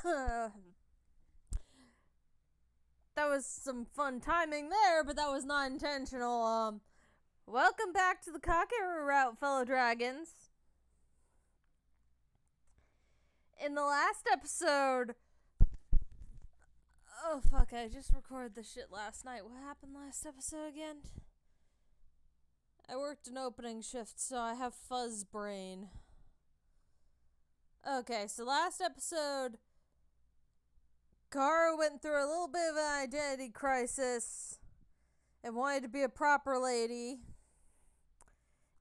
That was some fun timing there, but that was not intentional. Welcome back to the Kakeru Route, fellow dragons. In the last episode... Oh, fuck, I just recorded this shit last night. What happened last episode again? I worked an opening shift, so I have fuzz brain. Okay, so last episode... Kakeru went through a little bit of an identity crisis and wanted to be a proper lady.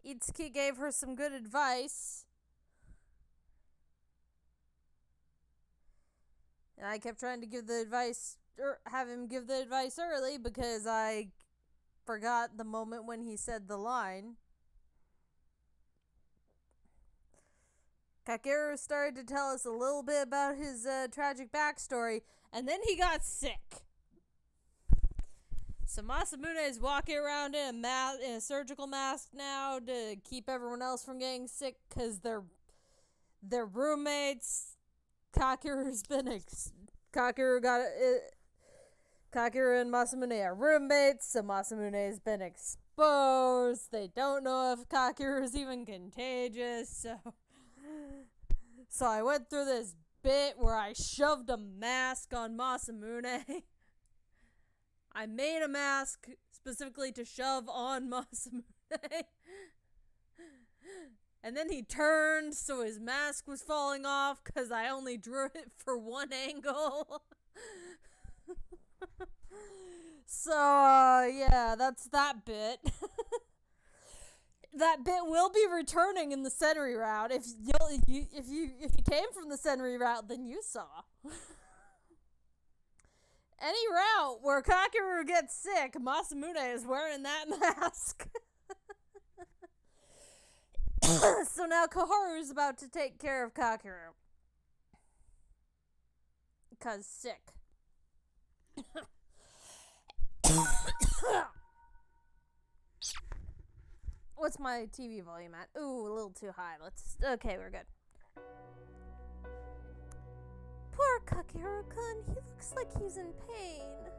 Itsuki gave her some good advice. And I kept trying to give the advice, or have him give the advice early because I forgot the moment when he said the line. Kakeru started to tell us a little bit about his tragic backstory, and then he got sick. So Masamune is walking around in a surgical mask now to keep everyone else from getting sick because they're roommates. Kakeru and Masamune are roommates, so Masamune has been exposed. They don't know if Kakeru is even contagious, so I went through this bit where I shoved a mask on Masamune. I made a mask specifically to shove on Masamune. And then he turned so his mask was falling off because I only drew it for one angle. So, yeah, that's that bit. That bit will be returning in the Senri route. If you came from the Senri route, then you saw. Any route where Kakeru gets sick, Masamune is wearing that mask. So now Kakeru is about to take care of Kakeru. Because sick. What's my TV volume at? Ooh, a little too high. Okay, we're good. Poor Kakeru-kun, he looks like he's in pain.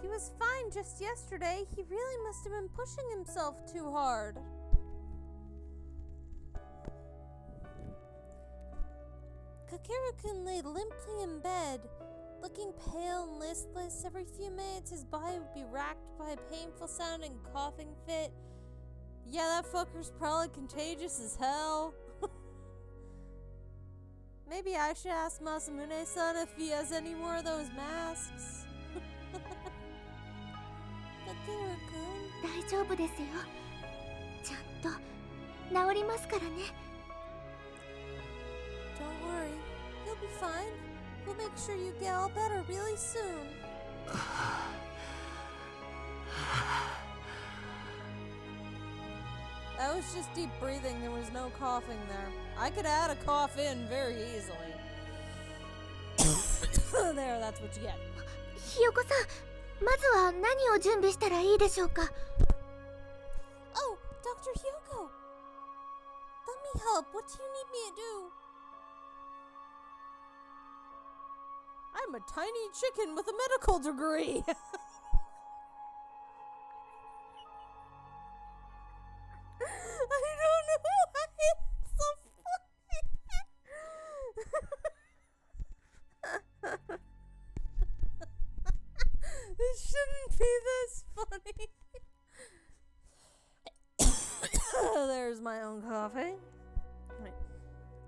He was fine just yesterday. He really must have been pushing himself too hard. Kakeru-kun lay limply in bed, looking pale and listless. Every few minutes his body would be racked by a painful sounding coughing fit. Yeah, that fucker's probably contagious as hell. Maybe I should ask Masamune-san if he has any more of those masks. Kakeru-kun. 大丈夫ですよ。ちゃんと治りますからね。 Don't worry, you'll be fine. We'll make sure you get all better really soon. That was just deep breathing. There was no coughing there. I could add a cough in very easily. There, that's what you get. ひよこさん、まずは何を準備したらいいでしょうか。 Oh, Dr. Hyoko! Let me help. What do you need me to do? I'm a tiny chicken with a medical degree. I don't know why it's so funny. It shouldn't be this funny. There's my own coffee.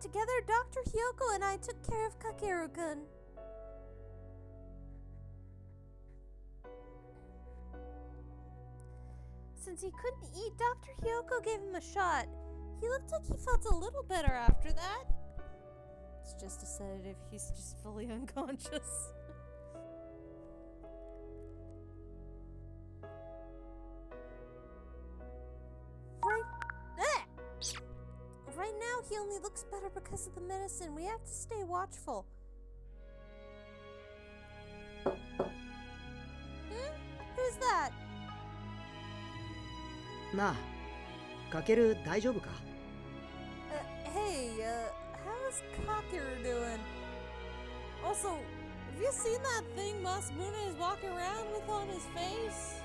Together, Dr. Hyoko and I took care of Kakeru-kun. Since he couldn't eat, Dr. Hyoko gave him a shot. He looked like he felt a little better after that. It's just a sedative. He's just fully unconscious. Right now, he only looks better because of the medicine. We have to stay watchful. Who's that? なあ、かける大丈夫か？ Hey, hell's Kakeru doing? Also, have you seen that thing Masamune is walking around with on his face?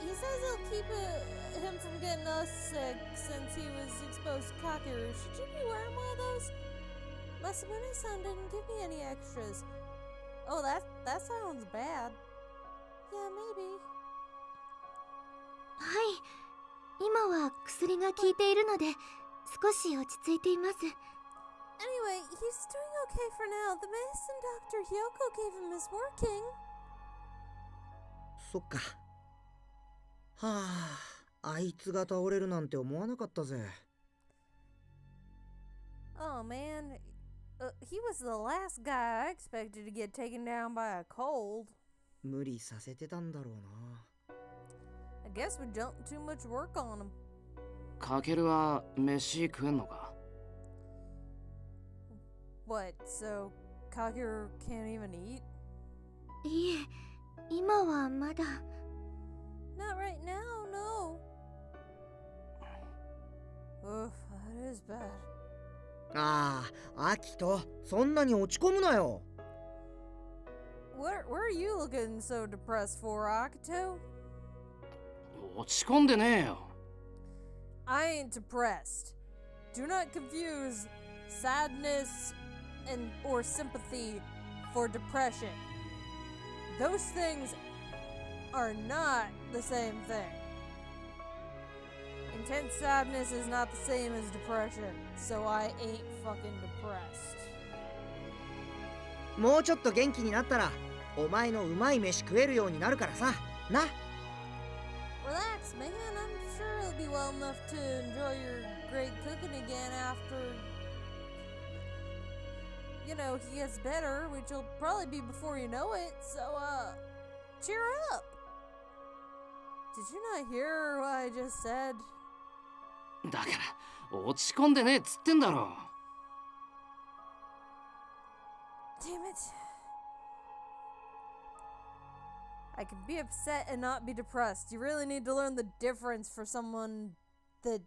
He says he'll keep him from getting us sick since he was exposed to Kakeru. Should you be wearing one of those? Masamune-san didn't give me any extras. Oh, that sounds bad. Yeah, maybe. はい、今は薬が効いているので少し落ち着いています。 Anyway, he's doing okay for now. The medicine Dr. Hyoko gave him is working. そっか。はあ、あいつが倒れるなんて思わなかったぜ。Oh man, he was the last guy I expected to get taken down by a cold. 無理させてたんだろうな。I guess we dumped too much work on him. カケルは飯食えんのか？ What, so Kakeru can't even eat? いえ、今はまだ。 Not right now, no. Oof, that is bad. ああ、アキト、そんなに落ち込むなよ。Where are you looking so depressed for, Akito? 落ち込んでねえよ。I ain't depressed. Do not confuse sadness or sympathy for depression. Those things are not the same thing. Intense sadness is not the same as depression, so I ain't fucking depressed. もうちょっと元気になったら、お前のうまい飯食えるようになるからさ、な。Relax, man. I'm sure it'll be well enough to enjoy your great cooking again after, you know, he gets better, which will probably be before you know it. So, cheer up. Did you not hear what I just said? だから落ち込んでねえっつってんだろ。Damn it. I can be upset and not be depressed. You really need to learn the difference for someone that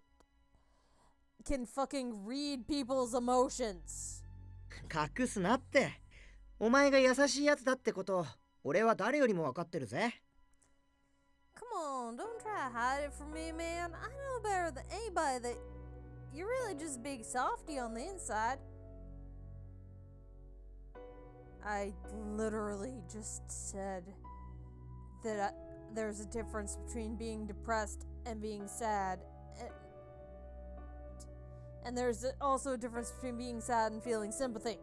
can fucking read people's emotions. 隠すなって。お前が優しいやつだってこと、俺は誰よりも分かってるぜ。Come on, don't try to hide it from me, man. I know better than anybody that you're really just a big softy on the inside. I literally just said that there's a difference between being depressed and being sad. And there's also a difference between being sad and feeling sympathy.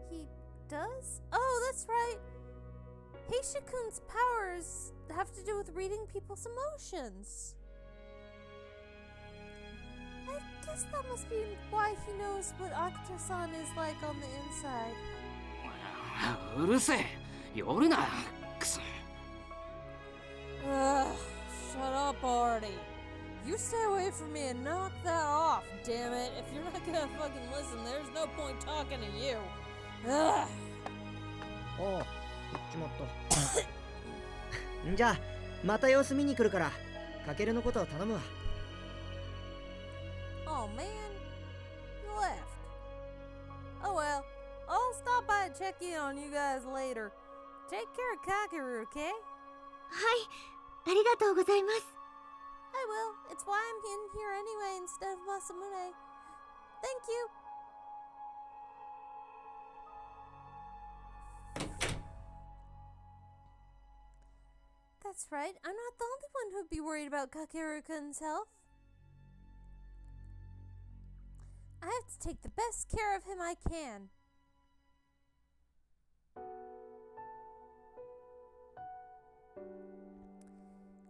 He does? Oh, that's right. Heishikun's powers have to do with reading people's emotions. I guess that must be why he knows what Akito-san is like on the inside. うるせえ。夜な。くそ。Ugh, shut up already. You stay away from me and knock that off, damn it. If you're not gonna fucking listen, there's no point talking to you. Ugh. おう、行っちまった。じゃあ、また様子見に来るから、かけるのことを頼むわ。Oh man, you left. Oh well, I'll stop by and check in on you guys later. Take care of Kakeru, okay? はい、ありがとうございます。 I will. It's why I'm in here anyway instead of Masamune. Thank you. That's right. I'm not the only one who'd be worried about Kakeru-kun's health. I have to take the best care of him I can.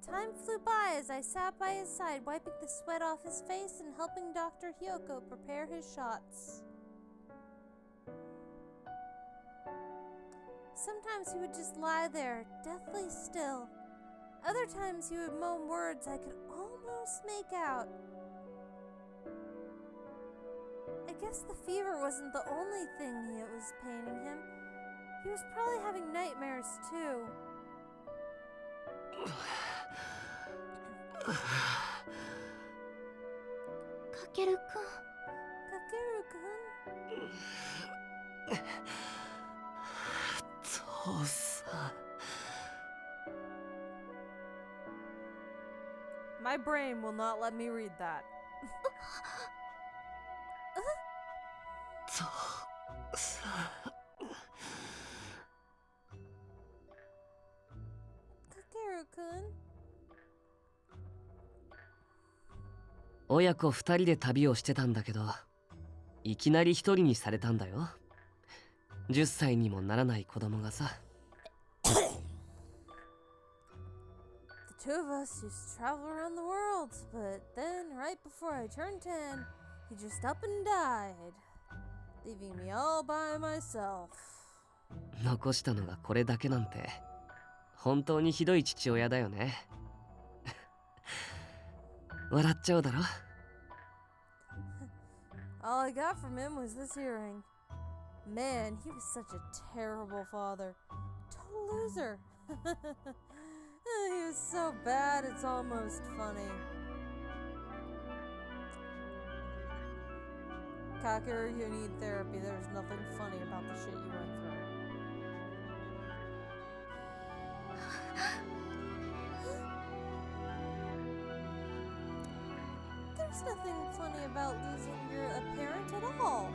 Time flew by as I sat by his side, wiping the sweat off his face and helping Dr. Hyoko prepare his shots. Sometimes he would just lie there, deathly still. Other times he would moan words I could almost make out. I guess the fever wasn't the only thing that was paining him. He was probably having nightmares too. Kakeru-kun. Kakeru-kun? 父さん My brain will not let me read that. 父さん Kakeru-kun? 親子二人で旅をしてたんだけど、いきなり一人にされたんだよ。10歳にもならない子供がさ。The two of us used to travel around the world, but then, right before I turned 10, he just up and died, leaving me all by myself. 残したのがこれだけなんて、本当にひどい父親だよね。笑っちゃうだろ。All I got from him was this earring. Man, he was such a terrible father. Total loser. He was so bad, it's almost funny. Kakeru, you need therapy. There's nothing funny about the shit you went through. There's nothing funny about losing a parent at all.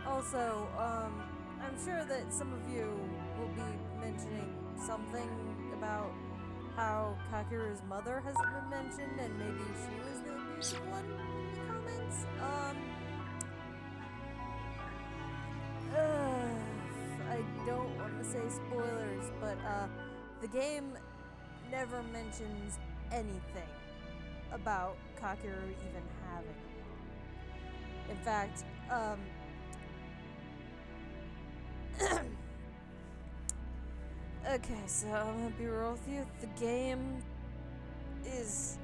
Also, I'm sure that some of you will be mentioning something about how Kakeru's mother hasn't been mentioned and maybe she was the abusive one in the comments. I don't want to say spoilers, but the game never mentions anything about Kakeru even having a mom. In fact, okay, so I'm gonna be real with you. The game is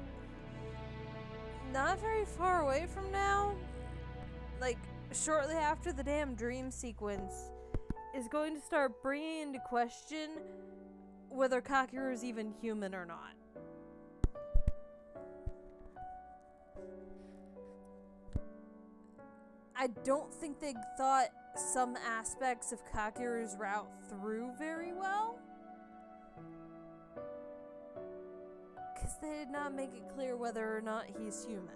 not very far away from now. Like, shortly after the damn dream sequence is going to start bringing into question whether Kakeru is even human or not. I don't think they thought some aspects of Kakeru's route through very well, because they did not make it clear whether or not he's human.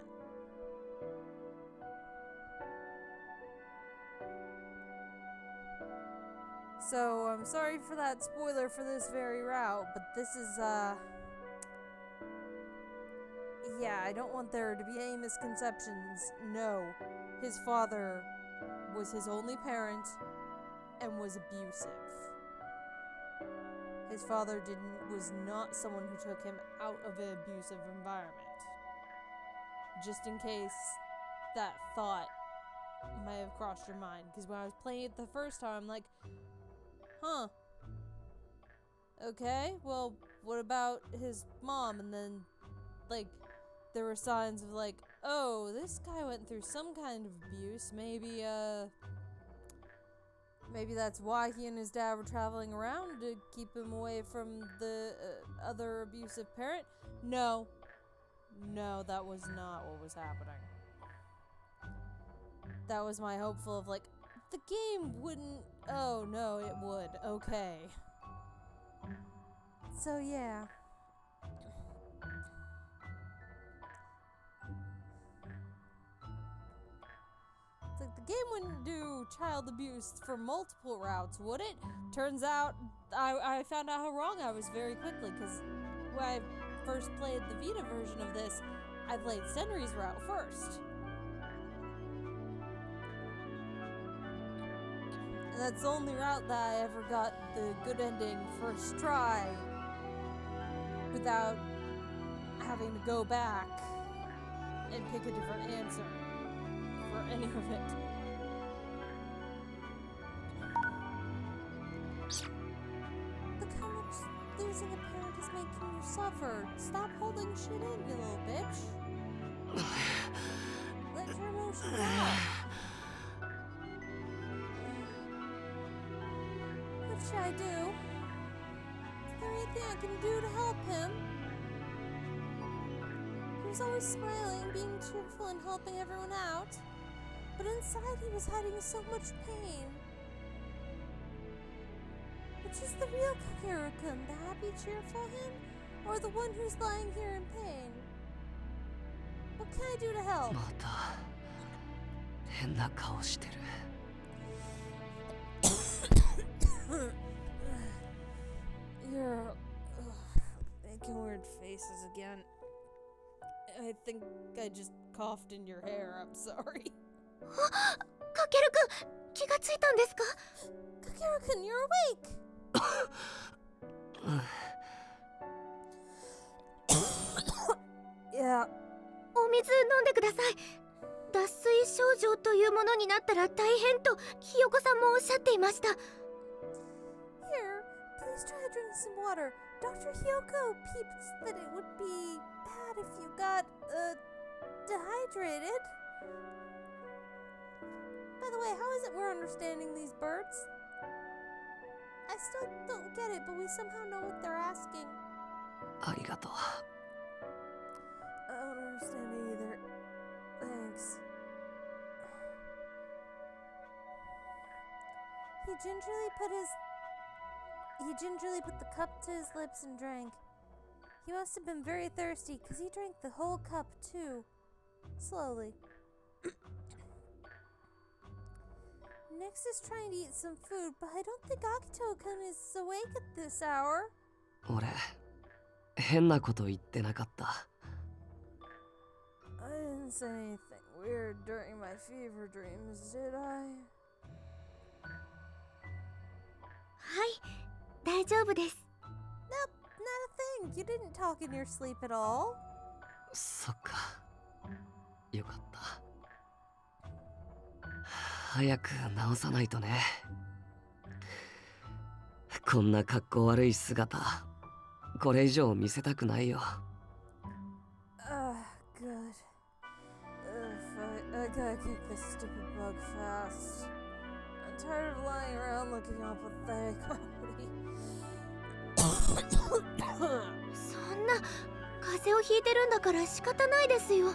So, I'm sorry for that spoiler for this very route, but this is, yeah, I don't want there to be any misconceptions. No, his father was his only parent and was abusive. His father was not someone who took him out of an abusive environment. Just in case that thought might have crossed your mind, because when I was playing it the first time, I'm like, huh. Okay, well, what about his mom? And then, like, there were signs of like, oh, this guy went through some kind of abuse. Maybe that's why he and his dad were traveling around, to keep him away from the other abusive parent. No, that was not what was happening. That was my hopeful of like, the game wouldn't. Oh no, it would. Okay. So yeah. It's like the game wouldn't do child abuse for multiple routes, would it? Turns out I found out how wrong I was very quickly, because when I first played the Vita version of this, I played Senri's route first. And that's the only route that I ever got the good ending first try without having to go back and pick a different answer for any of it. Look how much losing a parent is making you suffer. Stop holding shit in, you little bitch. Let your emotions out. What should I do? Is there anything I can do to help him? He was always smiling, being cheerful, and helping everyone out. But inside he was hiding so much pain. Which is the real Kakeru-kun, the happy, cheerful him, or the one who's lying here in pain? What can I do to help? また変な顔してる。 You're making weird faces again. I think I just coughed in your hair. I'm sorry. かけるくん、気がついたんですか？ Kakeru-kun, you're awake! Yeah. お水飲んでください。脱水症状というものになったら大変とひよこさんもおっしゃっていました。 Here, please try to drink some water. Dr. Hyoko peeped that it would be bad if you got, dehydrated. By the way, how is it we're understanding these birds? I still don't get it, but we somehow know what they're asking. ありがとう。 I don't understand it either. Thanks. He gingerly put the cup to his lips and drank. He must have been very thirsty, because he drank the whole cup, too. Slowly. Next is trying to eat some food, but I don't think Akito-kun is awake at this hour. 俺変なこと言ってなかった。 I didn't say anything weird during my fever dreams, did I? はい、大丈夫です。 Nope, not a thing. You didn't talk in your sleep at all. そっか。よかった。早く直さないとね。こんな格好悪い姿、これ以上見せたくないよ。 Good. I gotta kick this stupid bug fast. I'm tired of lying around looking all pathetic already. そんな風邪をひいてるんだから仕方ないですよ。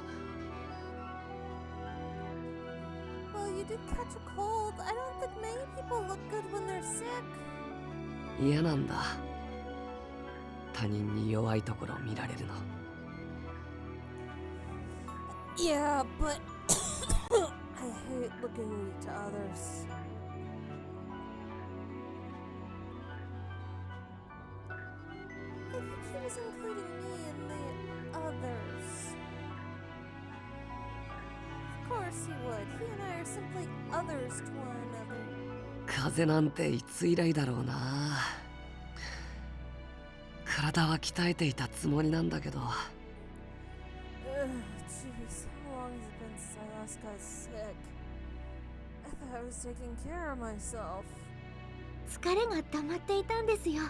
Well, you did catch a cold. I don't think many people look good when they're sick. 嫌なんだ。他人に弱いところを見られるの。 Yeah, but I hate looking weak to others. I think he was including me in the others. Of course he would. He and I are simply others to one another. 風邪なんていつ以来だろうな。体は鍛えていたつもりなんだけど。 Jeez, how long has it been since I last got sick? I thought I was taking care of myself. 疲れが溜まっていたんですよ。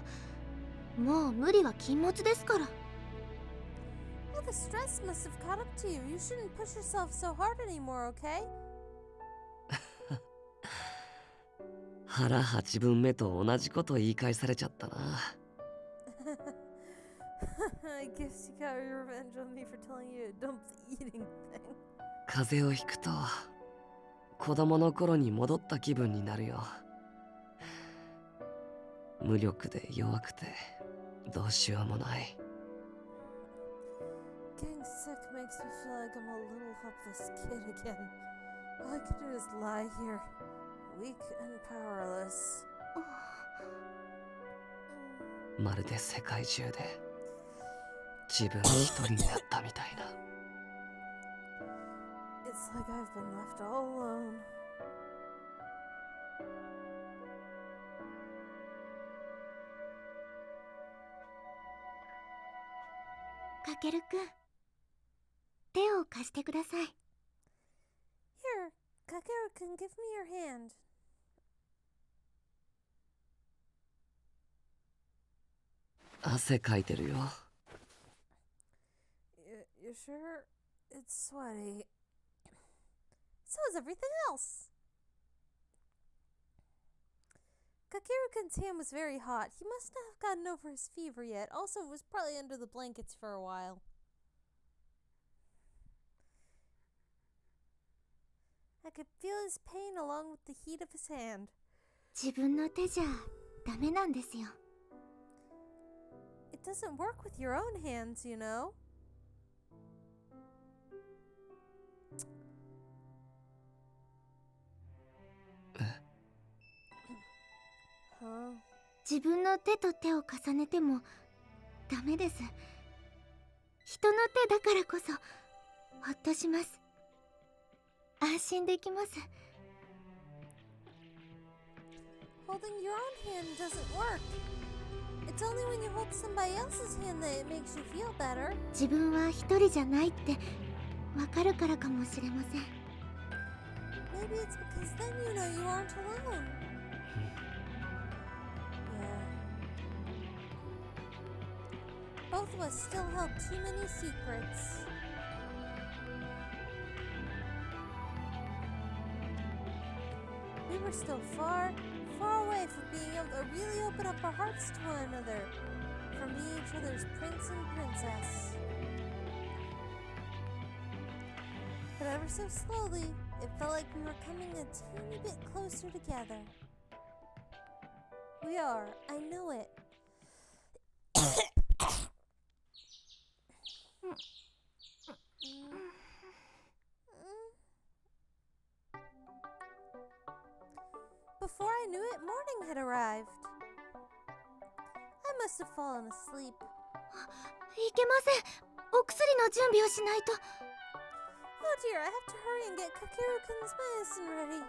もう無理は禁物ですから。 Well, the stress must have caught up to you. You shouldn't push yourself so hard anymore, okay? 腹8分目と同じこと言い返されちゃったな。 I guess you got your revenge on me for telling you to dump the eating thing. 風邪をひくと子供の頃に戻った気分になるよ。無力で弱くてどうしようもない。 Getting sick makes me feel like I'm a little helpless kid again. All I can do is lie here, weak and powerless. まるで世界中で自分一人になったみたいな。 It's like I've been left all alone. かけるくん、手を貸してください。 Here, Kakeru-kun, give me your hand. 汗かいてるよ。You sure? It's sweaty. So is everything else. Kakeru-kun's hand was very hot. He must not have gotten over his fever yet. Also, was probably under the blankets for a while. I could feel his pain along with the heat of his hand. 自分の手じゃダメなんですよ。 It doesn't work with your own hands, you know. Huh? 自分の手と手を重ねてもダメです。人の手だからこそほっとします。安心できます。 Holding your own hand doesn't work. It's only when you hold somebody else's hand that it makes you feel better. 自分は一人じゃないってわかるからかもしれません。 Maybe it's because then you know you aren't alone. Yeah. Both of us still held too many secrets. We were still far, far away from being able to really open up our hearts to one another, from being each other's prince and princess. But ever so slowly, it felt like we were coming a teeny bit closer together. We are, I know it. Before I knew it, morning had arrived. I must have fallen asleep. いけません。お薬の準備をしないと。 Oh dear, I have to hurry and get Kakeru-kun's medicine ready.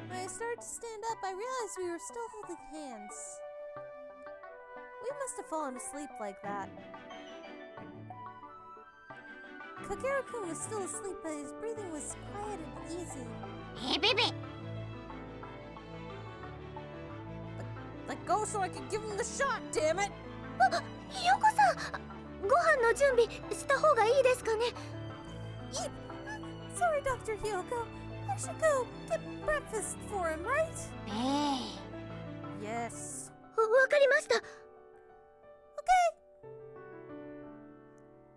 When I started to stand up, I realized we were still holding hands. We must have fallen asleep like that. Kakeru-kun was still asleep, but his breathing was quiet and easy. ベベ。 Let go so I could give him the shot, damn it! あ、ひよこさん。ご飯の準備した方がいいですかね。Eep! Sorry, Dr. Hyoko. I should go get breakfast for him, right? べ Yes. わかりました。 Okay.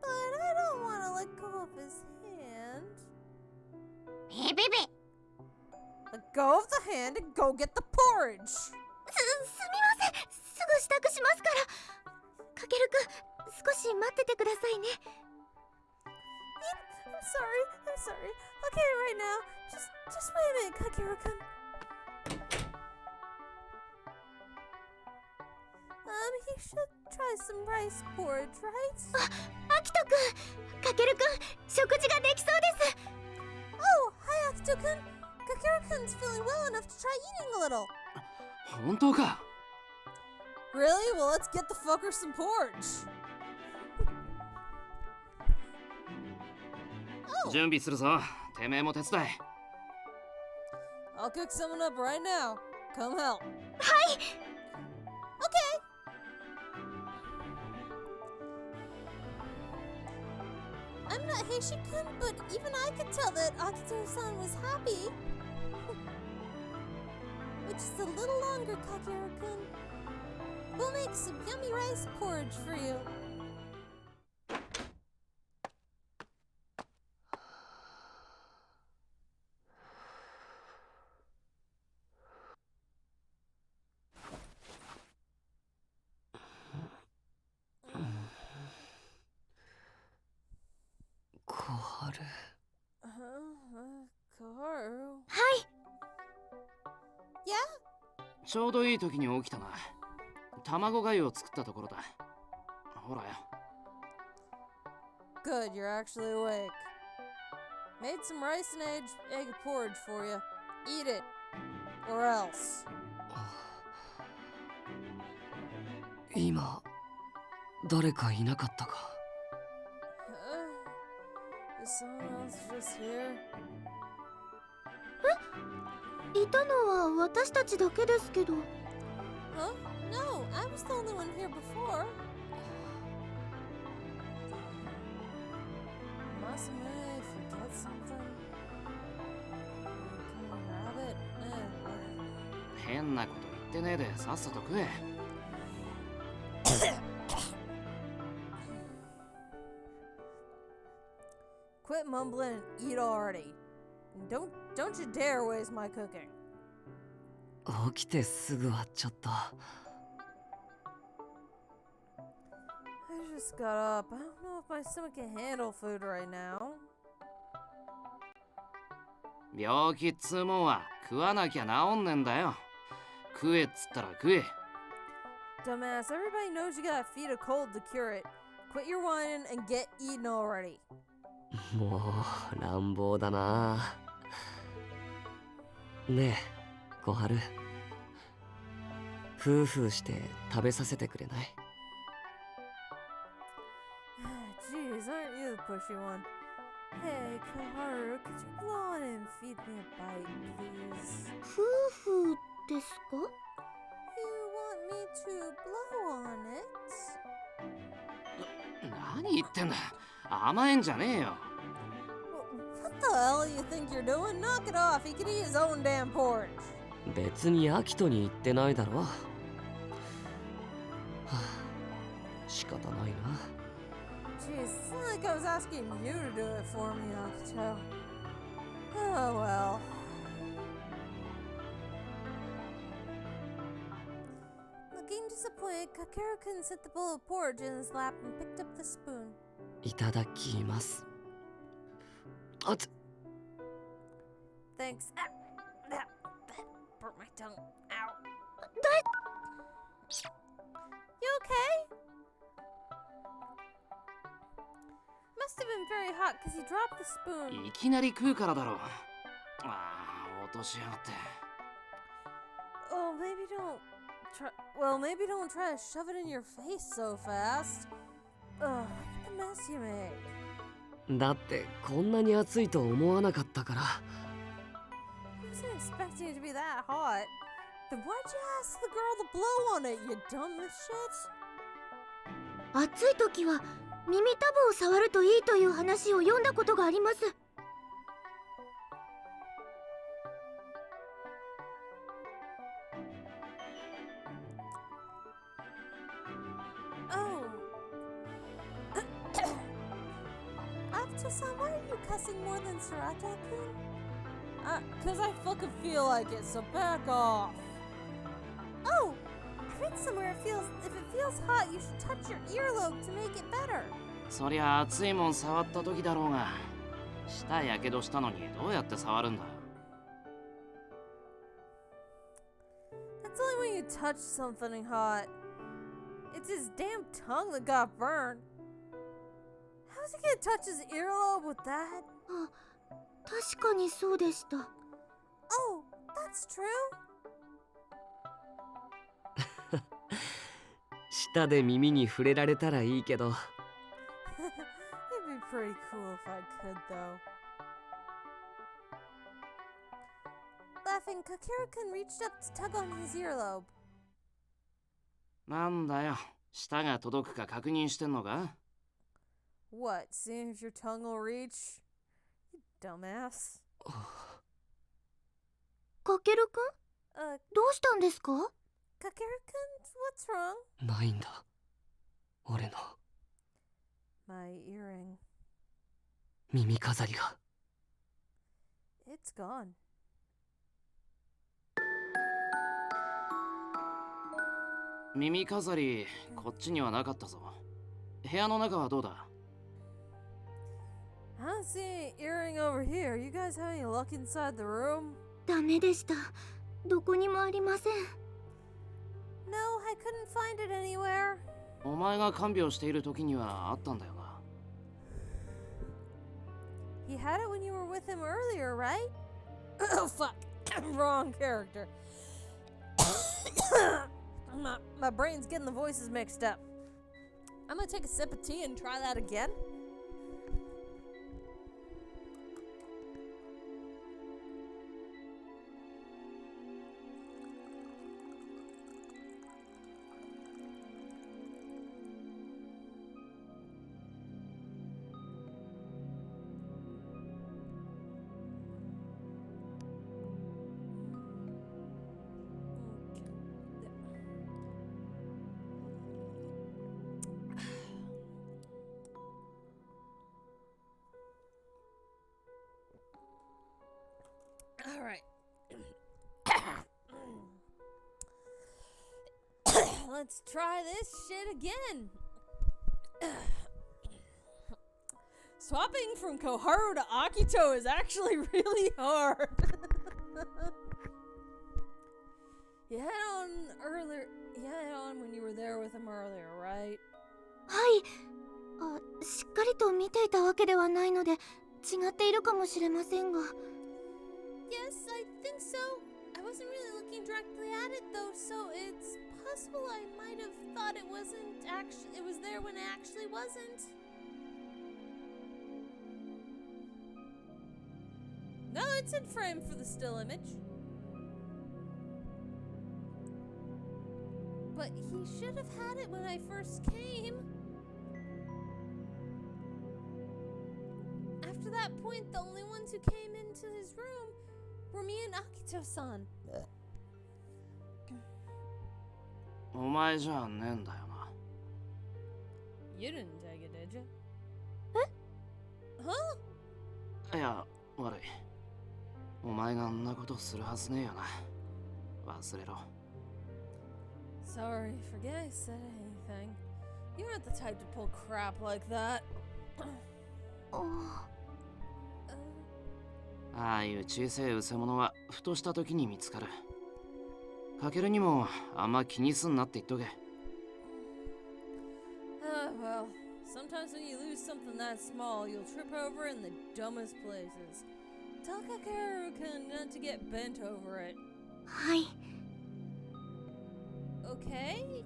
But I don't want to let go of his hand. ベベ。 Let go of the hand and go get the porridge. すみません。すぐ支度しますから。かけるくん。 少し待っててくださいね。 I'm sorry. Okay, right now. Just wait a minute, Kakeru-kun. He should try some rice porridge, right? あきとくん、かけるくん、食事ができそうです。 Oh, hi, Akito-kun. Kakeru-kun's feeling well enough to try eating a little. 本当か。 Really? Well, let's get the fucker some porridge. 準備するぞ。てめえも手伝え。I'll cook someone up right now. Come help. はい。 Okay. I'm not Heishi-kun, but even I could tell that Akito-san was happy. Which is a little longer, Kakeru-kun. We'll make some yummy rice porridge for you. Kakeru. はい。 Yeah? ちょうどいい時に起きたな。卵粥を作ったところだ。ほらよ。Good, you're actually awake. Made some rice and egg porridge for you. Eat it. Or else. 今誰かいなかったか。 Is someone else just here? いたのは私たちだけですけど。 Huh? No, I was the only one here before. Masamune forget something? Can we grab it? Whatever. 変なこと言ってねえでさっさと食え。Quit mumbling and eat already. And don't you dare waste my cooking. 起きてすぐはちょっと。I just got up. I don't know if my stomach can handle food right now. 病気っつうもんは食わなきゃ治んねんだよ。食えっつったら食え。Dumbass, everybody knows you gotta feed a cold to cure it. Quit your whining and get eaten already. もう乱暴だな。ねえ小春、夫婦して食べさせてくれない？ Jeez, aren't you the pushy one? Hey, Kakeru, could you blow on and feed me a bite, please? 夫婦ですか？ You want me to blow on it? 何言ってんだ。甘えんじゃねえよ。What the hell you think you're doing? Knock it off. He could eat his own damn porridge. 別にアキトに言ってないだろ。はあ、仕方ないな。Jeez, it's not like I was asking you to do it for me, Akito. Oh well. Looking disappointed, Kakeru-kun set the bowl of porridge in his lap and picked up the spoon. いただきます。あつ。 Thanks. That burnt my tongue. Ow. You okay? Must have been very hot because he dropped the spoon. いきなり食うからだろう。ああ、落としやがって。Oh, maybe don't try. Well, maybe don't try to shove it in your face so fast. Ugh, look at the mess you made. だってこんなに暑いと思わなかったから。I wasn't expecting it to be that hot. Then why'd you ask the girl to blow on it, you dumb shit? 暑い時は耳たぶを触るといいという話を読んだことがあります。Oh. Akito-san, why are you cussing more than Sarata-kun? Cause I fucking feel like it, so back off. Oh! I read somewhere if it feels hot, you should touch your earlobe to make it better. そりゃ熱いもん触った時だろうが。舌やけどしたのにどうやって触るんだ。 That's only when you touch something hot. It's his damn tongue that got burned. How's he gonna touch his earlobe with that? 確かにそうでした。Oh, that's true? 舌で耳に触れられたらいいけど。It'd be pretty cool if I could, though. Laughing, Kakeru-kun reached up to tug on his earlobe. なんだよ。舌が届くか確認してんのか？ What, seeing if your tongue will reach? You dumbass. かけるくん、どうしたんですか？ Kakeru-kun, what's wrong? ないんだ。俺の My earring. 耳飾りが。It's gone. 耳飾り、こっちにはなかったぞ。部屋の中はどうだ？ I don't see any earring over here. You guys have any luck inside the room? ダメでした。どこにもありません。No, I couldn't find it anywhere. お前が看病している時にはあったんだよな。 He had it when you were with him earlier, right? Oh, fuck. Wrong character. My brain's getting the voices mixed up. I'm gonna take a sip of tea and try that again. let's try this shit again. Swapping from Koharu to Akito is actually really hard. You had on when you were there with him earlier, right? はい。しっかりと見ていたわけではないので違っているかもしれませんが。 Yes, I think so. I wasn't really looking directly at it though, so it's possible I might have thought it was there when it actually wasn't. No, it's in frame for the still image. But he should have had it when I first came. After that point, the only ones who came into his room were me and Akito-san. お前じゃねえんだよな。 You didn't take it, did you? え？ Huh? いや、悪い。お前があんなことするはずねえよな。忘れろ。 Sorry, forget I said anything. You aren't the type to pull crap like that. ああいう小さいうせ者はふとした時に見つかる。かけるにもあんま気にすんなって言っとけ。Well, sometimes when you lose something that small, you'll trip over in the dumbest places. Tell Kakeru-kun not to get bent over it. はい。 Okay?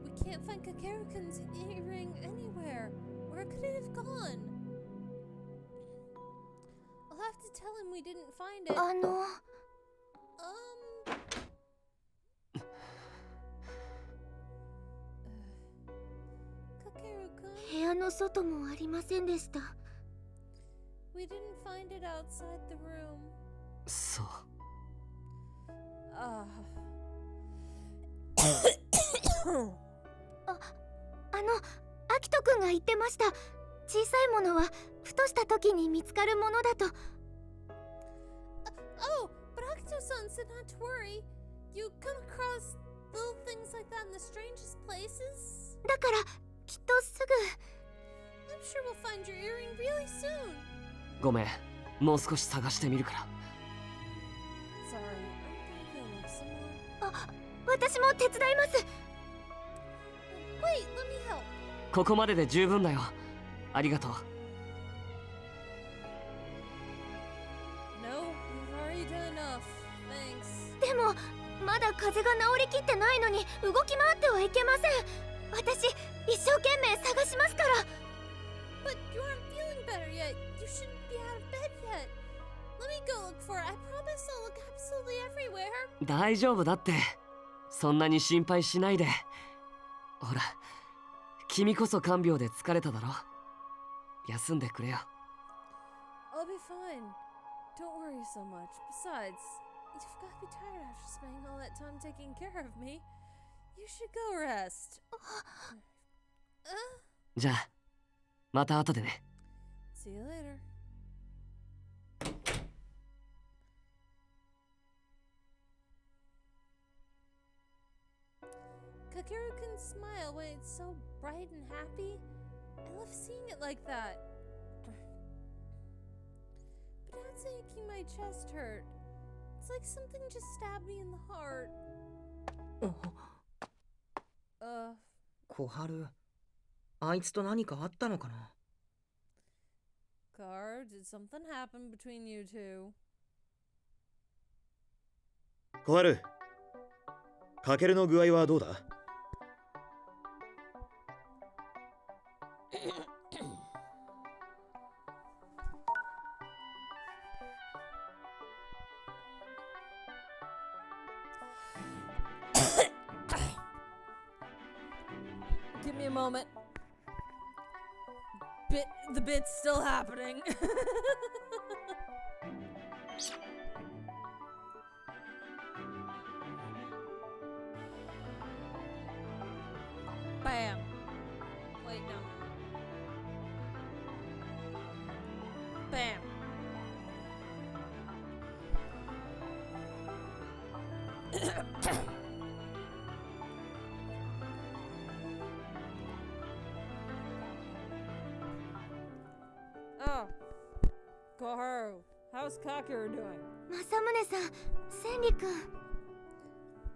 We can't find Kakeru-kun's earring anywhere. Where could it have gone? I'll have to tell him we didn't find it. Kakeru-kun? 部屋の外もありませんでした。 We didn't find it outside the room. そう。アキトくんが言ってました。小さいものはふとした時に見つかるものだと。Oh, but Akito-san said not to worry. You come across little things like that in the strangest places. だからきっとすぐ。 I'm sure we'll find your earring really soon. ごめん、もう少し探してみるから。 Sorry, I'm gonna go look some more. あ、私も手伝います。 Wait, let me help. ここまでで十分だよ。ありがとう。 No, you've already done enough. Thanks. でもまだ風邪が治りきってないのに動き回ってはいけません。私一生懸命探しますから。 But you aren't feeling better yet. You shouldn't be out of bed yet. Let me go look for it. I promise I'll look absolutely everywhere. 大丈夫だって。そんなに心配しないで。ほら、君こそ看病で疲れただろ。休んでくれよ。 I'll be fine. Don't worry so much. Besides, you've got to be tired after spending all that time taking care of me. You should go rest. じゃあ、また後でね。 See you later. Kakeru-kun's smile when it's so bright and happy. I love seeing it like that. But now it's making my chest hurt. It's like something just stabbed me in the heart. 小春、あいつと何かあったのかな。 Car, did something happen between you two? 小春、かけるの具合はどうだ？ Give me a moment. The bit's still happening. Bam. Wait, no. Bam. Oh, Kakeru, how's Kakeru doing? 政宗さん、千里くん。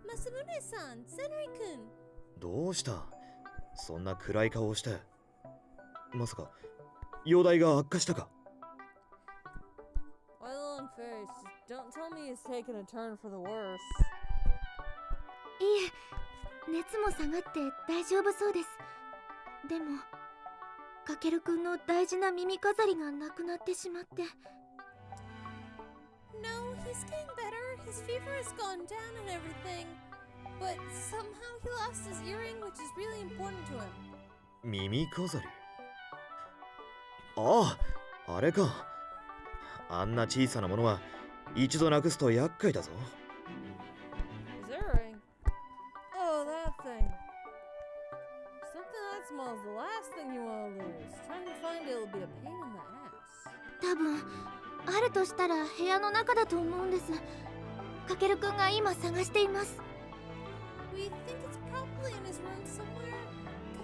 Masamune-san, Senri-kun. どうした？そんな暗い顔をして。まさか容体が悪化したか？ Why the long face? Don't tell me he's taken a turn for the worse. いえ、熱も下がって大丈夫そうです。でも、かけるくんの大事な耳飾りがなくなってしまって。 No, he's getting better. His fever has gone down and everything. But somehow he lost his earring, which is really important to him. 耳飾り。ああ、あれか。あんな小さなものは一度なくすと厄介だぞ。 His earring? Oh, that thing. Something that small is the last thing you want to lose. Trying to find it will be a pain in the ass. 多分、あるとしたら部屋の中だと思うんです。かけるくんが今探しています。 We think it's probably in his room somewhere.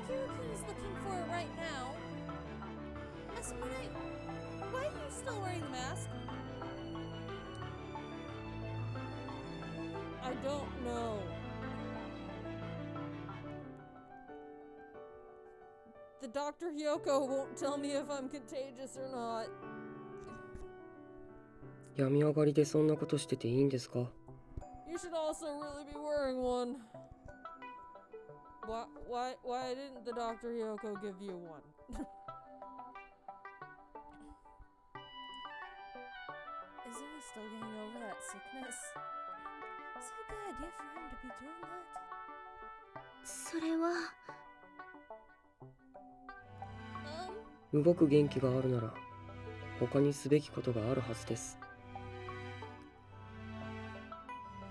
Kakeru-kun is looking for it right now. Masamune, why are you still wearing the mask? I don't know. The Dr. Hyoko won't tell me if I'm contagious or not. 病み上がりでそんなことしてていいんですか？ You should also really be wearing one. Why didn't the Dr. Hyoko give you one? Isn't he still getting over that sickness? Is it a good idea for him to be doing that? それは。 動く元気があるなら他にすべきことがあるはずです。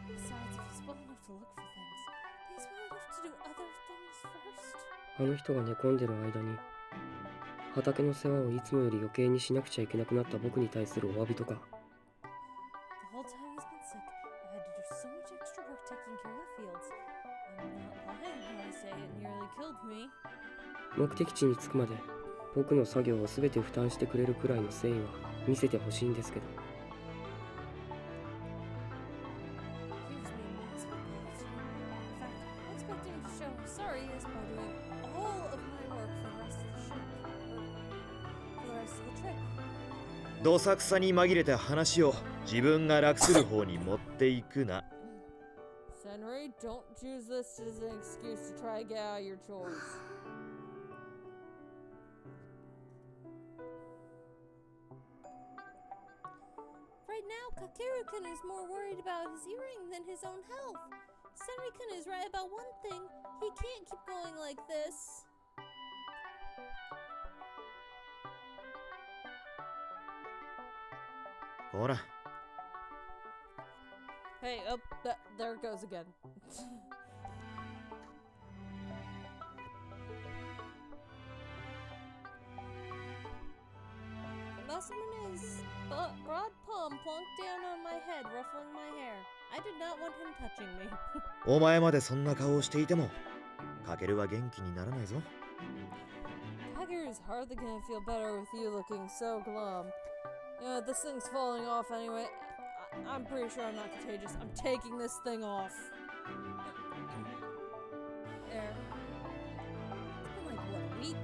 Besides, if he's well enough to look for things, he's well enough to do other things first. あの人が寝込んでる間に畑の世話をいつもより余計にしなくちゃいけなくなった僕に対するお詫びとか。 The whole time he's been sick, I've had to do so much extra work taking care of the fields. I'm not lying when I say it nearly killed me. 目的地に着くまで僕の作業を全て負担してくれるくらいの誠意は見せてほしいんですけど。 Gives me immense gratitude. In fact, I expect him to show sorriness by doing all of my work for the rest of the ship, or for the rest of the trip. どさくさに紛れて話を自分が楽する方に持っていくな。 Senri, don't use this as an excuse to try to get out of your chores. Right now, Kakeru-kun is more worried about his earring than his own health. Senri-kun is right about one thing. He can't keep going like this. Hora. Hey, oh, there it goes again. Masamune's broad palm plonked down on my head, ruffling my hair. I did not want him touching me. お前までそんな顔をしていても、カケルは元気にならないぞ。 Kakeru's hardly gonna feel better with you looking so glum. You know, this thing's falling off anyway. I'm pretty sure I'm not contagious. I'm taking this thing off. There. It's been like, what, a week?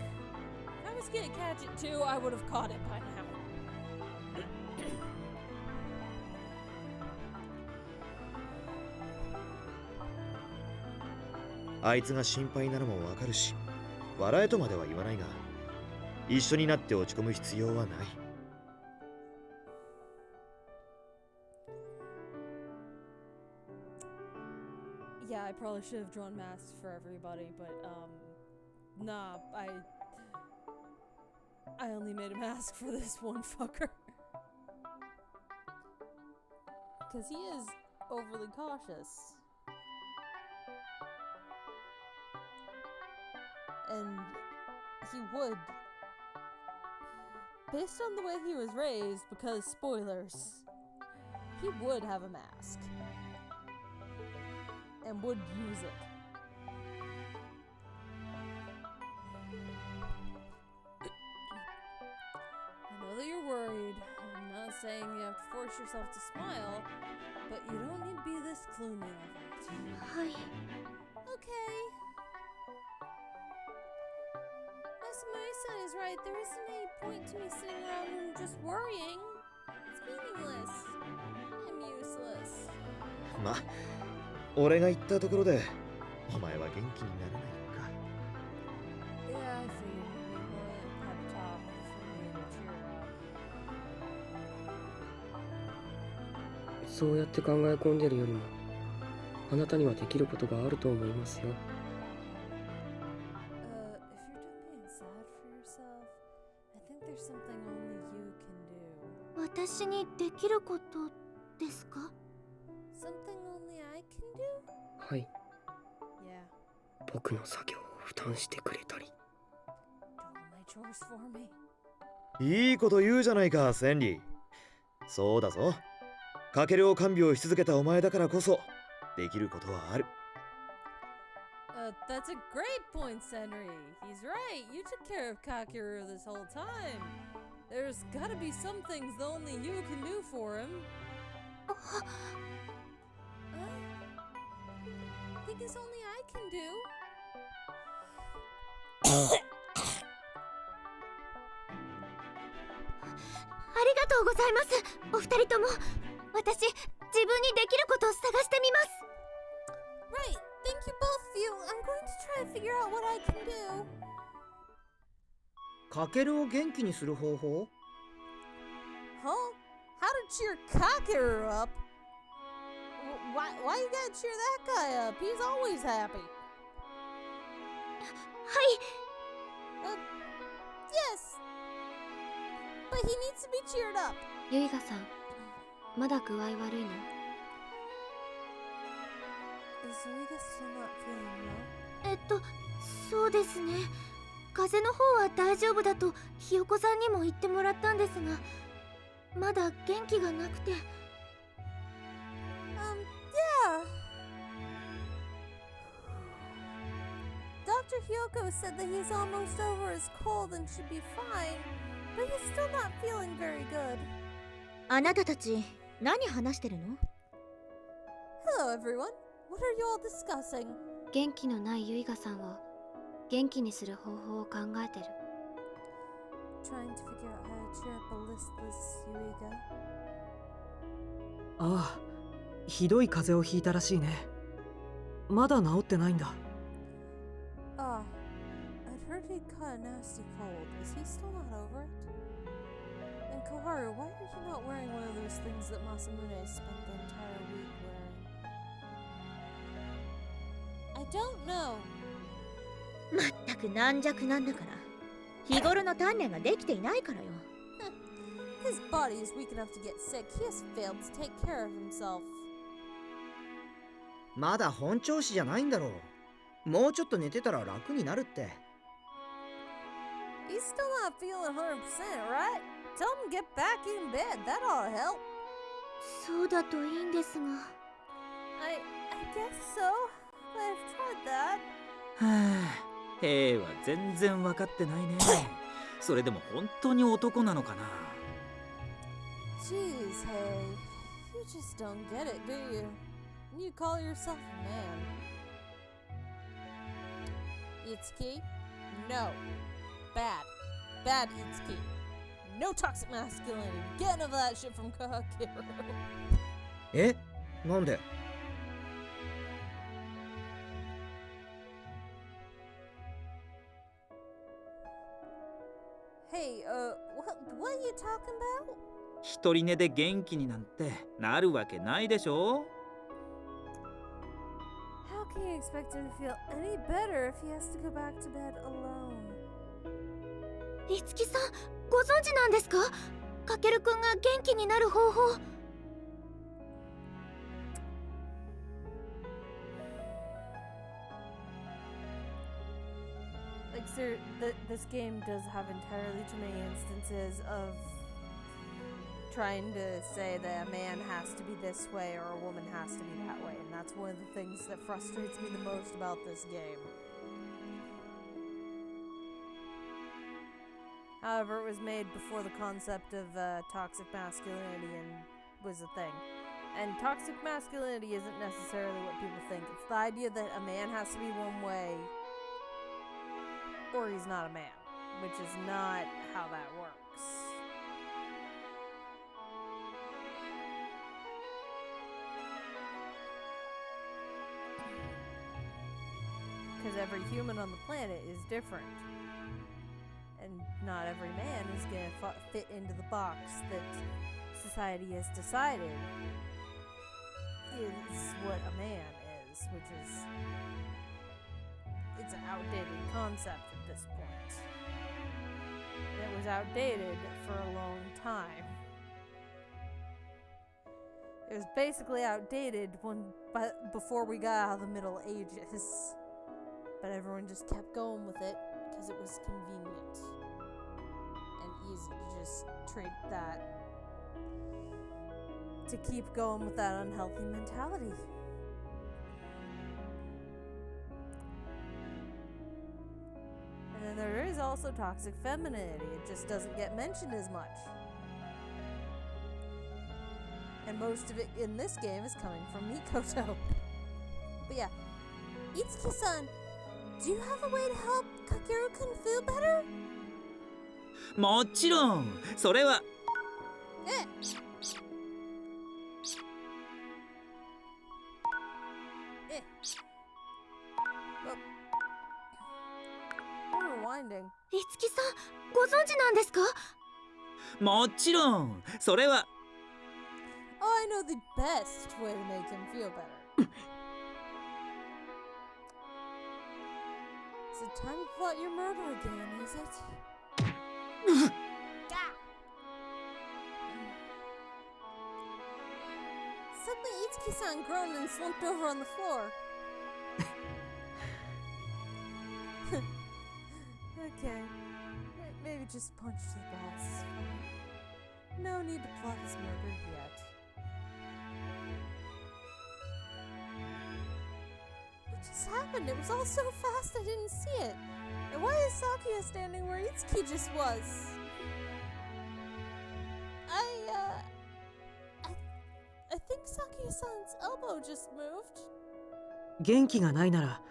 If I was gonna catch it too, I would have caught it by now. あいつが心配なのもわかるし、笑えとまでは言わないが、一緒になって落ち込む必要はない。Yeah, I probably should have drawn masks for everybody, but nah, I only made a mask for this one fucker. Cause he is overly cautious. And he would, based on the way he was raised, because spoilers, he would have a mask. and would use it. I know that you're worried. I'm not saying you have to force yourself to smile, but you don't need to be this gloomy of it. はい。 Okay. Masamune-san is right. There isn't any point to me sitting around and just worrying. It's meaningless. I'm useless. ま、俺が言ったところでお前は元気にならないのか。 Yeah, I figured you would have talk for me to cheer up. そうやって考え込んでるよりもあなたにはできることがあると思いますよ。 If you're done being sad for yourself, I think there's something only you can do. 私にできることですか？ Something only I can do? はい。 Yeah. 僕の作業を負担してくれたり。 Do all my chores for me. いいこと言うじゃないか、センリー。そうだぞ。カケルを看病し続けたお前だからこそできることはある。 That's a great point, Senri. He's right. You took care of Kakeru this whole time. There's gotta be some things that only you can do for him. Things only I can do. ありがとうございます。お二人とも。私、自分にできることを探してみます。 Right. Thank you both of you. I'm going to try to figure out what I can do. カケルを元気にする方法？ Huh? How to cheer Kakeru up? Why you gotta cheer that guy up? He's always happy. はい。 Yes. But he needs to be cheered up. ユイガさん、まだ具合悪いの？ Is Yuiga still not feeling well? そうですね。風邪の方は大丈夫だとひよこさんにも言ってもらったんですが、まだ元気がなくて。Yeah. Dr. Hyoko said that he's almost over his cold and should be fine, but he's still not feeling very good. あなたたち、何話してるの？ Hello, everyone. What are you all discussing? 元気のないユイガさんを元気にする方法を考えてる。 Trying to figure out how to cheer up a listless Yuiga. ああ、ひどい風邪をひいたらしいね。まだ治ってないんだ。Ah, I'd heard he'd caught a nasty cold. Is he still not over it? And Koharu, why are you not wearing one of those things that Masamune spent the entire week wearing? I don't know. まったく軟弱なんだから。日頃の鍛錬ができていないからよ。His body is weak enough to get sick. He has failed to take care of himself. まだ本調子じゃないんだろう。もうちょっと寝てたら楽になるって。 He's still not feeling 100%, right? Tell him to get back in bed. That ought to help. そうだといいんですが。I guess so. I've tried that. はあ、兵は全然分かってないね。それでも本当に男なのかな。 Jeez, hey. You just don't get it, do you? You call yourself a man. Itsuki? No. Bad. Bad Itsuki. No toxic masculinity. Get enough of that shit from Kakeru. え？なんで？ Hey, what are you talking about? 一人寝で元気になんてなるわけないでしょ。 How can you expect him to feel any better if he has to go back to bed alone? いつきさん、ご存知なんですか？かけるくんが元気になる方法。 Like, sir, this game does have entirely too many instances of trying to say that a man has to be this way or a woman has to be that way. and that's one of the things that frustrates me the most about this game. However, it was made before the concept of toxic masculinity was a thing. And toxic masculinity isn't necessarily what people think. It's the idea that a man has to be one way or he's not a man, which is not how that works. Because every human on the planet is different. And not every man is going to fit into the box that society has decided is what a man is, which is, it's an outdated concept at this point. And it was outdated for a long time. It was basically outdated before we got out of the Middle Ages. But everyone just kept going with it because it was convenient and easy to just treat that, to keep going with that unhealthy mentality. And then there is also toxic femininity. It just doesn't get mentioned as much. And most of it in this game is coming from Mikoto. But yeah, Itsuki-san, do you have a way to help Kakeru-kun feel better? もちろんそれは Eh. Well, we're rewinding. いつきさん、ご存知なんですか？もちろんそれは Oh, I know the best way to make him feel better. Is it time to plot your murder again, is it? Suddenly Itsuki-san groaned and slumped over on the floor. Okay. Maybe just punch the boss. No need to plot his murder yet. What just happened? It was all so fast I didn't see it. And why is Sakuya standing where Itsuki just was? I think Sakuya-san's elbow just moved. 元気がないなら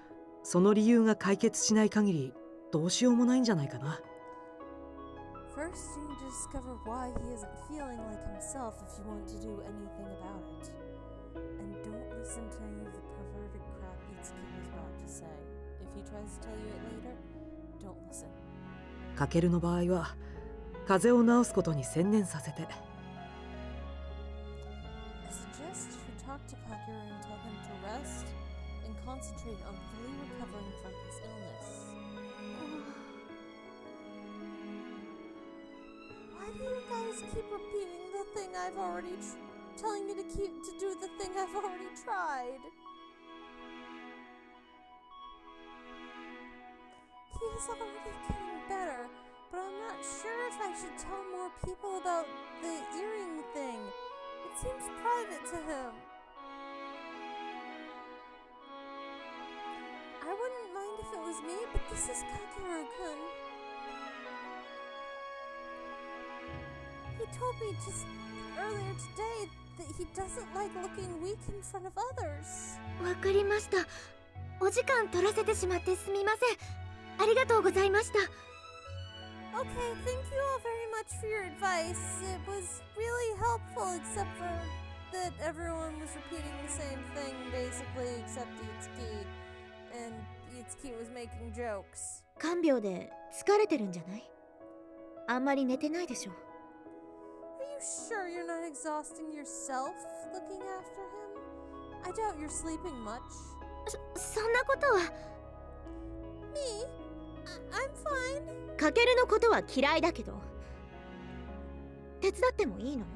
その理由が解決しない限りどうしようもないんじゃないかな。 First, you need to discover why he isn't feeling like himself if you want to do anything about it. And don't listen to any of the perverted crap Itsuki was about to say. If he tries to tell you it later, don't listen. カケルの場合は風邪を治すことに専念させて。 I suggest you talk to Kakeru and tell him to rest and concentrate on fully recovering from his illness. Why do you guys keep repeating the thing I've already telling me to do the thing I've already tried? He is already getting better, but I'm not sure if I should tell more people about the earring thing. It seems private to him. I wouldn't mind if it was me, but this is Kakeru-kun. He told me just earlier today that he doesn't like looking weak in front of others. わかりました。お時間取らせてしまってすみません。ありがとうございました。 Okay, thank you all very much for your advice. It was really helpful, except for that everyone was repeating the same thing, basically, except Itsuki. And Itsuki was making jokes. 看病で疲れてるんじゃない？あんまり寝てないでしょ。 Are you sure you're not exhausting yourself looking after him? I doubt you're sleeping much. そんなことは。 Me? I'm fine. かけるのことは嫌いだけど手伝ってもいいのよ。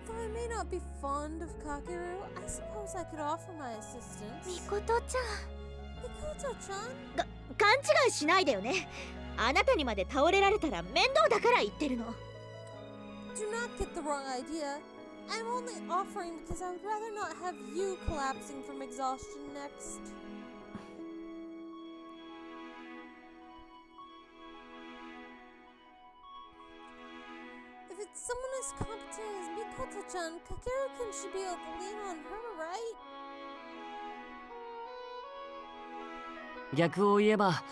Though I may not be fond of Kakeru, I suppose I could offer my assistance. みことちゃん。 Mikoto-chan? 勘違いしないでよね。あなたにまで倒れられたら面倒だから言ってるの。 Do not get the wrong idea. I'm only offering because I would rather not have you collapsing from exhaustion next. If it's someone as competent as Mikoto-chan, Kakeru-kun should be able to lean on her, right? 逆を言えば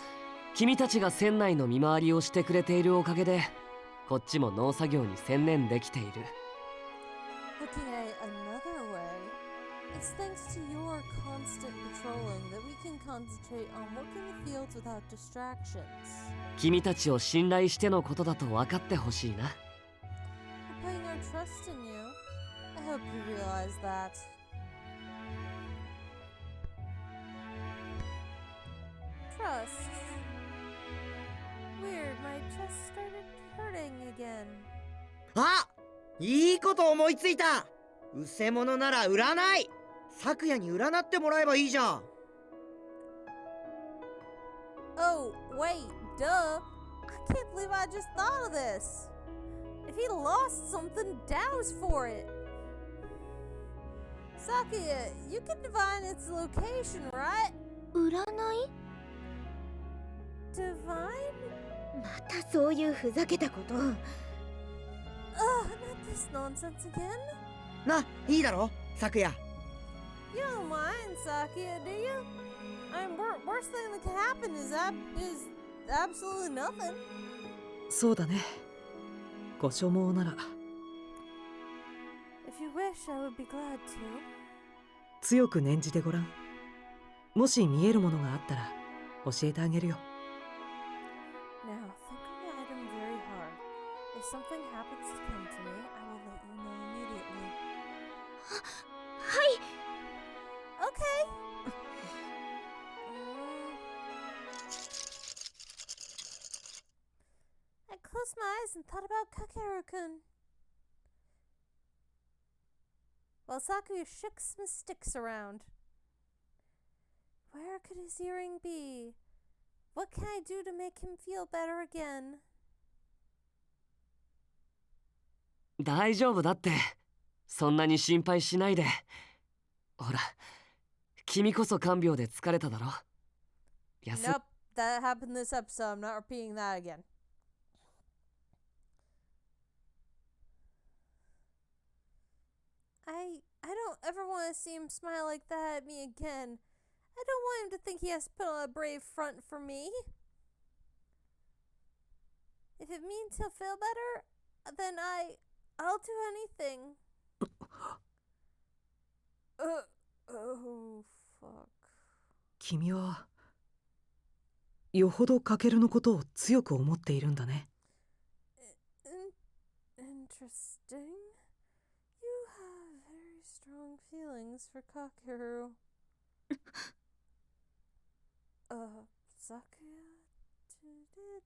君たちが船内の見回りをしてくれているおかげでこっちも農作業に専念できている。 Looking at it another way, it's thanks to your constant patrolling that we can concentrate on working the fields without distractions. 君たちを信頼してのことだと分かってほしいな。 We're putting our trust in you. I hope you realize that. Trust. Weird, my chest started hurting again. あ、いいこと思いついた。うせ者なら占い。昨夜に占ってもらえばいいじゃん。Oh, wait, duh. I can't believe I just thought of this. If he lost something, douse for it. Sakuya, you can divine its location, right? 占い？ Divine? またそういうふざけたこと。Ugh, not this nonsense again. な、いいだろ、昨夜。You don't mind, Sakuya, do you? I mean, worst thing that can happen is absolutely nothing. そうだね。ご所望なら。 If you wish, I would be glad to. 強く念じてごらん。もし見えるものがあったら教えてあげるよ。 Now, think on the item very hard. If something happens to come to me, I will let you know immediately. はい。 Okay. I closed my eyes and thought about Kakeru-kun. While Sakuya shook some sticks around. Where could his earring be? What can I do to make him feel better again? 大丈夫だって。そんなに心配しないで。ほら、君こそ看病で疲れただろ。Nope, that happened this episode. I'm not repeating that again. I don't ever want to see him smile like that at me again. I don't want him to think he has to put on a brave front for me. If it means he'll feel better, then I'll do anything. Oh, fuck. 君はよほどカケルのことを強く思っているんだね。Interesting. You have very strong feelings for Kakeru. Sakuya did.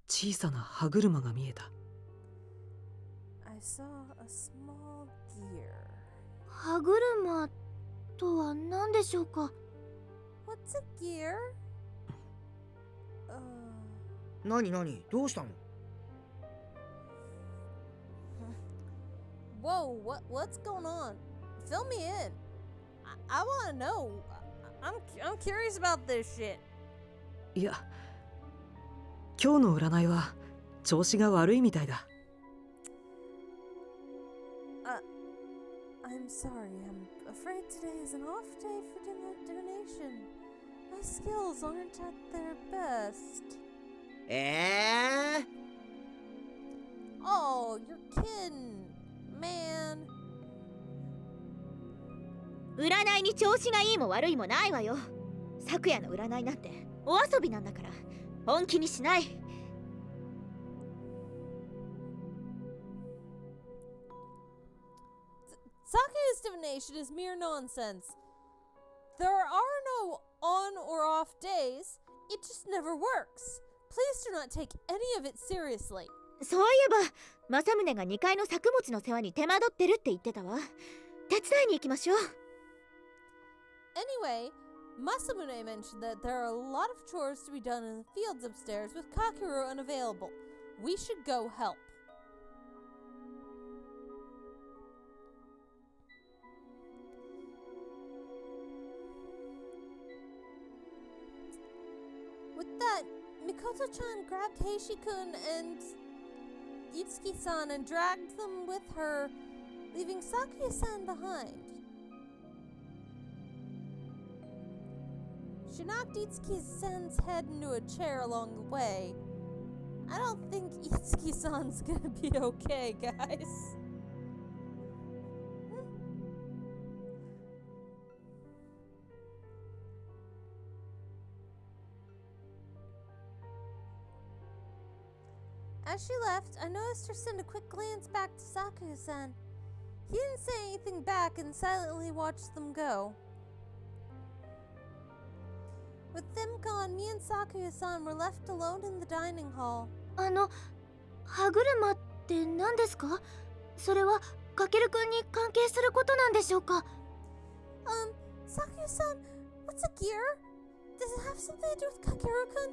小さな歯車が見えた。I saw a small gear. 歯車とは何でしょうか？ What's a gear? なになに、どうしたの？ Whoa, what's going on? Fill me in. I want to know. I'm curious about this shit. いや、今日の占いは調子が悪いみたいだ。I'm sorry. I'm afraid today is an off day for divination. My skills aren't at their best. Oh, you're kidding, man. 占いに調子がいいも悪いもないわよ。昨夜の占いなんてお遊びなんだから本気にしない。Sakuya's divination is mere nonsense. There are no on or off days. It just never works. Please do not take any of it seriously. そういえば政宗が2階の作物の世話に手間取ってるって言ってたわ。手伝いに行きましょう。Anyway, Masamune mentioned that there are a lot of chores to be done in the fields upstairs with Kakeru unavailable. We should go help. that Mikoto-chan grabbed Heishi-kun and Itsuki-san and dragged them with her, leaving Sakuya-san behind. She knocked Itsuki-san's head into a chair along the way. I don't think Itsuki-san's gonna be okay, guys. As she left, I noticed her send a quick glance back to Sakuya-san. He didn't say anything back and silently watched them go. With them gone, me and Sakuya-san were left alone in the dining hall. 歯車って何ですか？それはかけるくんに関係することなんでしょうか？ Sakuya-san, what's a gear? Does it have something to do with Kakeru-kun?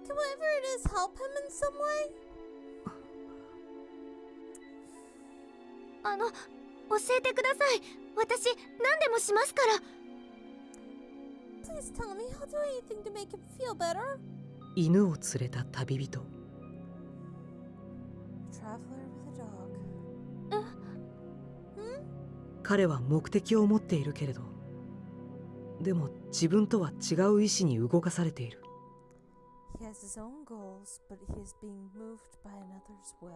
Can whatever it is help him in some way? 教えてください。私、何でもしますから。 Please tell me, I'll do anything to make him feel better. 犬を連れた旅人。Traveler with a dog. 彼は目的を持っているけれど、でも自分とは違う意志に動かされている。He has his own goals, but he is being moved by another's will.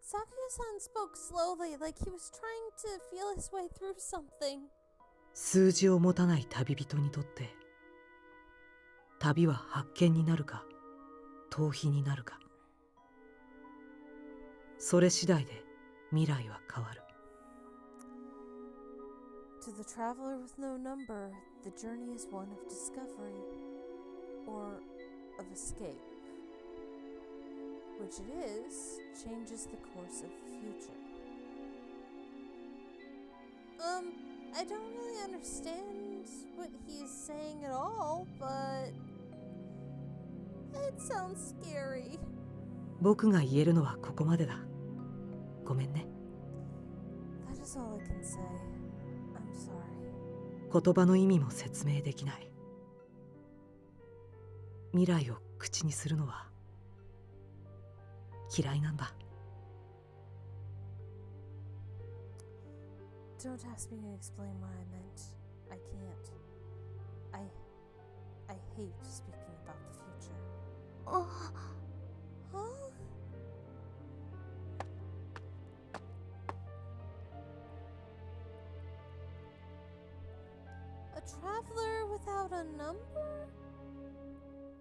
Sakuya-san spoke slowly, like he was trying to feel his way through something. 数字を持たない旅人にとって、旅は発見になるか、逃避になるか。それ次第で未来は変わる。To the traveler with no number, the journey is one of discovery or of escape. Which it is, changes the course of the future. I don't really understand what he is saying at all, but it sounds scary. 僕が言えるのはここまでだ。ごめんね。That is all I can say. I'm sorry. 言葉の意味も説明できない。未来を口にするのは嫌いなんだ。Don't ask me to explain what I meant. I can't. I hate speaking about the future. Huh? A traveler without a number?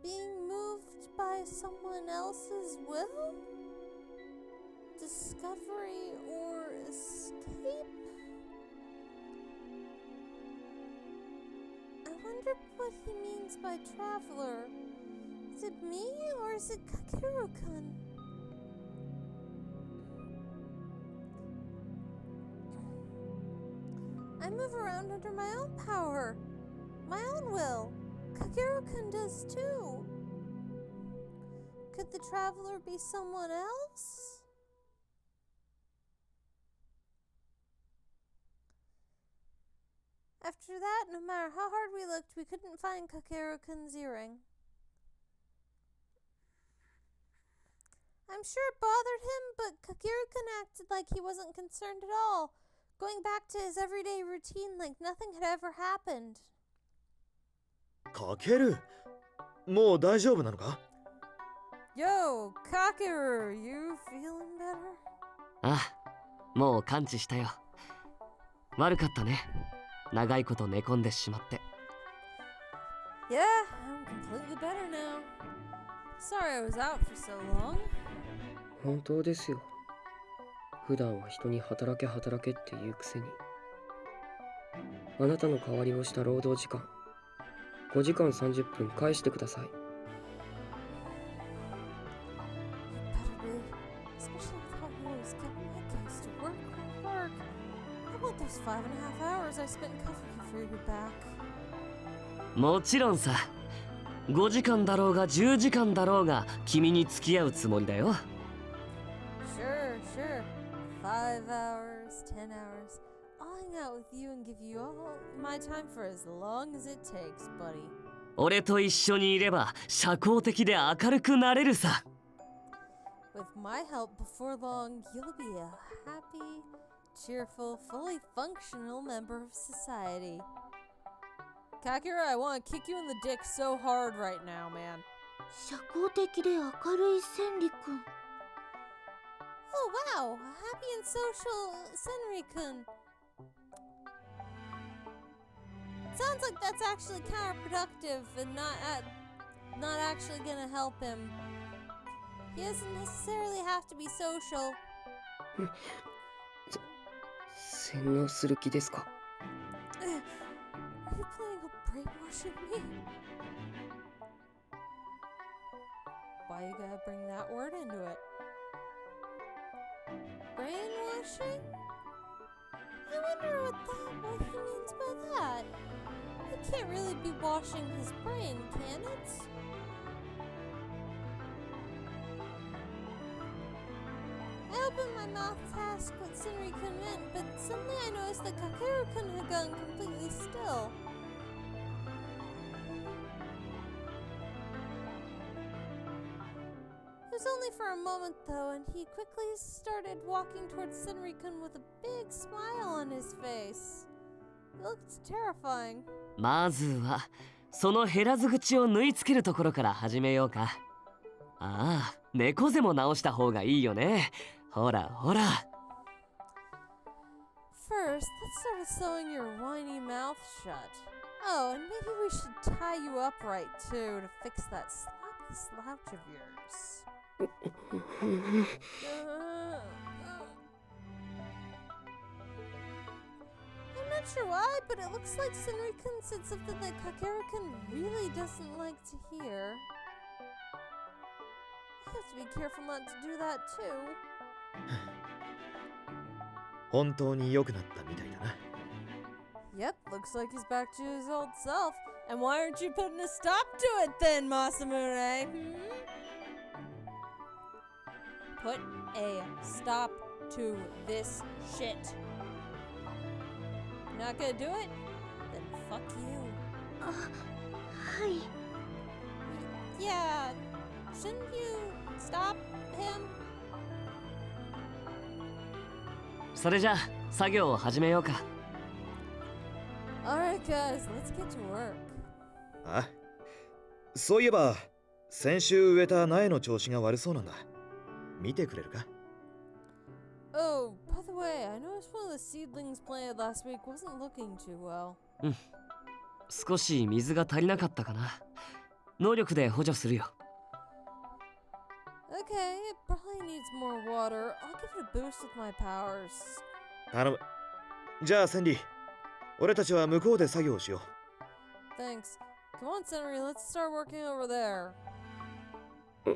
Being moved by someone else's will? Discovery or escape? I wonder what he means by traveler. Is it me or is it Kakeru-kun? I move around under my own power, my own will. Kakeru-kun does too. Could the traveler be someone else? After that, no matter how hard we looked, we couldn't find Kakeru-kun's earring. I'm sure it bothered him, but Kakeru-kun acted like he wasn't concerned at all, going back to his everyday routine like nothing had ever happened. かける、もう大丈夫なのか？ Yo, Kakeru, you feeling better? ああ、もう完治したよ。悪かったね。長いこと寝込んでしまって。Yeah, I'm completely better now. Sorry I was out for so long. 本当ですよ。普段は人に働け働けって言うくせに。あなたの代わりをした労働時間、5時間30分返してください。Better be, especially with how you always kept my case to work. I want those 5.5 hours I spent covering you for you back. もちろんさ。5時間だろうが10時間だろうが君に付き合うつもりだよ。Sure. 5 hours, 10 hours. I'll hang out with you and give you all my time for as long as it takes, buddy. 俺と一緒にいれば社交的で明るくなれるさ。With my help, before long, you'll be a happy, cheerful, fully functional member of society. Kakeru, I want to kick you in the dick so hard right now, man. 社交的で明るい千里くん。 Oh wow, a happy and social Senri-kun. Sounds like that's actually counterproductive and not actually gonna help him. He doesn't necessarily have to be social. 洗脳する気ですか？ Are you planning on brainwashing me? Why you gotta bring that word into it? Brainwashing? I wonder what he means by that. He can't really be washing his brain, can it? I opened my mouth to ask what Senri-kun meant, but suddenly I noticed that Kakeru-kun had gone completely still. It was only for a moment though, and he quickly started walking towards Senri-kun with a big smile on his face. It looked terrifying. まずはその減らず口を縫い付けるところから始めようか。ああ、猫背も直した方がいいよね。ほらほら。First, let's start with sewing your whiny mouth shut. Oh, and maybe we should tie you upright too to fix that sloppy slouch of yours. I'm not sure why, but it looks like Senri-kun said something that Kakeru-kun really doesn't like to hear. I have to be careful not to do that too. 本当に良くなったみたいだな。 Yep, looks like he's back to his old self. And why aren't you putting a stop to it then, Masamune? Put a stop to this shit. Not gonna do it? Then fuck you. はい。 Yeah, shouldn't you stop him? それじゃあ作業を始めようか。Alright guys, let's get to work. あ、そういえば先週植えた苗の調子が悪そうなんだ。見てくれるか？ Oh, by the way, I noticed one of the seedlings planted last week wasn't looking too well. 少し水が足りなかったかな。能力で補助するよ。Okay, it probably needs more water. I'll give it a boost with my powers. 頼む。じゃあセンディ、俺たちは向こうで作業をしよう。 Thanks. Come on, Senri, let's start working over there. わ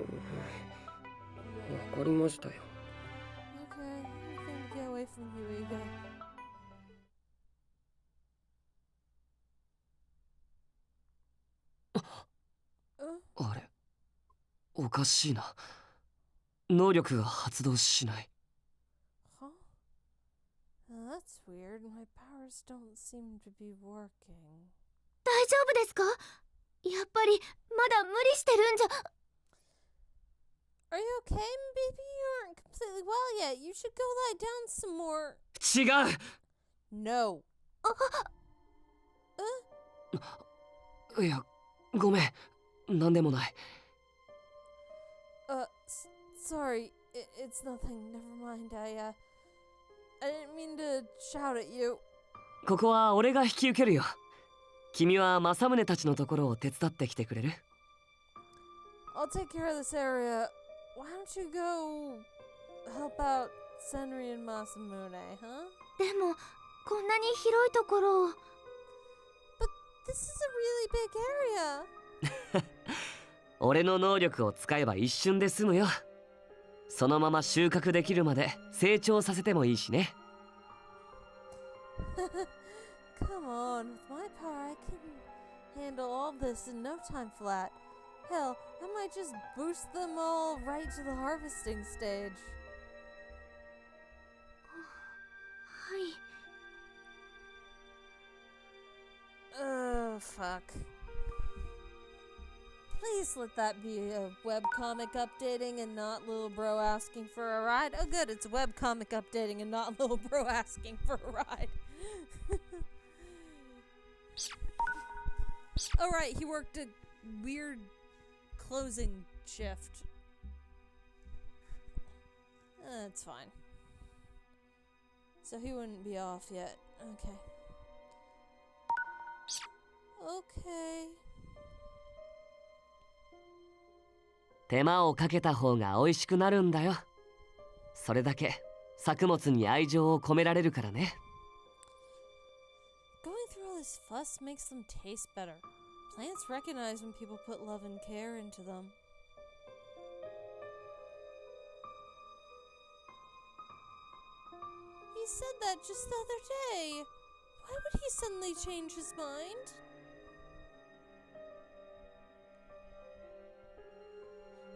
かりましたよ。 Okay, anything to get away from you, Iga. あれ、おかしいな。能力が発動しない。Huh? That's weird. My powers don't seem to be working. 大丈夫ですか？やっぱりまだ無理してるんじゃ。 Are you okay, baby? You aren't completely well yet. You should go lie down some more. 違う。 No. いや、ごめん。なんでもない。Sorry. It's nothing. Never mind. I didn't mean to shout at you. ここは俺が引き受けるよ。君は政宗たちのところを手伝ってきてくれる？ I'll take care of this area. Why don't you go help out Senri and Masamune, huh? でもこんなに広いところを。 But this is a really big area. 俺の能力を使えば一瞬で済むよ。そのまま収穫できるまで成長させてもいいしね。Come on, with my power I can handle all this in no time flat. Hell, I might just boost them all right to the harvesting stage. はい。Oh, fuck. Please let that be a webcomic updating and not little bro asking for a ride. Oh, good, it's a webcomic updating and not little bro asking for a ride. Oh, right, he worked a weird closing shift. That's fine. So he wouldn't be off yet. Okay. Okay. 手間をかけた方が美味しくなるんだよ。それだけ作物に愛情を込められるからね。Going through all this fuss makes them taste better. Plants recognize when people put love and care into them. He said that just the other day. Why would he suddenly change his mind?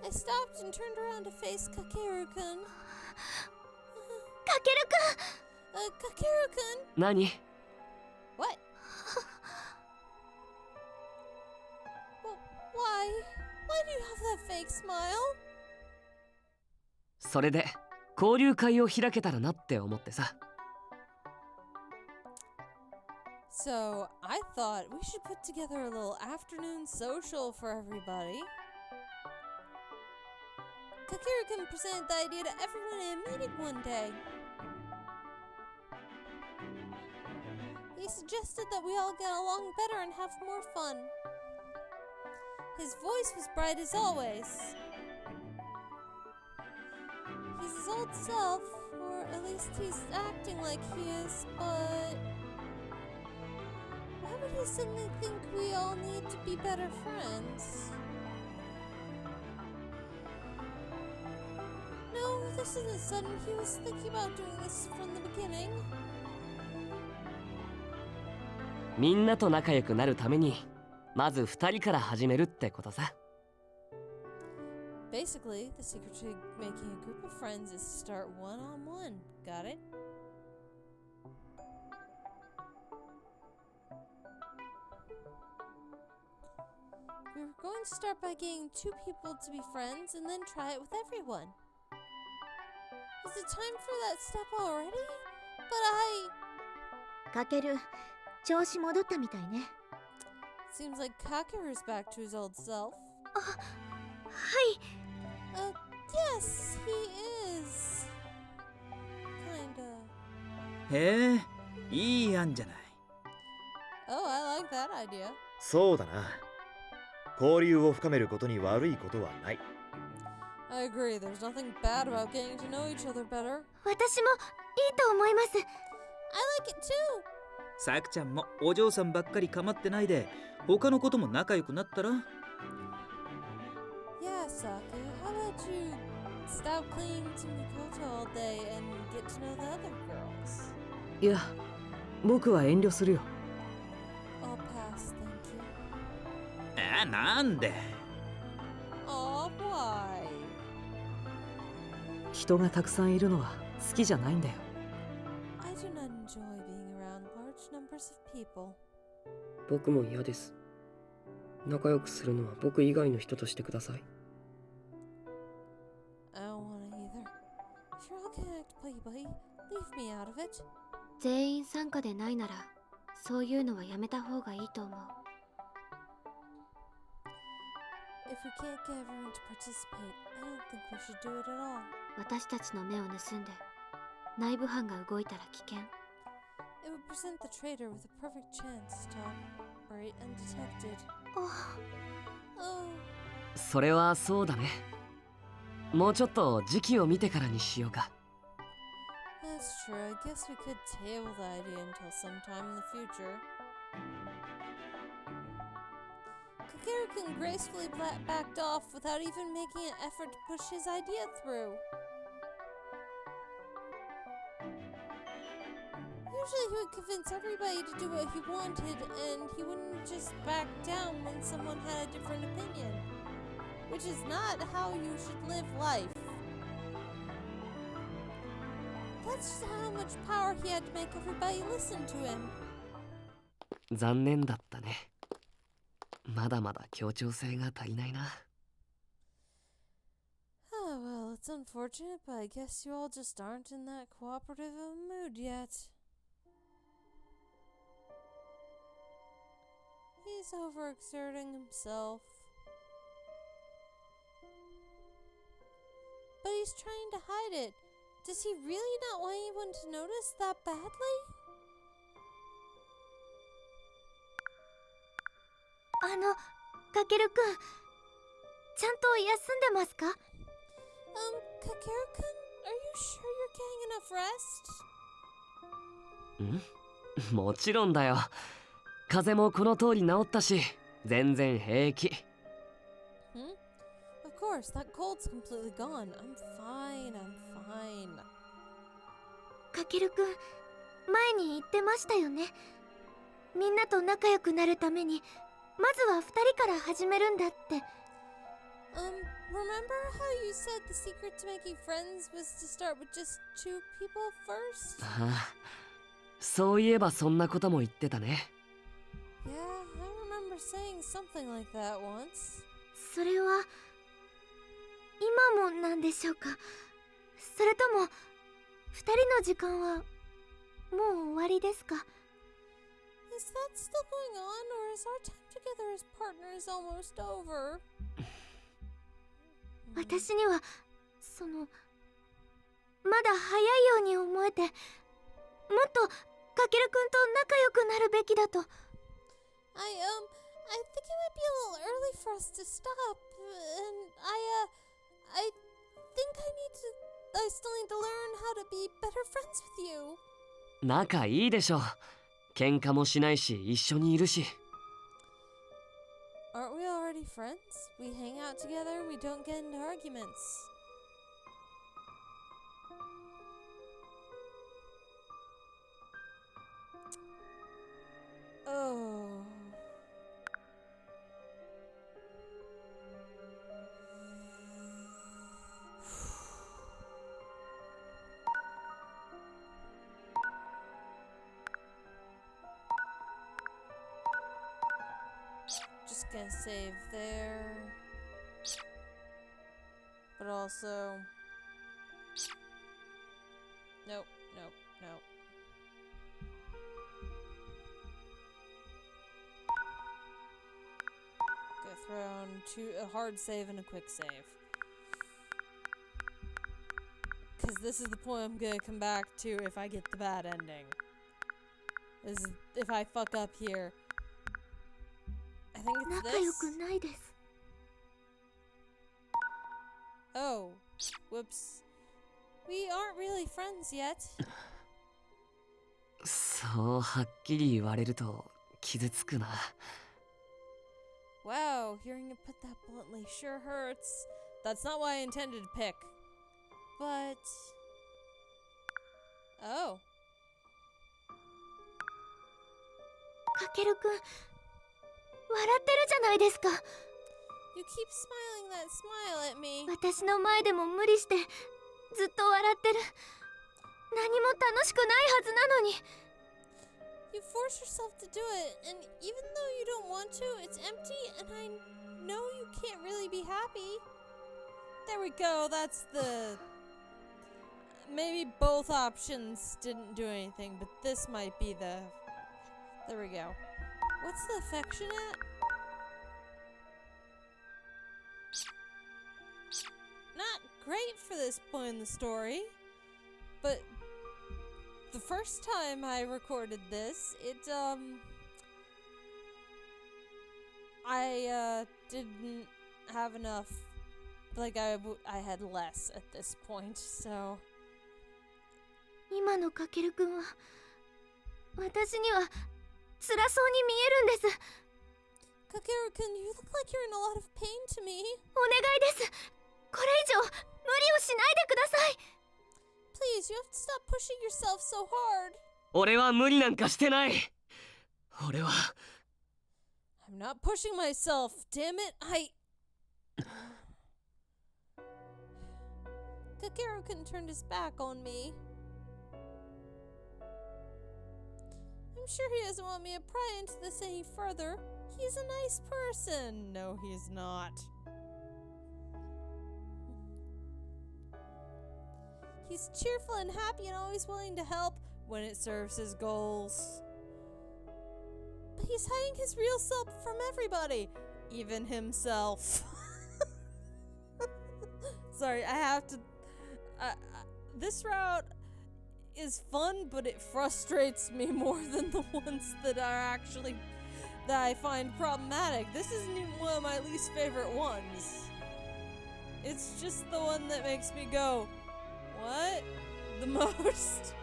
I stopped and turned around to face Kakeru-kun. Kakeru-kun! Kakeru-kun! 何？ What? Well, why? Why do you have that fake smile? それで交流会を開けたらなって思ってさ。So, I thought we should put together a little afternoon social for everybody. Kakeru-kun presented the idea to everyone in a meeting one day. He suggested that we all get along better and have more fun. His voice was bright as always. He's his old self, or at least he's acting like he is, but why would he suddenly think we all need to be better friends? No, this isn't sudden. He was thinking about doing this from the beginning. みんなと仲良くなるためにまず2人から始めるってことさ。Basically, the secret to making a group of friends is to start one-on-one. Got it? We were going to start by getting 2 people to be friends and then try it with everyone. Is it time for that step already? But Kakeru, 調子戻ったみたいね。Seems like Kakeru's back to his old self. はい。Yes, he is. Kinda. へえ、いい案じゃない。Oh, I like that idea. そうだな。交流を深めることに悪いことはない。I agree, there's nothing bad about getting to know each other better. 私もいいと思います。I like it too. さくちゃんもお嬢さんばっかり構ってないで、他のことも仲良くなったら。Yeah, Saku, how about you stop clinging to Mikoto all day and get to know the other girls? いや、僕は遠慮するよ。I'll pass, thank you. なんで？ Oh, why? 人がたくさんいるのは好きじゃないんだよ。I do not enjoy being around large numbers of people. 僕も嫌です。仲良くするのは僕以外の人としてください。I don't want to either. If you're all gonna act buddy-buddy, leave me out of it. 全員参加でないなら、そういうのはやめた方がいいと思う。If we can't get everyone to participate, I don't think we should do it at all. 私たちの目を盗んで、内部犯が動いたら危険。It would present the traitor with a perfect chance to operate undetected. あ、Oh, それはそうだね。もうちょっと時期を見てからにしようか。 that's true. I guess we could table the idea until sometime in the future. Kakeru-kun gracefully backed off without even making an effort to push his idea through. Usually he would convince everybody to do what he wanted, and he wouldn't just back down when someone had a different opinion. Which is not how you should live life. That's just how much power he had to make everybody listen to him. 残念だったね。まだまだ協調性が足りないな。Oh, well, it's unfortunate, but I guess you all just aren't in that cooperative of a mood yet. He's overexerting himself. But he's trying to hide it. Does he really not want anyone to notice that badly? かけるくん、ちゃんと休んでますか？ Kakeru-kun, are you sure you're getting enough rest? もちろんだよ。風邪もこの通り治ったし、全然平気。Of course, that cold's completely gone. I'm fine. かけるくん、前に言ってましたよね。みんなと仲良くなるために、まずは2人から始めるんだって。Remember how you said the secret to making friends was to start with just 2 people first? ああ、そういえばそんなことも言ってたね。Yeah, I remember saying something like that once. それは今もなんでしょうか？それとも2人の時間はもう終わりですか？ Is that still going on, or is our time together as partners almost over? 私にはまだ早いように思えて、もっとかけるくんと仲良くなるべきだと。I think it might be a little early for us to stop, and I think I still need to learn how to be better friends with you. 仲いいでしょ。喧嘩もしないし、一緒にいるし。Aren't we already friends? We hang out together and we don't get into arguments. Oh. Just gonna save there. But also... Nope. Go throw a hard save and a quick save. Because this is the point I'm gonna come back to if I get the bad ending. Is if I fuck up here. I think it's 仲良 this. くないです。 Oh, whoops. We aren't really friends yet. そうはっきり言われると傷つくな。Wow, hearing it put that bluntly sure hurts. That's not what I intended to pick. But... Oh. かけるくん、笑ってるじゃないですか。 You keep smiling that smile at me. 私の前でも無理してずっと笑ってる。何も楽しくないはずなのに。 You force yourself to do it, and even though you don't want to, it's empty, and I know you can't really be happy. There we go, that's the... Maybe both options didn't do anything, but this might be the... There we go. What's the affection at? Not great for this point in the story, but the first time I recorded this, I didn't have enough, like I had less at this point, so... 今のかけるくんは私には辛そうに見えるんです。 Kakeru-kun, you look like you're in a lot of pain to me. お願いです。これ以上無理をしないでください。 Please, you have to stop pushing yourself so hard. 俺は無理なんかしてない。俺は I'm not pushing myself, damn it. Kakeru-kun turned his back on me. I'm sure he doesn't want me to pry into this any further. He's a nice person. No, he's not. He's cheerful and happy and always willing to help when it serves his goals. But he's hiding his real self from everybody, even himself. Sorry, I have to... this route is fun, but it frustrates me more than the ones that I find problematic. This isn't even one of my least favorite ones. It's just the one that makes me go, what? The most.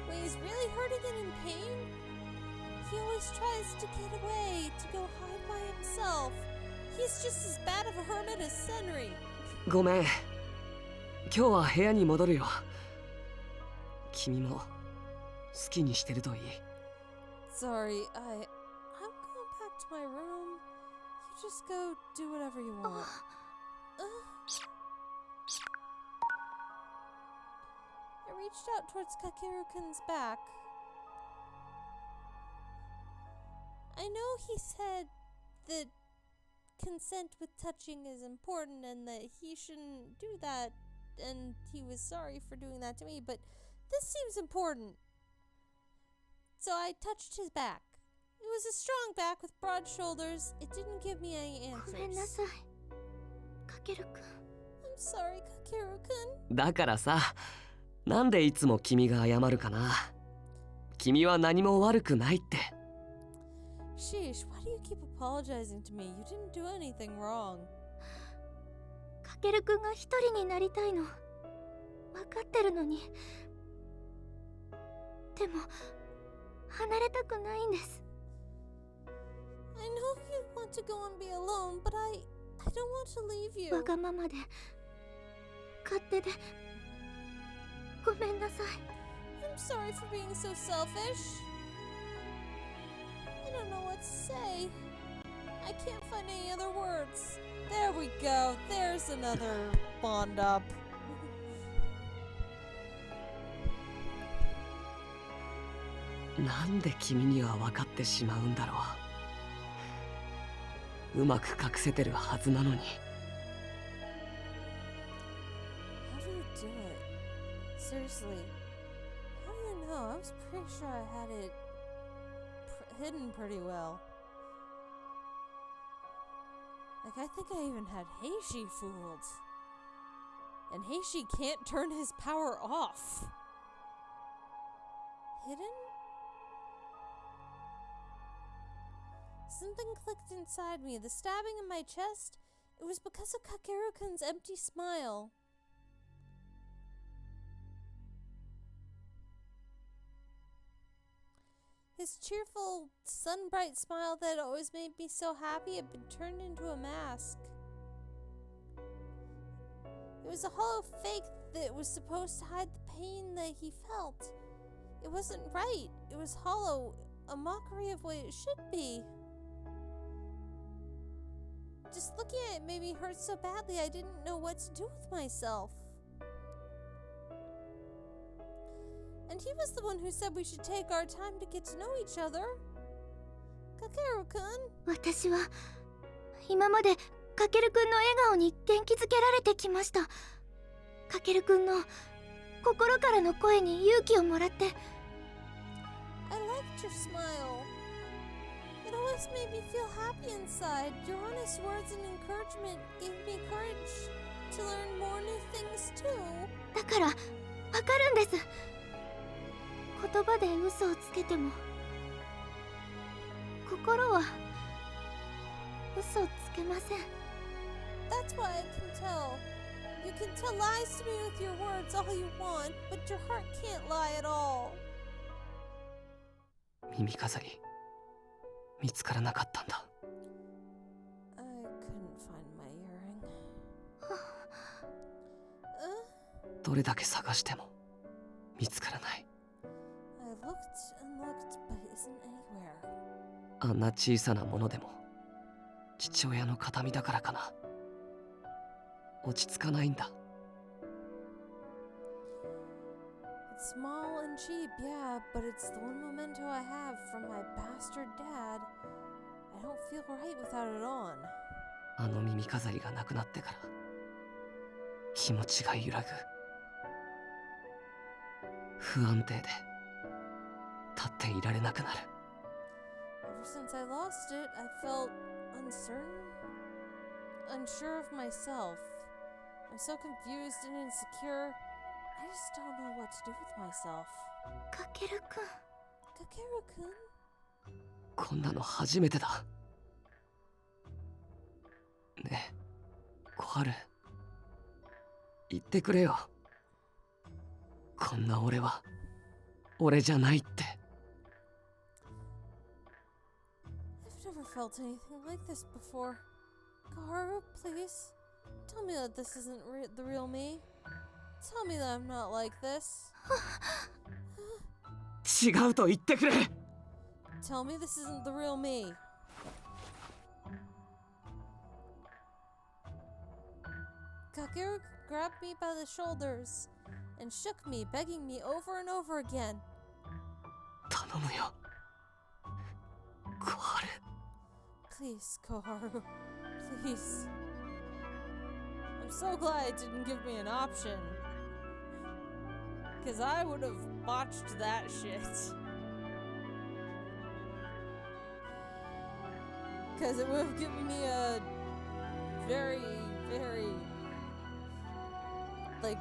When he's really hurting and in pain, he always tries to get away, to go hide by himself. He's just as bad of a hermit as Senri. ごめん。今日は部屋に戻るよ。君も好きにしてるといい。Sorry, I'm going back to my room. You just go do whatever you want. I reached out towards Kakeru-kun's back. I know he said that consent with touching is important and that he shouldn't do that, and he was sorry for doing that to me, but this seems important. So I touched his back. It was a strong back with broad shoulders. It didn't give me any answers. ごめんなさい、かけるくん。I'm sorry, Kakeru-kun. だからさ、なんでいつも君が謝るかな。君は何も悪くないって。Sheesh, why do you keep apologizing to me? You didn't do anything wrong. かけるくんが一人になりたいの分かってるのに。でも離れたくないんです。I know you want to go and be alone, but I don't want to leave you. わがままで勝手でごめんなさい。I'm sorry for being so selfish. I don't know what to say. I can't find any other words. There we go. There's another bond up. なんで君には分かってしまうんだろう。うまく隠せてるはずなのに。How do you do it? Seriously, how do you know? I was pretty sure I had it hidden pretty well. Like, I think I even had Heishi fooled. And Heishi can't turn his power off. Hidden? Something clicked inside me. The stabbing in my chest, it was because of Kakeru-kun's empty smile. His cheerful, sun-bright smile that always made me so happy had been turned into a mask. It was a hollow fake that was supposed to hide the pain that he felt. It wasn't right. It was hollow, a mockery of what it should be. Just looking at it made me hurt so badly I didn't know what to do with myself. And he was the one who said we should take our time to get to know each other. Kakeru-kun. 私は今までかけるくんの笑顔に元気づけられてきました。かけるくんの心からの声に勇気をもらって。I liked your smile. It always made me feel happy inside. Your honest words and encouragement gave me courage to learn more new things too. だからわかるんです。言葉で嘘をつけても心は嘘をつけません。 That's why I can tell. You can tell lies to me with your words all you want, but your heart can't lie at all. 耳飾り見つからなかったんだ。I couldn't find my earring. どれだけ探しても見つからない。I looked and looked, but it isn't anywhere. あんな小さなものでも父親の形見だからかな。落ち着かないんだ。It's small and cheap, yeah, but it's the one memento I have from my bastard dad. I don't feel right without it on. あの耳飾りがなくなってから気持ちが揺らぐ。不安定で立っていられなくなる。 Ever since I lost it, I felt uncertain, unsure of myself. I'm so confused and insecure. I just don't know what to do with myself. かけるくん。 Kakeru-kun? こんなの初めてだ。ねえ、小春。言ってくれよ。こんな俺は俺じゃないって。 I've never felt anything like this before. Kakeru, please. Tell me that this isn't the real me. Tell me that I'm not like this. 違うと言ってくれ。 Tell me this isn't the real me. Kakeru grabbed me by the shoulders and shook me, begging me over and over again. 頼むよ。小春。 Please, Kakeru. Please. I'm so glad it didn't give me an option. Because I would have botched that shit. Because it would have given me a very, like,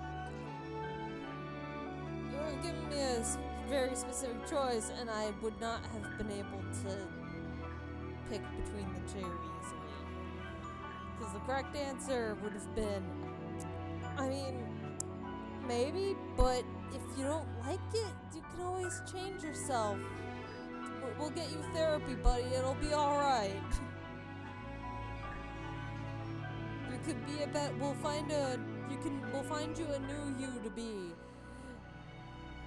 it would have given me a very specific choice, and I would not have been able to pick between the two easily. Because the correct answer would have been, I mean, maybe, but if you don't like it, you can always change yourself. We'll get you therapy, buddy. It'll be alright. You could be a bet. We'll find you a new you to be.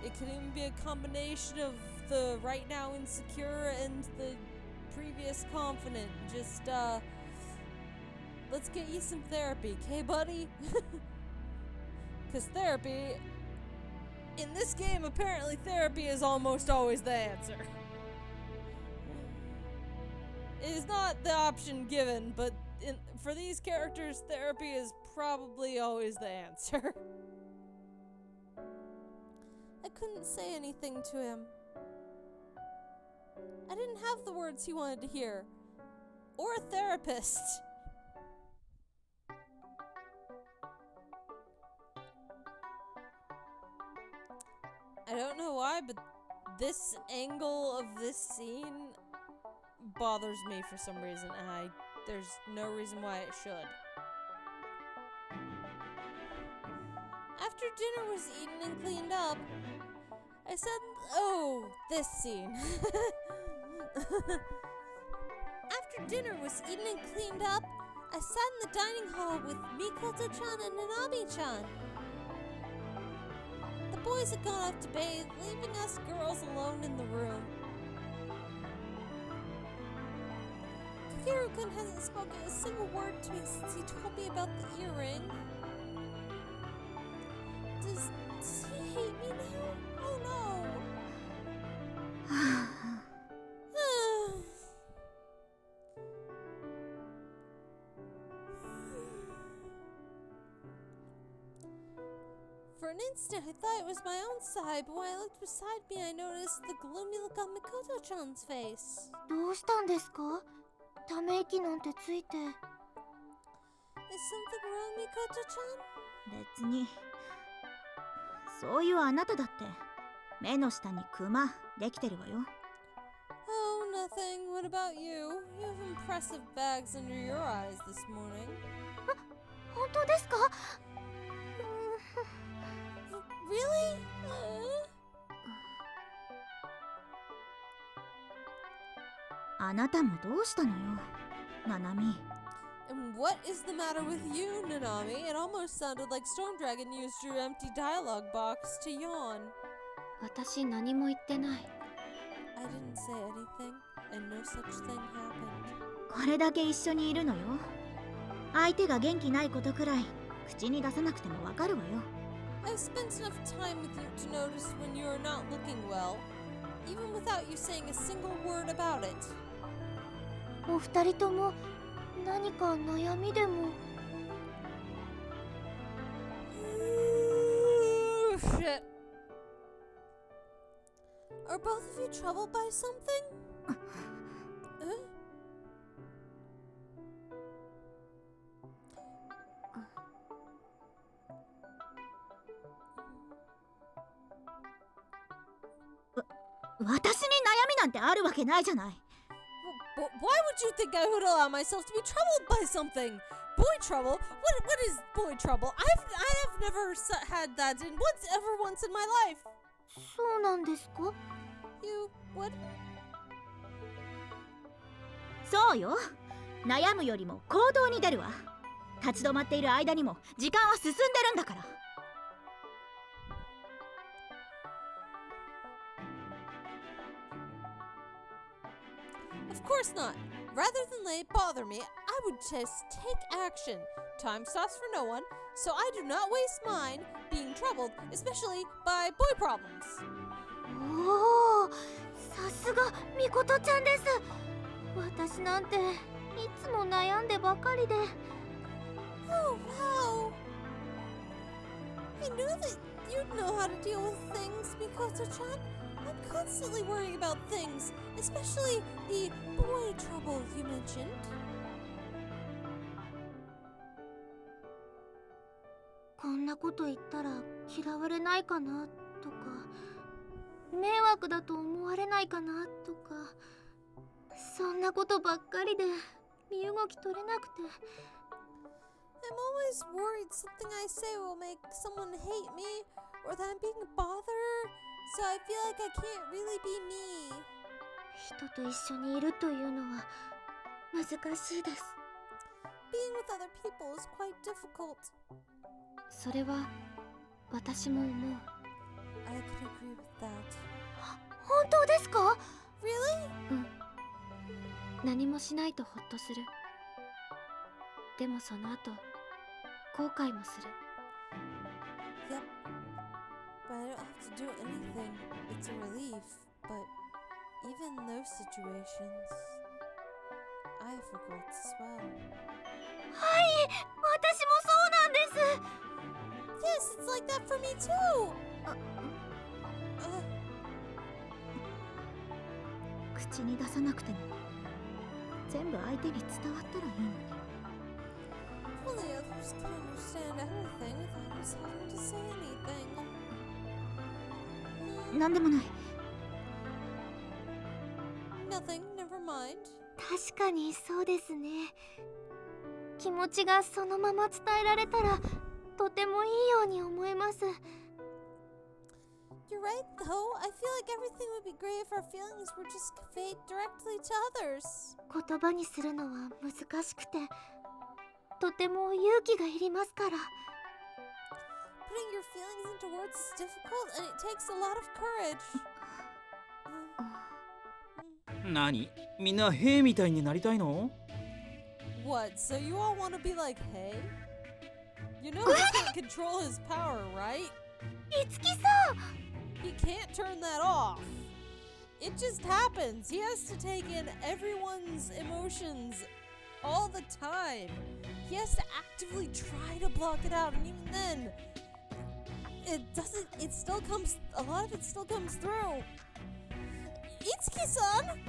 It could even be a combination of the right now insecure and the previous confident. Just, let's get you some therapy, okay, buddy? Because therapy, in this game, apparently therapy is almost always the answer. It is not the option given, but for these characters, therapy is probably always the answer. I couldn't say anything to him. I didn't have the words he wanted to hear. Or a therapist. I don't know why, but this angle of this scene bothers me for some reason, and there's no reason why it should. After dinner was eaten and cleaned up, I said, oh, this scene. After dinner was eaten and cleaned up, I sat in the dining hall with Mikoto-chan and Nanami-chan. The boys had gone off to bathe, leaving us girls alone in the room. Kakeru-kun hasn't spoken a single word to me since he told me about the earring. Does he hate me now? Oh no! For an instant, I thought it was my own side, but when I looked beside me, I noticed the gloomy look on Mikoto-chan's face. どうしたんですか？ため息なんてついて。 Is something wrong, Mikoto-chan? 別に。そういうあなただって目の下にクマできてるわよ。Oh, nothing. What about you? You have impressive bags under your eyes this morning. 本当ですか？ Really? あなたもどうしたのよ、ナナミ。 And what is the matter with you, Nanami? It almost sounded like Storm Dragon used your empty dialogue box to yawn. 私何も言ってない。 I didn't say anything, and no such thing happened. これだけ一緒にいるのよ。相手が元気ないことくらい口に出さなくてもわかるわよ。I've spent enough time with you to notice when you are not looking well, even without you saying a single word about it. お二人とも何か悩みでも。 Shit. Are both of you troubled by something? Huh? 私に悩みなんてあるわけないじゃない。Why would you think I would allow myself to be troubled by something? Boy trouble? What is boy trouble? I have never had that once in my life. そうなんですか？ You what? そうよ。悩むよりも行動に出るわ。立ち止まっている間にも時間は進んでるんだから。Of course not. Rather than let it bother me, I would just take action. Time stops for no one, so I do not waste mine being troubled, especially by boy problems. おお、さすがみことちゃんです。私なんていつも悩んでばかりで。Oh, wow. I knew that you'd know how to deal with things, Mikoto-chan. I'm constantly worrying about things, especially the boy trouble you mentioned. こんなこと言ったら嫌われないかなとか、迷惑だと思われないかなとか、そんなことばっかりで身動き取れなくて。I'm always worried something I say will make someone hate me, or that I'm being a bother, so I feel like I can't really be me. 人と一緒にいるというのは難しいです。Being with other people is quite difficult. それは私も思う。I could agree with that. 本当ですか？ Really? うん。何もしないとホッとする。でもその後後悔もする。Yep. But I don't have to do anything. It's a relief. But even in those situations, I have regrets as well. はい、私もそうなんです。 Yes, it's like that for me too. 口に出さなくても全部相手に伝わったらいいのに。If only others could understand everything without us having to say anything. なんでもない。Nothing, never mind. 確かにそうですね。気持ちがそのまま伝えられたらとてもいいように思えます。 You're right, though. I feel like everything would be great if our feelings were just conveyed directly to others. 言葉にするのは難しくてとても勇気がいりますから。 Putting your feelings into words is difficult, and it takes a lot of courage. 何？みんな兵みたいになりたいの？ What? So you all want to be like Hay? You know he can't control his power, right? いつきさん、 He can't turn that off. It just happens. He has to take in everyone's emotions all the time. He has to actively try to block it out, and even then, a lot of it still comes through. Itsuki-san!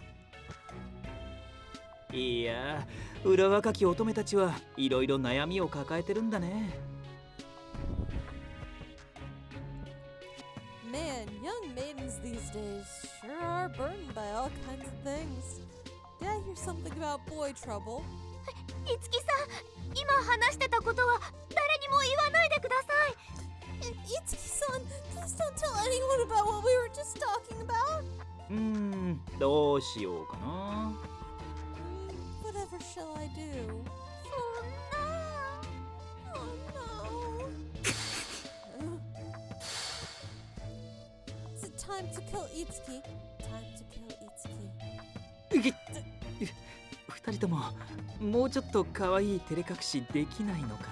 いや、裏若き乙女たちはいろいろ悩みを抱えてるんだね。Man, young maidens these days sure are burdened by all kinds of things. Did I hear something about boy trouble? いつきさん、今話してたことは誰にも言わないでください。 Itsuki-san, please don't tell anyone about what we were just talking about. どうしようかな。Whatever shall I do? そんな。 Oh no. Is it time to kill Itsuki? Time to kill Itsuki. 二人とももうちょっと可愛い照れ隠しできないのかな。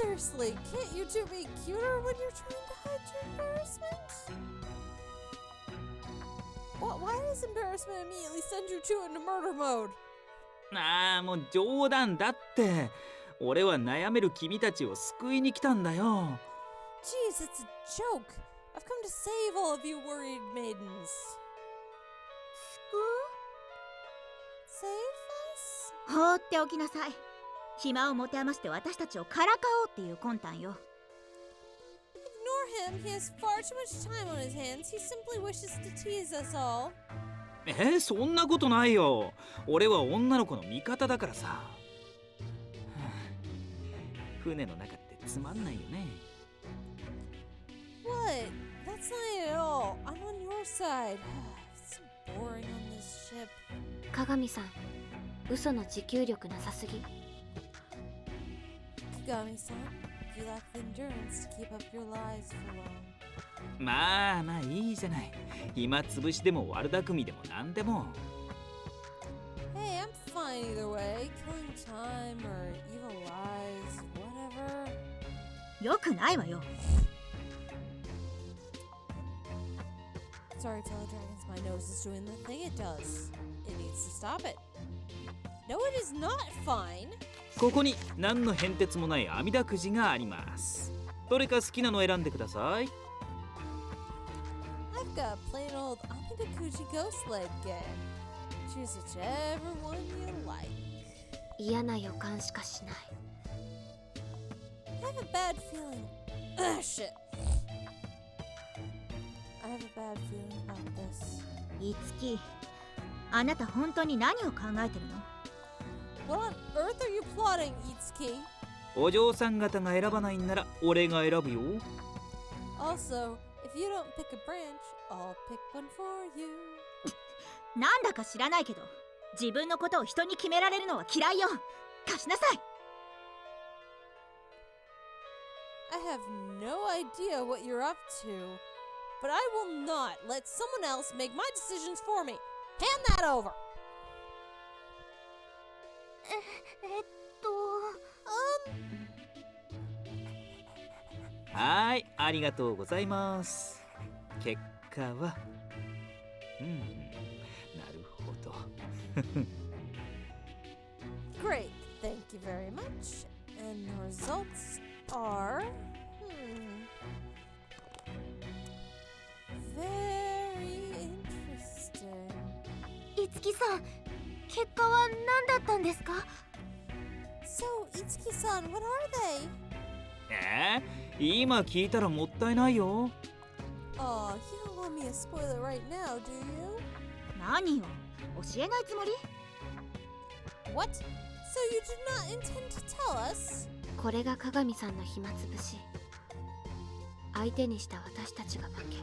Seriously, can't you two be cuter when you're trying to hide your embarrassment? Why does embarrassment immediately send you two into murder mode? ああ、もう冗談だって。俺は悩める君たちを救いに来たんだよ。Jeez, it's a joke. I've come to save all of you worried maidens. Save us? 放っておきなさい。暇を持て余して私たちをからかおうっていう魂胆よ。Ignore him. He has far too much time on his hands. He simply wishes to tease us all. そんなことないよ。俺は女の子の味方だからさ。船の中ってつまんないよね。What? That's not it at all. I'm on your side. It's so boring on this ship. 鏡さん、嘘の持久力なさすぎ。Kagami-san, you lack the endurance to keep up your lies for long. まあまあいいじゃない。暇つぶしでも悪巧みでもなんでも。Hey, I'm fine either way. Killing time or evil lies, whatever. よくないわよ。Sorry, fellow dragons, my nose is doing the thing it does. It needs to stop it. No, it is not fine. ここに何の変哲もない網だくじがあります。どれか好きなの選んでください。I've got a plain old Amidakuji ghost leg game. Choose whichever one you like. 嫌な予感しかしない。I have a bad feeling. Ugh, shit. I have a bad feeling about this. いつき、あなた本当に何を考えてるの？ What on earth are you plotting, Itsuki? お嬢さん方が選ばないんなら俺が選ぶよ。Also, if you don't pick a branch, I'll pick one for you. なんだか知らないけど、自分のことを人に決められるのは嫌いよ。貸しなさい。I have no idea what you're up to, but I will not let someone else make my decisions for me. Hand that over. はい、ありがとうございます。結果は、なるほど。Great, thank you very much. And the results are... Very interesting. いつきさん、結果は何だったんですか？ So, Itsuki-san, what are they? 今聞いたらもったいないよ。Aw, you don't want me to spoil it right now, do you? 何よ、教えないつもり？ What? So you did not intend to tell us? これが鏡さんの暇つぶし。相手にした私たちが負け。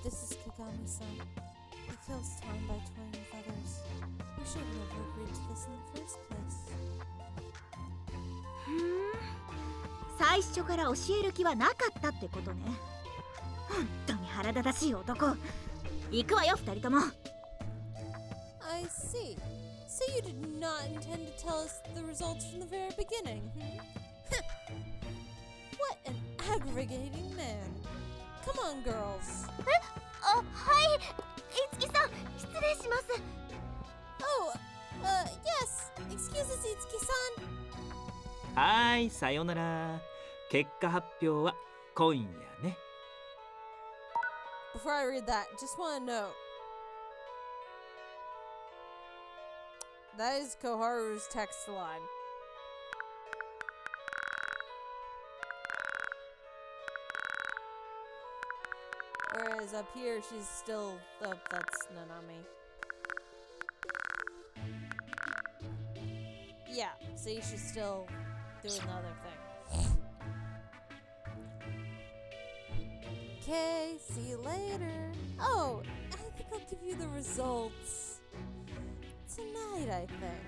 This is Kagami-san. He kills time by toying with others. We should have never agreed to this in the first place. 最初から教える気はなかったってことね。本当に腹立たしい男。行くわよ、二人とも。I see. So you did not intend to tell us the results from the very beginning, What an aggravating man. Come on, girls. はい、いつきさん、失礼します。Oh, yes. Excuse us, Itsuki-san. はい、さよなら。結果発表は今夜ね。Before I read that, just want to note. That is Koharu's text line. Whereas up here, she's still... Oh, that's Nanami. Yeah, see, she's still doing the other thing. Okay, see you later. Oh, I think I'll give you the results tonight, I think.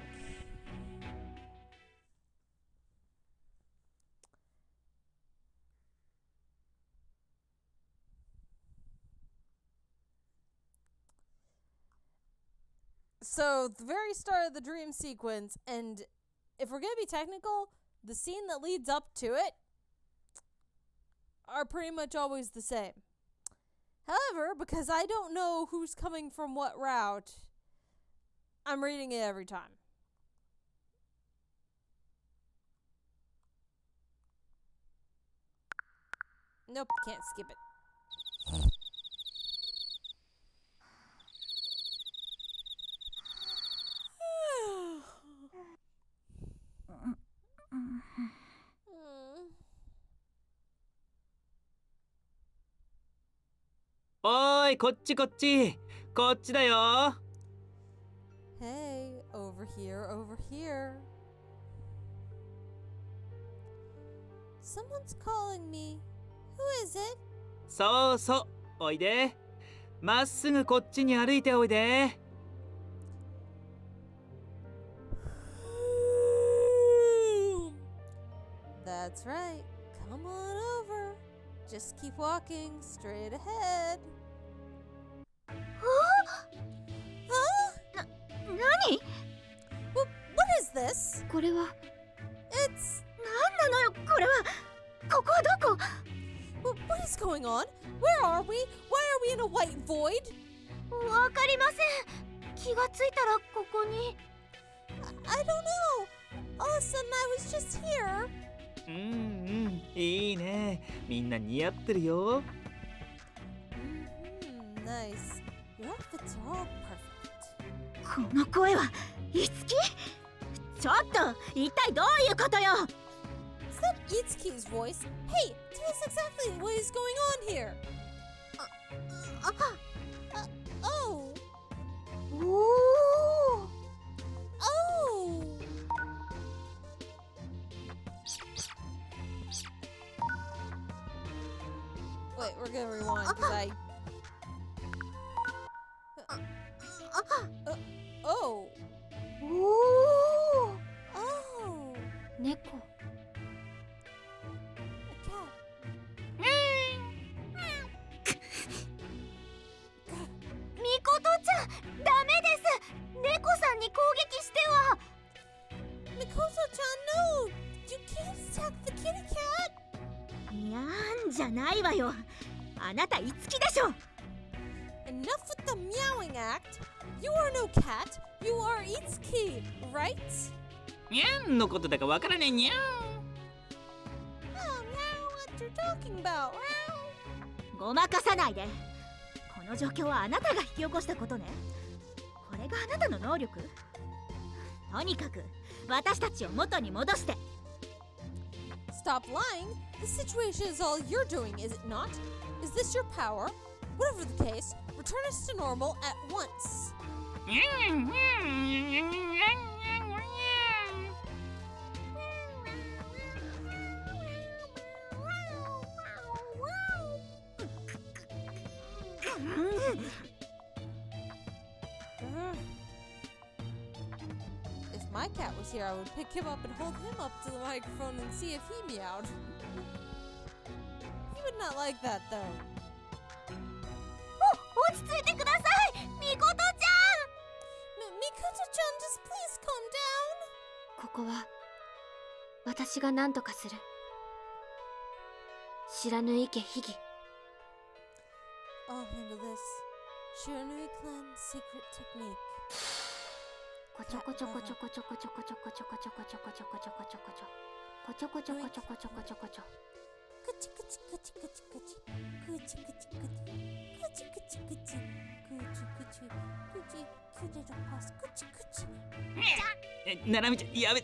So, the very start of the dream sequence, and if we're gonna be technical, the scene that leads up to it are pretty much always the same. However, because I don't know who's coming from what route, I'm reading it every time. Nope, can't skip it.おーい、こっちこっち。こっちだよ。Hey, over here, over here. Someone's calling me. Who is it? そうそう、おいで。まっすぐこっちに歩いておいで。That's right. Come on over. Just keep walking straight ahead. Huh? 何？ What is this? これは It's... なんなのよこれは。ここはどこ？ What is going on? Where are we? Why are we in a white void? わかりません。気がついたらここに。I don't know. All of a sudden I was just here. いいね。みんな似合ってるよ。Nice. Your outfits are all perfect. この声は、いつき？ちょっと、一体どういうことよ？ Is that Itsuki's voice? Hey, tell us exactly what is going on here. Oh. おお。Oh. Wait, we're gonna rewind because I... Oh. おお。 Oh. 猫。A cat. みことちゃん、ダメです。猫さんに攻撃しては。Mikoto-chan, no! You can't attack the kitty cat! にゃーんじゃないわよ。あなたいつきでしょ。 Enough with the meowing act! You are no cat! You are Itsuki, right? にゃんのことだかわからないにゃん。Oh, meow, what you're talking about? ごまかさないで。この状況はあなたが引き起こしたことね。これがあなたの能力？とにかく私たちを元に戻して。 Stop lying! The situation is all you're doing, is it not? Is this your power? Whatever the case, return us to normal at once. If my cat was here, I would pick him up and hold him up to the microphone and see if he meowed. He would not like that, though. 落ち着いてください、みことちゃん。Mikoto-chan, just please calm down. ここは私が何とかする。知らぬ池秘技。 I'll handle this. Shiranui clan secret technique. こちょこちょこちょこちょこちょこちょこちょこちょこちょこちょこちょこちょこちょこちょこちょこちょこちょこちょこちょ。Kuchi kuchi kuchi kuchi kuchi. Kuchi kuchi kuchi. Kuchi kuchi kuchi. Kuchi kuchi. Kuchi kuchi to pass. Kuchi kuchi. ななみちゃんやめ。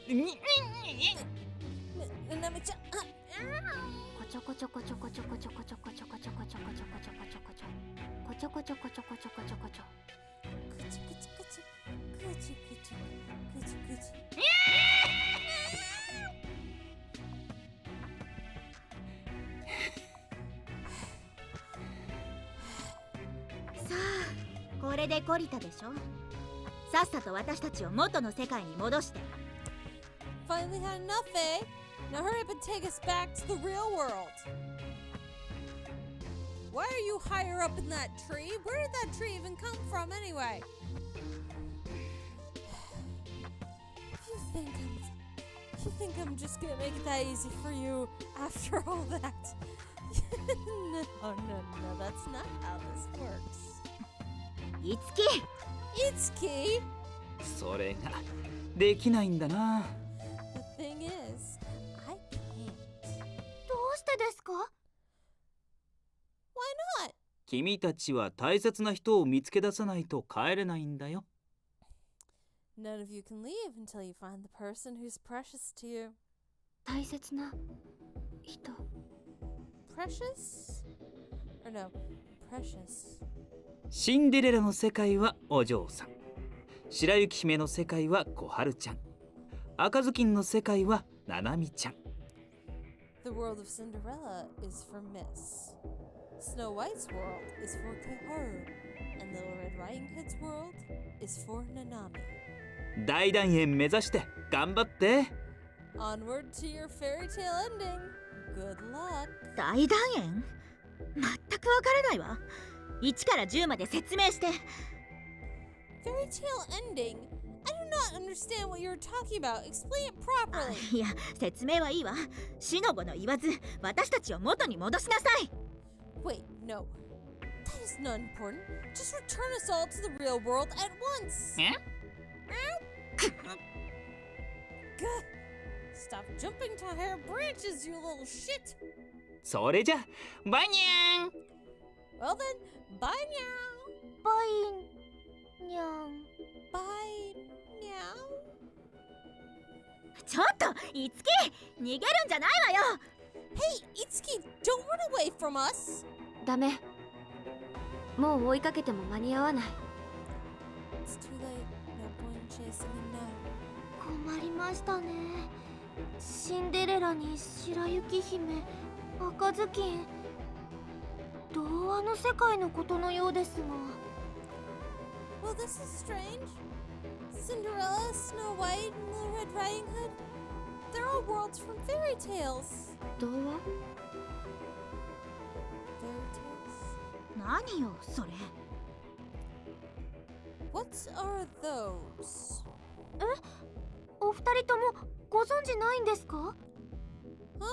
なめちゃん。こちょこちょこちょこちょこちょこちょこちょこちょこちょこちょこちょこちょこちょこちょ。こちょこちょこちょこちょこちょこちょ。Kuchi kuchi kuchi. Kuchi kuchi. Kuchi kuchi. さあ、これで懲りたでしょ。さっさと私たちを元の世界に戻して。 Finally had enough, eh? Now hurry up and take us back to the real world. Why are you higher up in that tree? Where did that tree even come from anyway? If you think I'm You think I'm just gonna make it that easy for you after all that? No, that's not how this works. いつき Itsuki! それができないんだな。 The thing is, I can't. どうしてですか？ Why not? 君たちは大切な人を見つけ出さないと帰れないんだよ。 None of you can leave until you find the person who's precious to you. 大切な人。 Precious? Or no, precious. シンデレラの世界はお嬢さん。白雪姫の世界は小春ちゃん。赤ずきんの世界はななみちゃん。 The world of Cinderella is for Miss. Snow White's world is for Kakeru. And Little Red Riding Hood's world is for Nanami. 大団円目指して頑張って。 Onward to your fairy tale ending. Good luck. 大団円全くわからないわ。1から10まで説明して。 Fairy tale ending? I do not understand what you're talking about. Explain it properly. いや、説明はいいわ。しのぼの言わず、私たちを元に戻しなさい。 Wait, no. That is not important. Just return us all to the real world at once. Gah. Stop jumping to higher branches, you little shit. それじゃバイニャン。 Well then, bye now. バイにゃん。 Bye now. ちょっと、いつき逃げるんじゃないわよ。 Hey, Itsuki, don't run away from us. ダメ。もう追いかけても間に合わない。 It's too late. No point chasing him now. 困りましたね。シンデレラに白雪姫、赤ずきん。童話の世界のことのようですが。 Well, this is strange. Cinderella, Snow White, and Little Red Riding Hood. They're all worlds from fairy tales. 童話？ Fairy tales? 何よ、それ。 What are those? お二人ともご存知ないんですか？ Huh?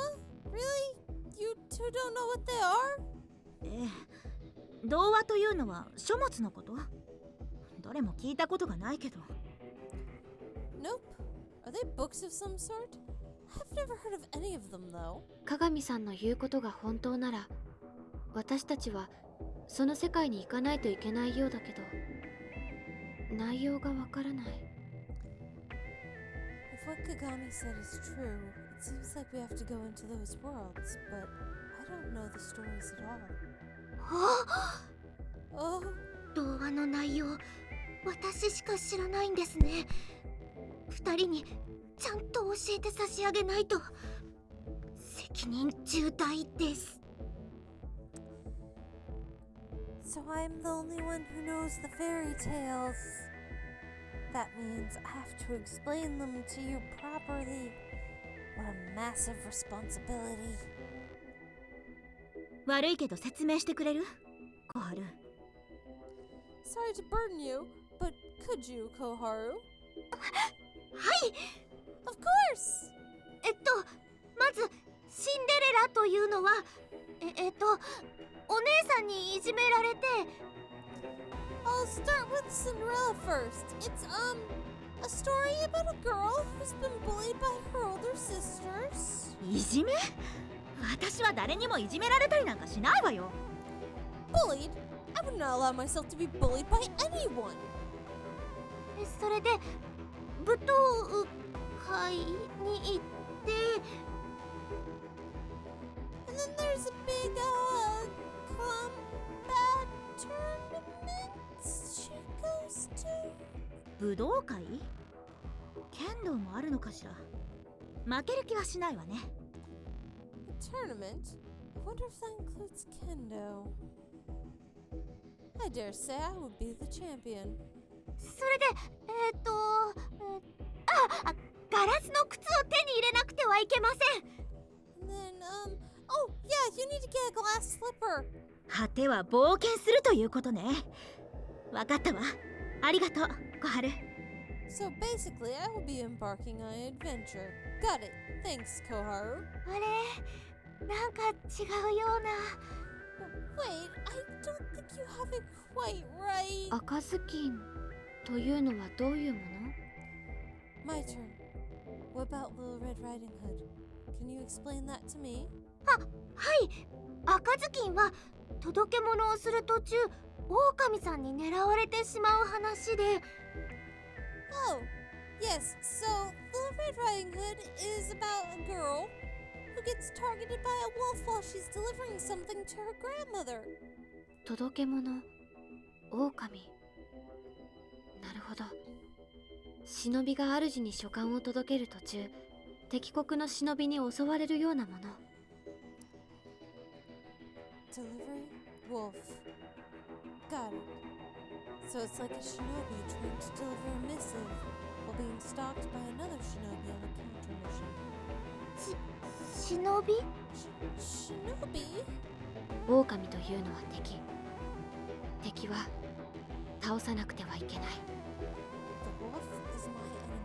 Really? You two don't know what they are? ええ、童話というのは書物のこと？どれも聞いたことがないけど。 Nope. Are they books of some sort? I've never heard of any of them, though. 鏡さんの言うことが本当なら、私たちはその世界に行かないといけないようだけど、内容がわからない。 If what Kagami said is true, it seems like we have to go into those worlds, but I don't know the stories at all. Oh, 童話の内容、私しか知らないんですね。二人にちゃんと教えて差し上げないと。責任重大です。 so I'm the only one who knows the fairy tales. That means I have to explain them to you properly. What a massive responsibility. 悪いけど説明してくれる？小春。 Sorry to burden you, but could you, Koharu? はい。 Of course! まずシンデレラというのはお姉さんにいじめられて。 I'll start with Cinderella first. It's, a story about a girl who's been bullied by her older sisters. いじめ？私は誰にもいじめられたりなんかしないわよ。 Bullied? I would not allow myself to be bullied by anyone. それで舞踏会に行って。 And then there's a big, combat tournament she goes to. 武道会？剣道もあるのかしら。負ける気はしないわね。 A tournament? I wonder if that includes kendo. I dare say I would be the champion. それでガラスの靴を手に入れなくてはいけません。 And then, oh, yeah, you need to get a glass slipper. 果ては冒険するということね。わかったわ。ありがとう、小春。So basically, I will be embarking on an adventure. Got it. Thanks, Koharu. あれなんか違うような。 Wait, I don't think you have it quite right. 赤ずきんというのはどういうもの？ My turn. What about Little Red Riding Hood? Can you explain that to me? はい。赤ずきんは届け物をする途中、狼さんに狙われてしまう話で。 Oh, yes. So, Little Red Riding Hood is about a girl who gets targeted by a wolf while she's delivering something to her grandmother. 届け物、狼。なるほど。忍びが主に書簡を届ける途中、敵国の忍びに襲われるようなもの。 Delivery? Wolf. Got it. So it's like a shinobi trying to deliver a missive while being stalked by another shinobi on a counter mission. 忍び？ Shinobi? 狼というのは敵。敵は倒さなくてはいけない。 The wolf is my enemy.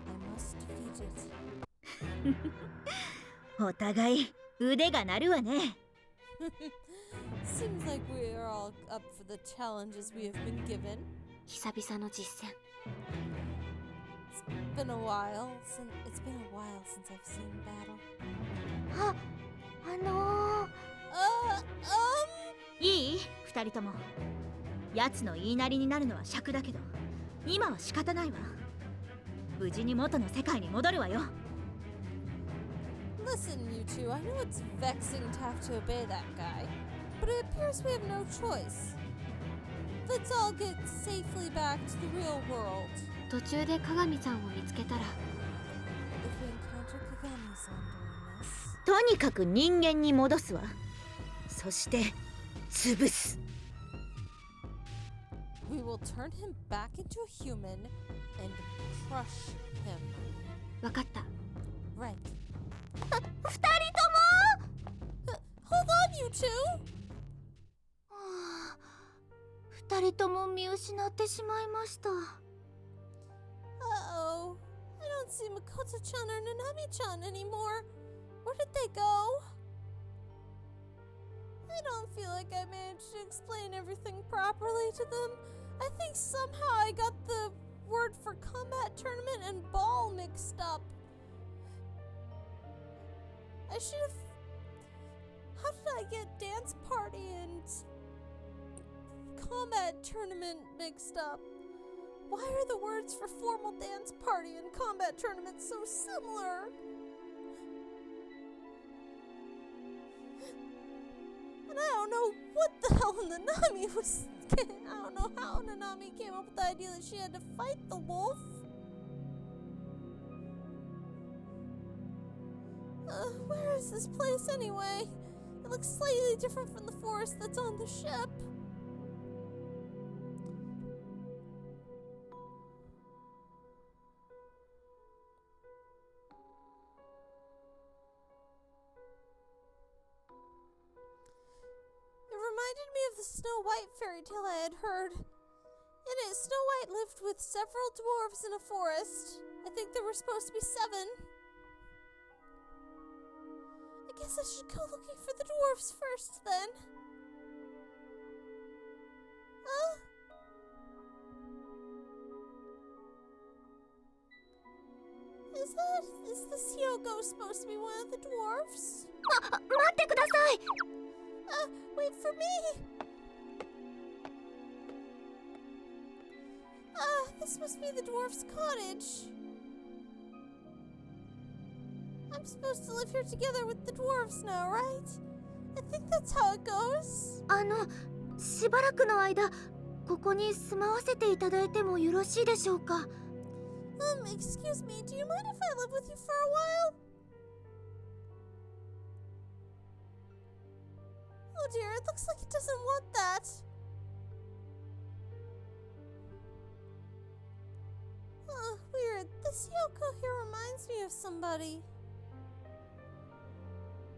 I must defeat it. お互い腕が鳴るわね。Seems like we are all up for the challenges we have been given. 久々の実践。 It's been a while since I've seen battle. いい？二人とも。奴の言いなりになるのは尺だけど、今は仕方ないわ。無事に元の世界に戻るわよ。 Listen, you two, I know it's vexing to have to obey that guy, but it appears we have no choice. Let's all get safely back to the real world. 途中で鏡さんを見つけたら。 If we encounter Kagami-san during this, とにかく人間に戻すわ。そして潰す。 we will turn him back into a human and crush him. わかった。 Right. 二人とも。 Hold on, you two! 二人とも見失ってしまいました。 Uh-oh. I don't see Makoto-chan or Nanami-chan anymore. Where did they go? I don't feel like I managed to explain everything properly to them. I think somehow I got the word for combat tournament and ball mixed up. I should have... How did I get dance party and combat tournament mixed up? Why are the words for formal dance party and combat tournament so similar? And I don't know what the hell Nanami was getting. I don't know how Nanami came up with the idea that she had to fight the wolf. Where is this place anyway? It looks slightly different from the forest that's on the ship. It reminded me of the Snow White fairy tale I had heard. In it, Snow White lived with several dwarves in a forest. I think there were supposed to be 7. I guess I should go looking for the dwarves first, then. Is this Hyoko supposed to be one of the dwarves? 待ってください。 Wait for me! This must be the dwarf's cottage. I'm supposed to live here together with the dwarves now, right? I think that's how it goes. しばらくの間、ここに住まわせていただいてもよろしいでしょうか。Excuse me, do you mind if I live with you for a while? Oh dear, it looks like it doesn't want that. Weird. This Yoko here reminds me of somebody.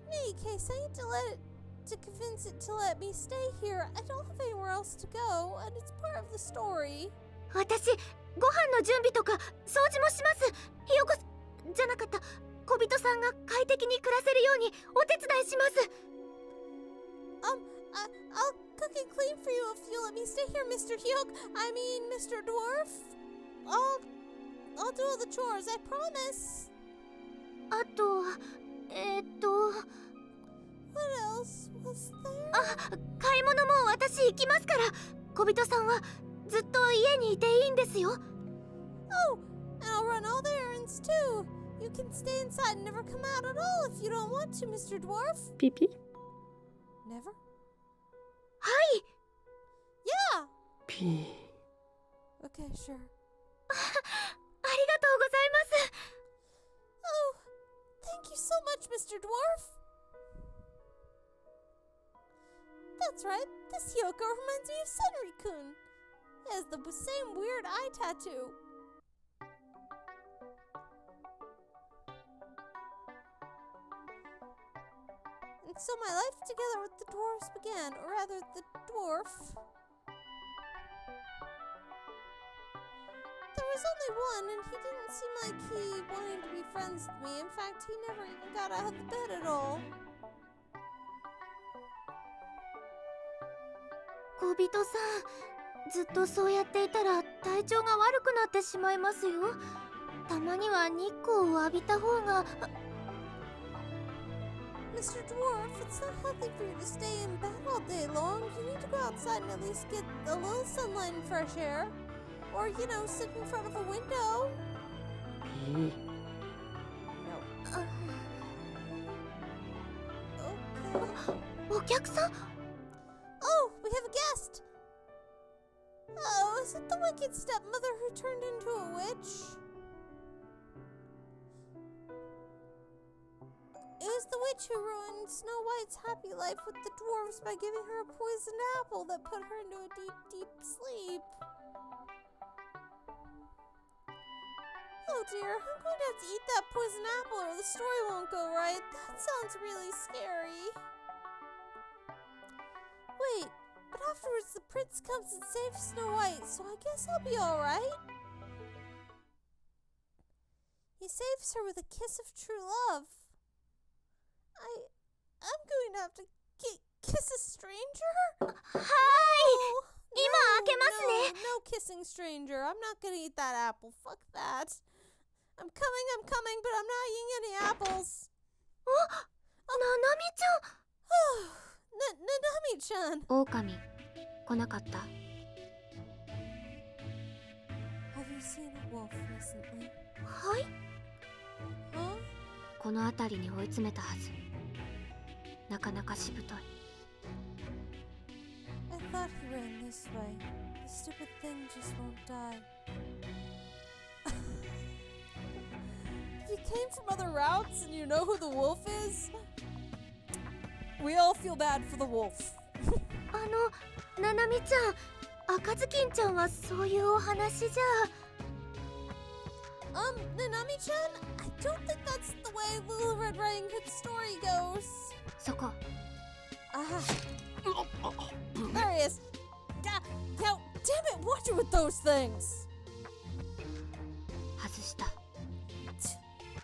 In any case, I need to convince it to let me stay here. I don't have anywhere else to go, and it's part of the story. 私、ご飯の準備とか掃除もします。ひよこじゃなかった、小人さんが快適に暮らせるようにお手伝いします。I'll cook and clean for you if you let me stay here, Mr. Hyuk. I mean, Mr. Dwarf. I'll do all the chores, I promise. あとWhat else was there? 買い物も私行きますから、小人さんはずっと家にいていいんですよ。Oh, and I'll run all the errands too. You can stay inside and never come out at all if you don't want to, Mr. Dwarf. ピピ Never? はい。 Yeah. ピー Okay, sure. ありがとうございます。 Oh, thank you so much, Mr. Dwarf. That's right, this Hyoko reminds me of Senri-kun. It has the same weird eye tattoo. And so my life together with the dwarfs began, or rather, the dwarf. There was only one, and he didn't seem like he wanted to be friends with me. In fact, he never even got out of the bed at all. 小人さん、ずっとそうやっていたら体調が悪くなってしまいますよ。たまには日光を浴びた方が。 Mr. Dwarf, it's not healthy for you to stay in bed all day long. You need to go outside and at least get a little sunlight and fresh air. Or, you know, sit in front of a window. ピー No. Okay. お客さん。 Oh, we have a guest. Oh, is it the wicked stepmother who turned into a witch? It was the witch who ruined Snow White's happy life with the dwarves by giving her a poisoned apple that put her into a deep, deep sleep. Oh dear, I'm going to have to eat that poisoned apple or the story won't go right. That sounds really scary. Wait, but afterwards the prince comes and saves Snow White, so I guess I'll be alright. He saves her with a kiss of true love. I'm going to have to kiss a stranger? はーい。 Oh, 今開けますね。 no kissing stranger. I'm not gonna eat that apple. Fuck that. I'm coming, but I'm not eating any apples. ななみちゃん。 Nanami-chan. 狼来なかった。 Have you seen a wolf recently? はい。 Huh? この辺りに追い詰めたはず。なかなかしぶとい。 I thought he ran this way. The stupid thing just won't die. You came from other routes and you know who the wolf is? We all feel bad for the wolf. ななみちゃん、赤ずきんちゃんはそういうお話じゃ。Nanami-chan, I don't think that's the way Little Red Riding Hood's story goes. そこ。 There he is. Yo, damn it, watch it with those things. 外した。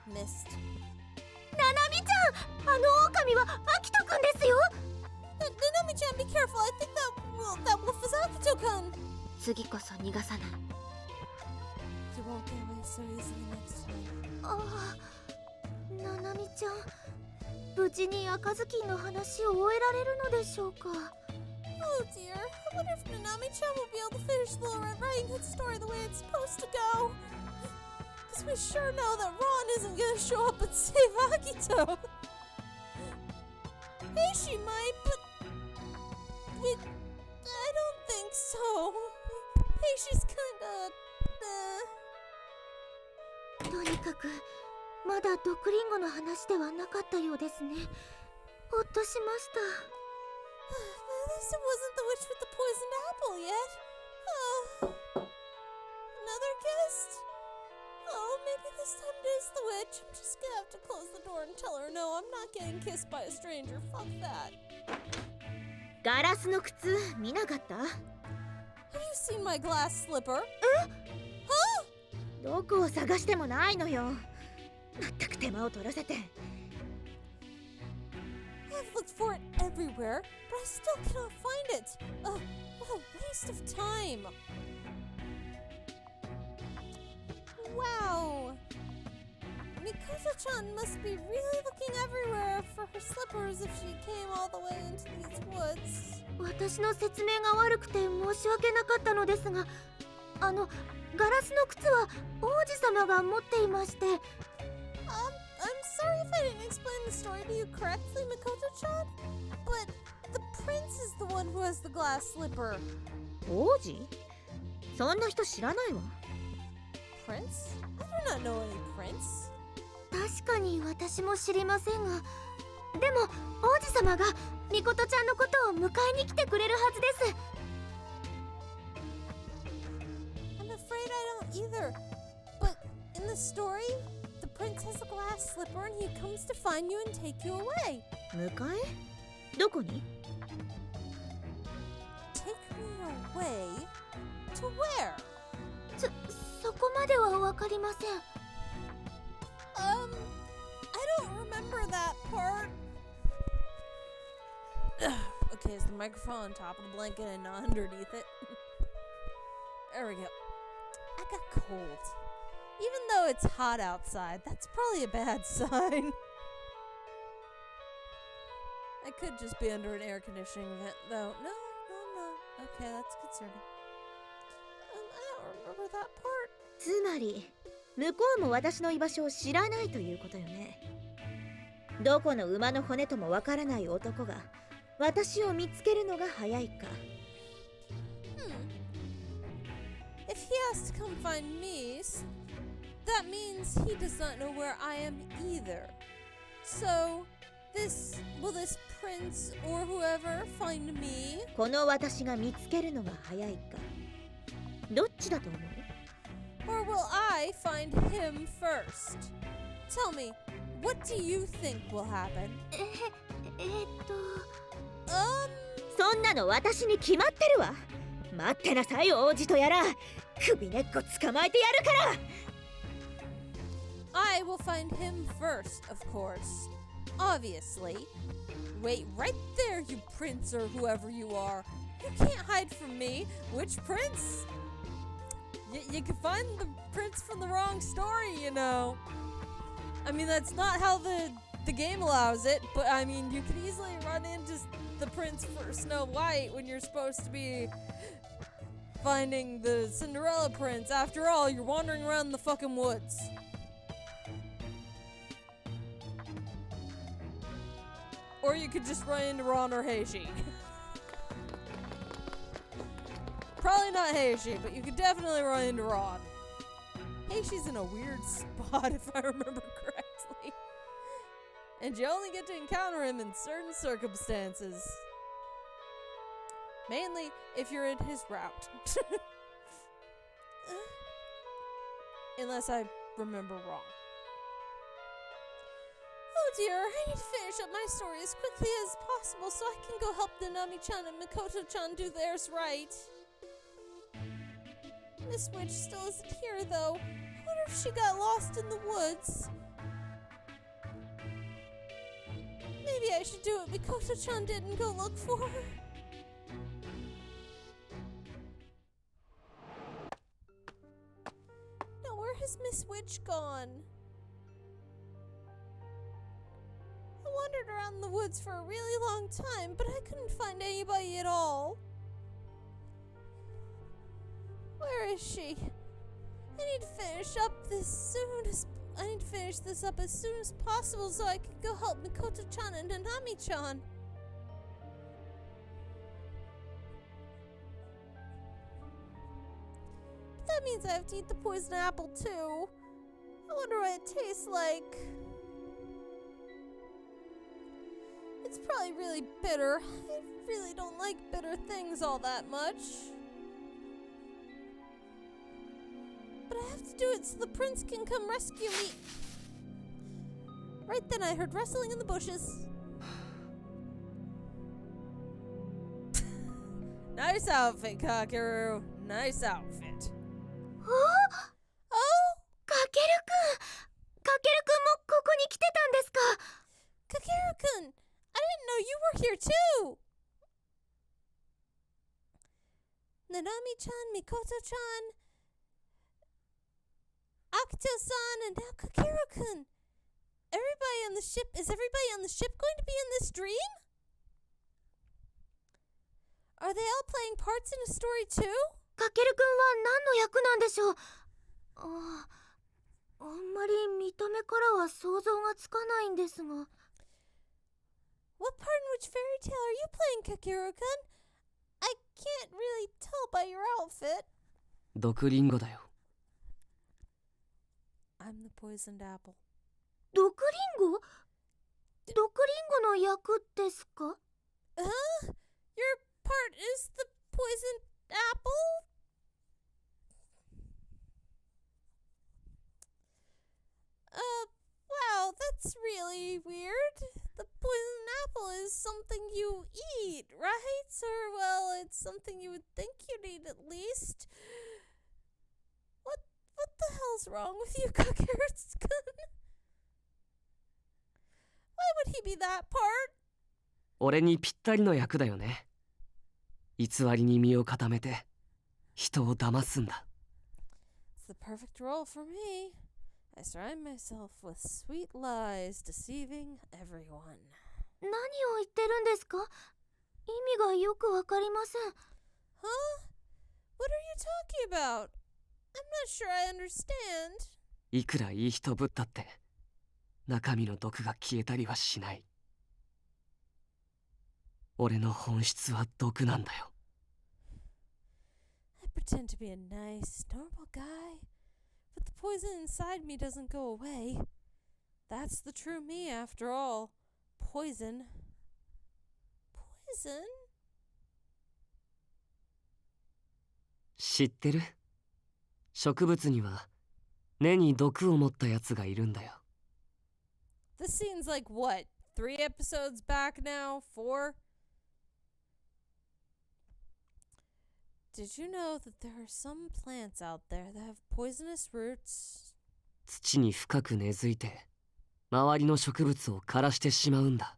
Missed. ななみちゃん、あの狼はアキトくんですよ。 Nanami-chan, be careful. I think that wolf is Akito-kun. 次こそ逃がさない。 You won't get away so easily next time. ああ、ななみちゃん、無事に赤ずきんの話を終えられるのでしょうか。 Oh dear, I wonder if Nanami-chan will be able to finish Little Red Riding Hood's story the way it's supposed to go. Because we sure know that Ron isn't gonna show up and save Akito. Hey, she might, but I don't think so. Hey, she's kinda. とにかくまだ毒リンゴの話ではなかったようですね。ほっとしました。 At least it wasn't the witch with the poisoned apple yet. Another guest? Oh, maybe this time it is the witch. I'm just gonna have to close the door and tell her no, I'm not getting kissed by a stranger. Fuck that. ガラスの靴見なかった？ Have you seen my glass slipper? Huh? どこを探してもないのよ。まったく手間を取らせて。I've looked for it everywhere, but I still cannot find it. What a waste of time. Wow. Mikoto-chan must be really looking everywhere for her slippers if she came all the way into these woods. 私の説明が悪くて申し訳なかったのですが、ガラスの靴は王子様が持っていまして。I'm sorry if I didn't explain the story to you correctly, Mikoto-chan, but the prince is the one who has the glass slipper. 王子？そんな人知らないわ。Prince? I do not know any prince. 確かに私も知りませんが、でも王子様がミコトちゃんのことを迎えに来てくれるはずです。I'm afraid I don't either. But in the story, the prince has a glass slipper and he comes to find you and take you away. 迎え？どこに？ Take me away? To where? そこまではわかりません。I don't remember that part. Okay, is the microphone on top of the blanket and not underneath it? There we go. I got cold. Even though it's hot outside, that's probably a bad sign. I could just be under an air conditioning vent, though. No. Okay, that's concerning. I don't remember that part. つまり向こうも私の居場所を知らないということよね。どこの馬の骨ともわからない男が私を見つけるのが早いか。If he has to come find me, that means he does not know where I am either. So, will this prince or whoever find me? この私が見つけるのが早いか。どっちだと思う？ Or will I find him first? Tell me, what do you think will happen? そんなの私に決まってるわ。待ってなさい王子とやら。首根っこ捕まえてやるから。I will find him first, of course. Obviously. Wait right there, you prince or whoever you are. You can't hide from me. Which prince? You can find the prince from the wrong story, you know. I mean, that's not how the game allows it, but I mean, you can easily run into the prince for Snow White when you're supposed to be finding the Cinderella prince. After all, you're wandering around the fucking woods. Or you could just run into Ron or Heishi. Probably not Heishi, but you could definitely run into Ron. Heishi's in a weird spot if I remember correctly. And you only get to encounter him in certain circumstances. Mainly if you're in his route. Unless I remember wrong. Oh dear, I need to finish up my story as quickly as possible so I can go help the Nami-chan and Mikoto-chan do theirs right. Miss Witch still isn't here, though. I wonder if she got lost in the woods. Maybe I should do what Mikoto-chan did and go look for her. Now, where has Miss Witch gone? I wandered around the woods for a really long time, but I couldn't find anybody at all. Where is she? I need to finish this up as soon as possible so I can go help Mikoto-chan and Nanami-chan. But that means I have to eat the poison apple too. I wonder what it tastes like. It's probably really bitter. I really don't like bitter things all that much. But I have to do it so the prince can come rescue me. Right then I heard rustling in the bushes. Nice outfit, Kakeru. Nice outfit. Huh? Oh? here too! Nanami-chan, Mikoto-chan, Akito-san, and now Kakeru-kun. Is everybody on the ship going to be in this dream? Are they all playing parts in a story too? かけるくんは何の役なんでしょう。あんまり見た目からは想像がつかないんですが。What part in which fairy tale are you playing, Kakeru-kun? I can't really tell by your outfit. 毒リンゴだよ。I'm the poisoned apple. 毒リンゴ？毒リンゴの役ですか？ Your part is the poisoned apple? Wow, that's really weird. The poisoned apple is something you eat, right? Or, well, it's something you would think you'd eat at least. What the hell's wrong with you, Kakeru-kun? Why would he be that part? 俺にぴったりの役だよね。偽りに身を固めて人を騙すんだ。It's the perfect role for me. I surround myself with sweet lies, deceiving everyone. 何を言ってるんですか？意味がよくわかりません。Huh? What are you talking about? I'm not sure I understand. いくらいい人ぶったって中身の毒が消えたりはしない。俺の本質は毒なんだよ。I pretend to be a nice, normal guy, but the poison inside me doesn't go away. That's the true me after all. Poison. Poison? 知ってる？植物には根に毒を持ったやつがいるんだよ。This scene's like what? 3 episodes back now? 4? Did you know that there are some plants out there that have poisonous roots? 土に深く根付いて周りの植物を枯らしてしまうんだ。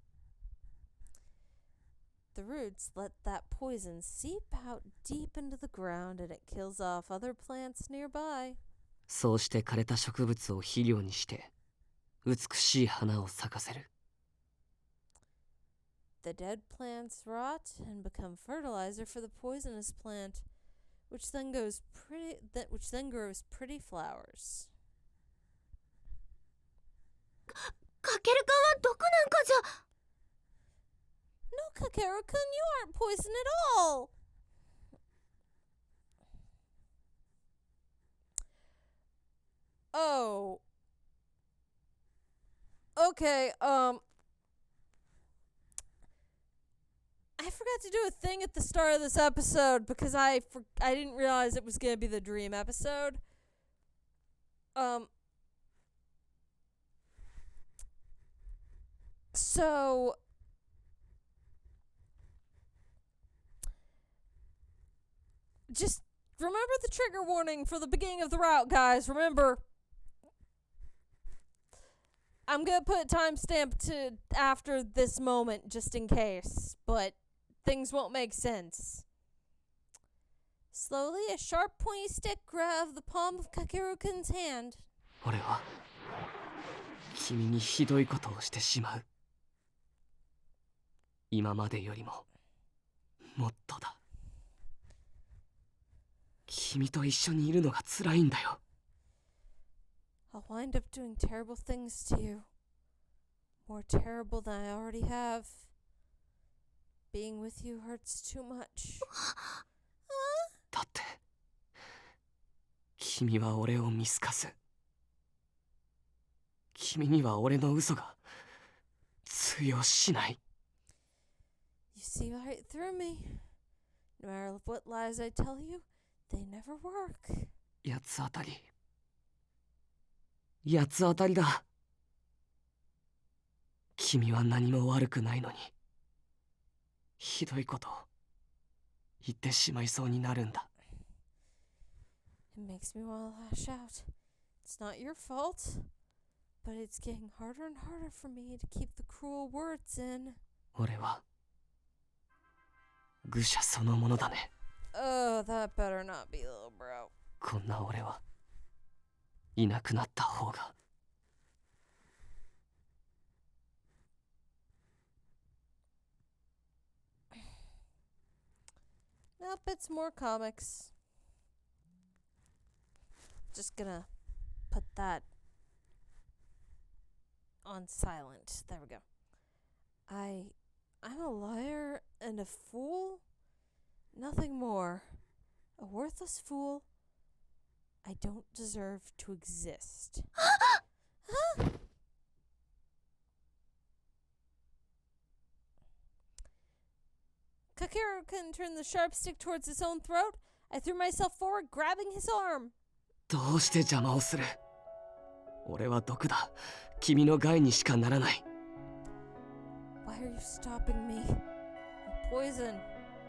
The roots let that poison seep out deep into the ground and it kills off other plants nearby. そうして枯れた植物を肥料にして美しい花を咲かせる。The dead plants rot and become fertilizer for the poisonous plant, which then grows pretty flowers. かけるくんは毒なんかじゃ。No, Kakeru-kun, you aren't poison at all. Oh. Okay, I forgot to do a thing at the start of this episode because I didn't realize it was going to be the dream episode. So just remember the trigger warning for the beginning of the route, guys. Remember, I'm going to put a timestamp to after this moment just in case, but things won't make sense. Slowly, a sharp pointy stick grabbed the palm of Kakeru-kun's hand. 俺は君にひどいことをしてしまう。今までよりももっとだ。君と一緒にいるのが辛いんだよ。I'll wind up doing terrible things to you. More terrible than I already have. Being with you hurts too much. だって君は俺を見透かす。君には俺の嘘が通用しない。You see right through me. No matter what lies I tell you, they never work. 八つ当たり。八つ当たりだ。君は何も悪くないのにひどいことを言ってしまいそうになるんだ。It makes me want to lash out. It's not your fault, but it's getting harder and harder for me to keep the cruel words in. 俺は愚者そのものだね。 Oh, that better not be, little bro. こんな俺はいなくなった方が。 Nope, it's more comics. Just gonna put that on silent. There we go. I'm a liar and a fool? Nothing more. A worthless fool. I don't deserve to exist. Huh? Kakeru turned the sharp stick towards his own throat. I threw myself forward, grabbing his arm. どうして邪魔をする？俺は毒だ。君の害にしかならない。 Why are you stopping me? I'm poison.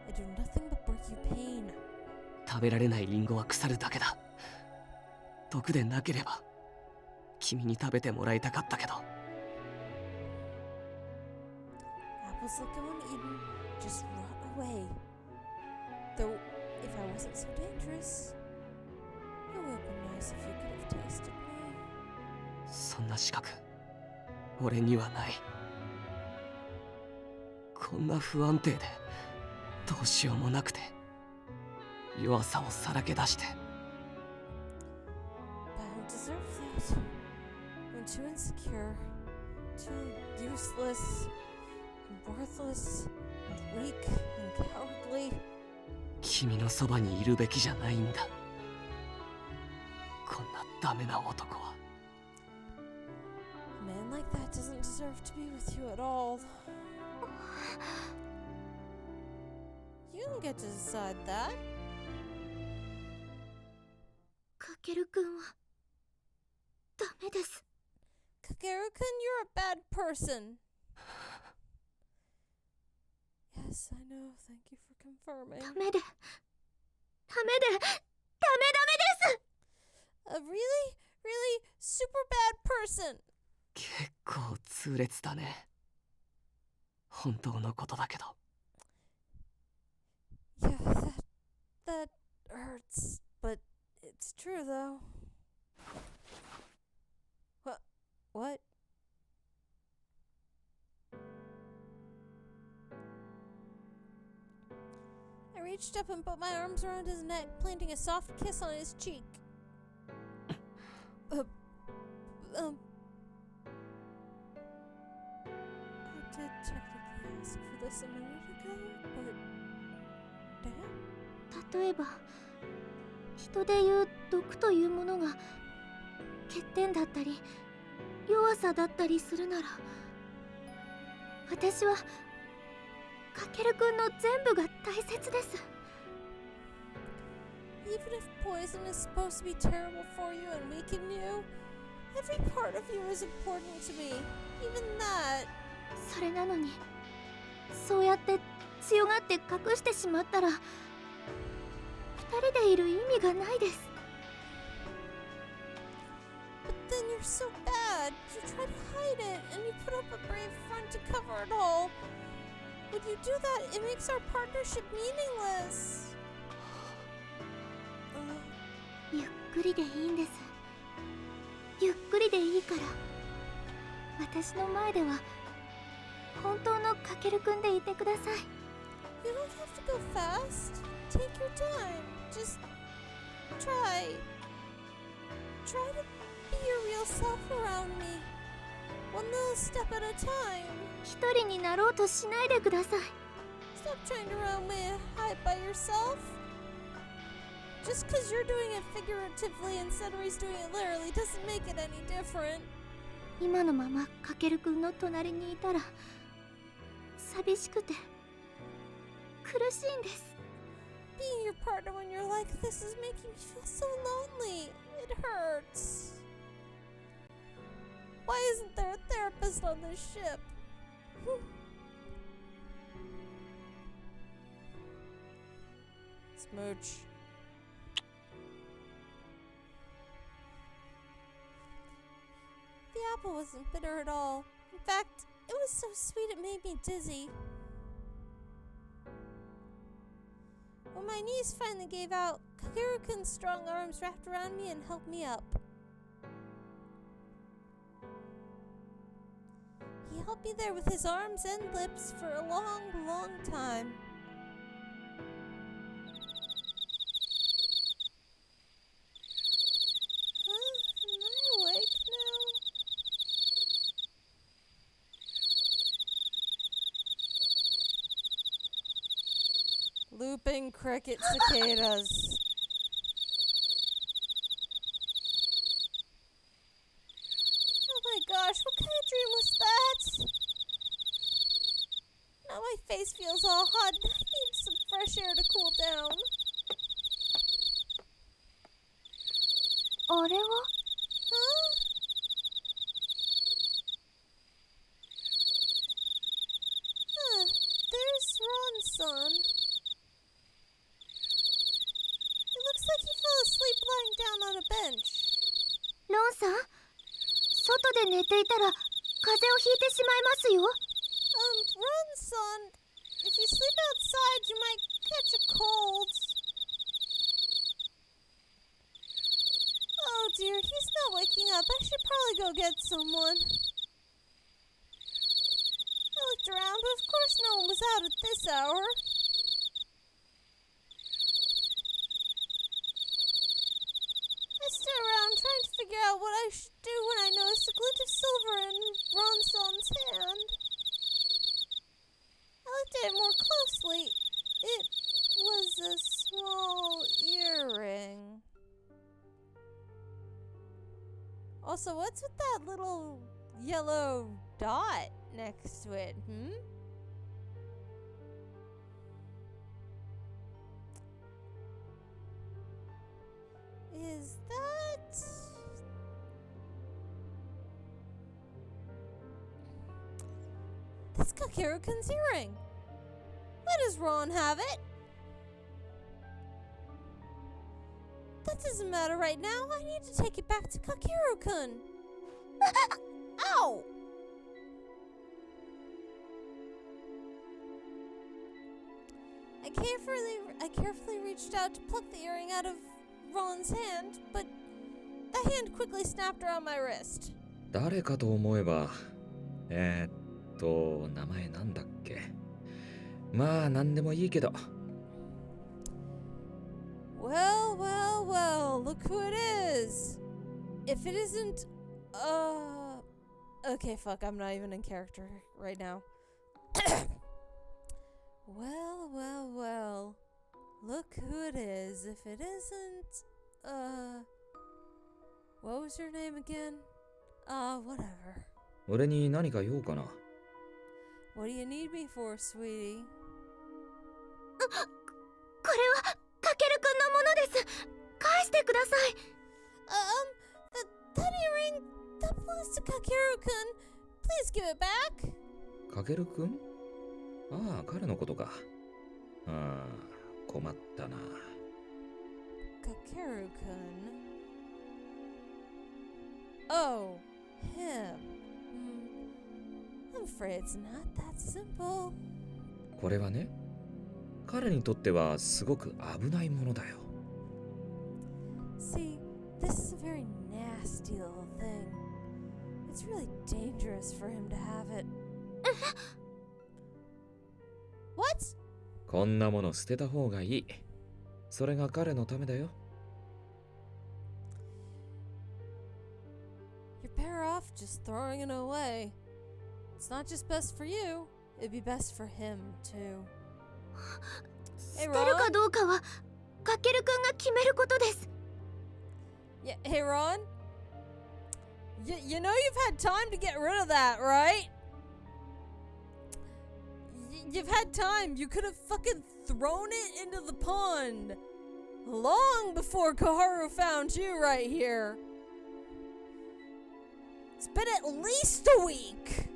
I do nothing but bring you pain. 食べられないリンゴは腐るだけだ。毒でなければ君に食べてもらいたかったけど。 Apples that go uneaten just rot away. Though, if I wasn't so dangerous, it would have been nice if you could have tasted me. そんな資格俺にはない。こんな不安定でどうしようもなくて弱さをさらけ出して。 But I don't deserve that. I'm too insecure, too useless, and worthless, and weak, and cowardly. 君のそばにいるべきじゃないんだ。こんなダメな男は。 A man like that doesn't deserve to be with you at all. You don't get to decide that. かけるくんはダメです。 Kakeru-kun, you're a bad person. Yes, I know. Thank you for confirming. ダメでダメでダメです。 A really, really super bad person. 結構痛烈だね。本当のことだけど。 Yeah, that hurts, but it's true though. What? I reached up and put my arms around his neck, planting a soft kiss on his cheek. I did technically ask for this a minute ago, but damn. 例えば人でいう毒というものが欠点だったり弱さだったりするなら、私はかけるくんの全部が大切です。 Even if poison is supposed to be terrible for you and weaken you, every part of you is important to me. Even that. それなのにそうやって強がって隠してしまったら、二人でいる意味がないです。 But then you're so bad. You try to hide it, and you put up a brave front to cover it all. When you do that, it makes our partnership meaningless. ゆっくりでいいんです。ゆっくりでいいから、私の前では本当のかけるくんでいてください。 You don't have to go fast. Take your time. Just try. Try to be your real self around me. One little step at a time. 一人になろうとしないでください。 Stop trying to run away and hide by yourself. Just because you're doing it figuratively and Senri's doing it literally doesn't make it any different. 今のままかけるくんの隣にいたら寂しくて苦しいんです。 Being your partner when you're like this is making me feel so lonely. It hurts. Why isn't there a therapist on this ship? Smooch. The apple wasn't bitter at all. In fact, it was so sweet it made me dizzy. When my knees finally gave out, Kakeru-kun's strong arms wrapped around me and helped me up. He held me there with his arms and lips for a long, long time. Huh? Am I awake now? Looping cricket cicadas. Oh my gosh, what kind of dream was that? Now my face feels all hot and I need some fresh air to cool down. あれは Huh? Huh, there's Ron-san. It looks like he fell asleep lying down on a bench. ロンさん、外で寝ていたら風邪をひいてしまいますよ。Ron-san, if you sleep outside, you might catch a cold. Oh dear, he's not waking up. I should probably go get someone. I looked around, but of course no one was out at this hour. I stood around trying to figure out what I should do when I noticed a glint of silver in Ron-san's hand. I looked at it more closely. It was a small earring. Also, what's with that little yellow dot next to it, Is that... That's Kakeru-kun's earring. Why does Ron have it? That doesn't matter right now. I need to take it back to Kakeru-kun. Ow! I carefully reached out to pluck the earring out of Ron's hand, but the hand quickly snapped around my wrist. 誰かと思えば、名前なんだっけ。まあ、なんでもいいけど。Well, well, well, look who it is. If it isn't, okay, fuck, I'm not even in character right now. Well, well, well, look who it is. If it isn't, what was your name again? Whatever. 俺に何か用かな。What do you need me for, sweetie? これはかけるくんのものです。返してください。That earring, that belongs to Kakeru-kun. Please give it back. かけるくん？ああ、彼のことか。ああ、困ったな。Kakeru-kun? Oh, him. I'm afraid it's not that simple. これはね、彼にとってはすごく危ないものだよ。See, this is a very nasty little thing. It's really dangerous for him to have it. What? こんなもの捨てた方がいい。それが彼のためだよ。You're better off just throwing it away. It's not just best for you, it'd be best for him too. 捨てるかどうかはかけるくんが決めることです。Yeah, hey Ron? You know you've had time to get rid of that, right? You've had time. You could have fucking thrown it into the pond long before Kakeru found you right here. It's been at least a week.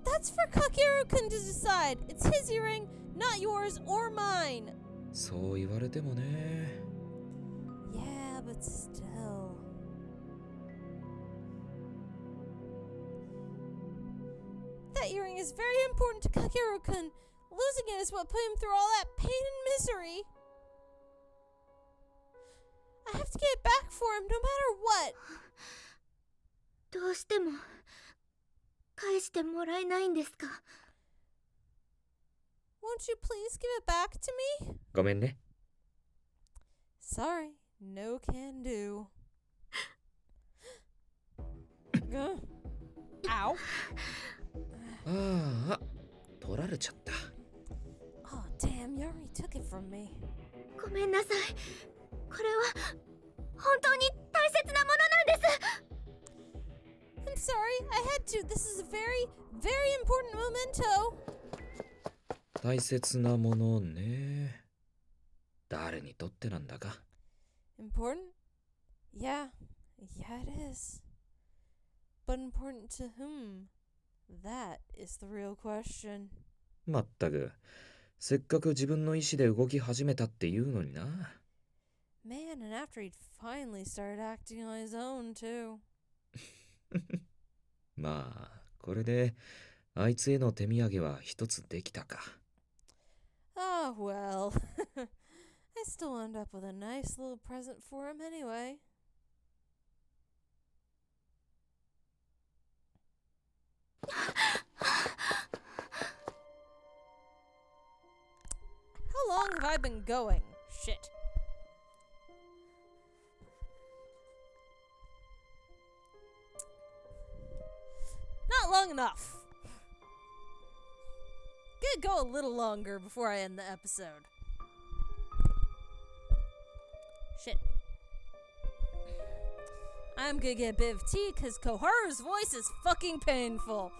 That's for Kakeru-kun to decide. It's his earring, not yours or mine. そう言われてもね。Yeah, but still. That earring is very important to Kakeru-kun. Losing it is what put him through all that pain and misery. I have to get it back for him no matter what. どうしても返してもらえないんですか？ Won't you please give it back to me? ごめんね。 Sorry, no can do. Ow. ああ、取られちゃった。 Oh, damn, you already took it from me. ごめんなさい。これは本当に大切なものなんです。 I'm sorry, I had to. This is a very, very important memento. 大切なものね。誰にとってなんだか。 Important? Yeah, it is. But important to whom? That is the real question. まったく、せっかく自分の意思で動き始めたっていうのにな。 Man, and after he'd finally started acting on his own, too. まあ、これであいつへの手土産は一つできたか。 Ah, well. I still end up with a nice little present for him anyway. How long have I been going? Shit. Not long enough. Gonna go a little longer before I end the episode. Shit. I'm gonna get a bit of tea because Koharu's voice is fucking painful.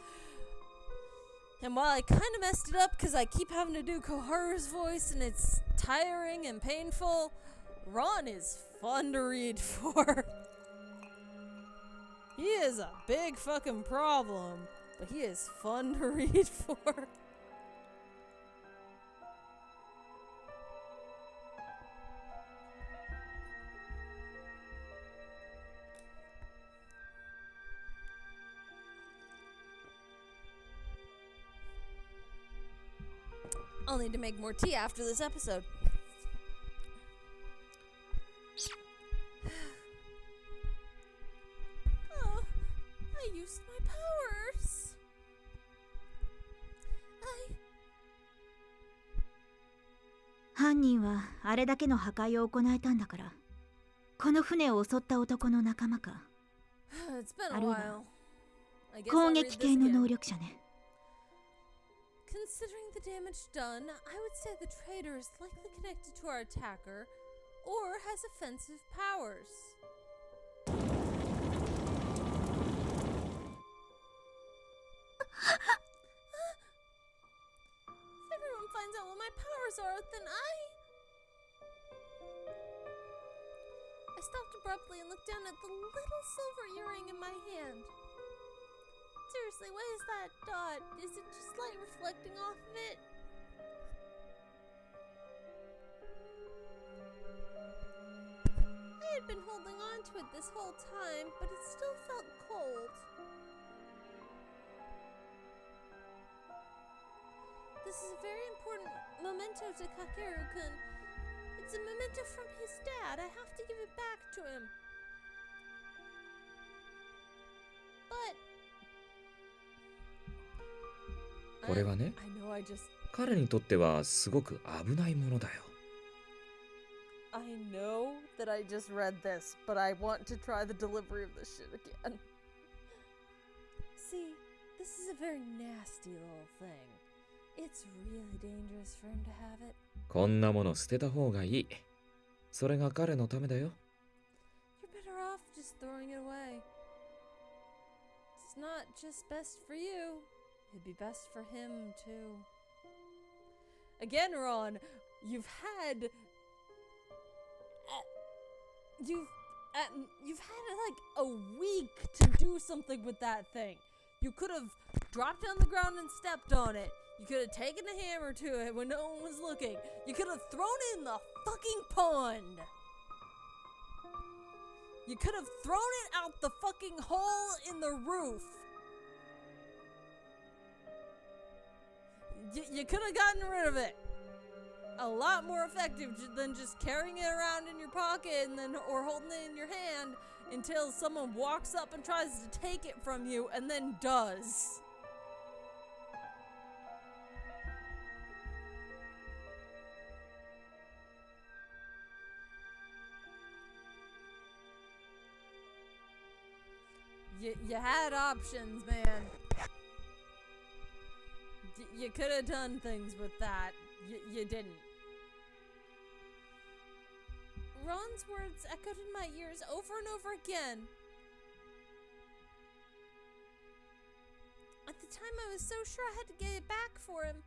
And while I kind of messed it up because I keep having to do Koharu's voice and it's tiring and painful, Ron is fun to read for. He is a big fucking problem, but he is fun to read for. I'll need to make more tea after this episode. Oh, I used my powers. 犯人はあれだけの破壊を行えたんだから、この船を襲った男の仲間か、 It's been あ a るいは while. I guess 攻 I'll read 撃 this 系の again. 能力者ね。 Considering the damage done, I would say the traitor is likely connected to our attacker or has offensive powers. If everyone finds out what my powers are, then I stopped abruptly and looked down at the little silver earring in my hand. Seriously, what is that dot? Is it just light reflecting off of it? I had been holding on to it this whole time, but it still felt cold. This is a very important memento to Kakeru-kun. It's a memento from his dad. I have to give it back to him. But これはね、 I know I just 彼にとってはすごく危ないものだよ。 I know that I just read this, but I want to try the delivery of this shit again. See, this is a very nasty little thing. It's really dangerous for him to have it. こんなもの捨てた方がいい。それが彼のためだよ。 You're better off just throwing it away. It's not just best for you. It'd be best for him, too. Again, Ron, you've had like a week to do something with that thing. You could have dropped it on the ground and stepped on it. You could have taken a hammer to it when no one was looking. You could have thrown it in the fucking pond. You could have thrown it out the fucking hole in the roof. You could have gotten rid of it. A lot more effective than just carrying it around in your pocket and then or holding it in your hand until someone walks up and tries to take it from you and then does. You had options, man. You could have done things with that. You didn't. Ron's words echoed in my ears over and over again. At the time, I was so sure I had to get it back for him.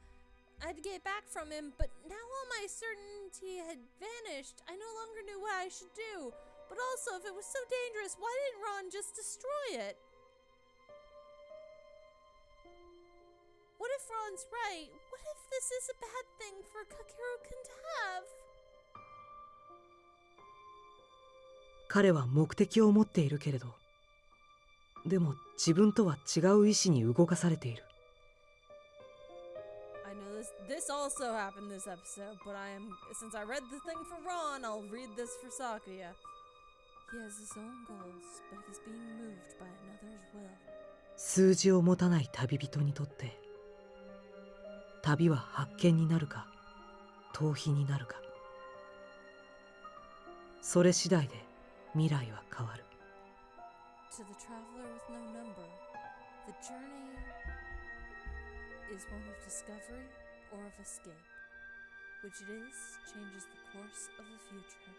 I had to get it back from him, but now all my certainty had vanished. I no longer knew what I should do. But also, if it was so dangerous, why didn't Ron just destroy it? What if Ron's right? What if this is a bad thing for Kakeru-kun to have? 彼は目的を持っているけれど、でも自分とは違う意志に動かされている。I know this also happened this episode, but since I read the thing for Ron, I'll read this for Sakuya. He has his own goals, but he's being moved by another's will. 数字を持たない旅人にとって、旅は発見になるか、逃避になるか。それ次第で未来は変わる。To the traveler with no number, the journey is one of discovery or of escape. Which it is, changes the course of the future.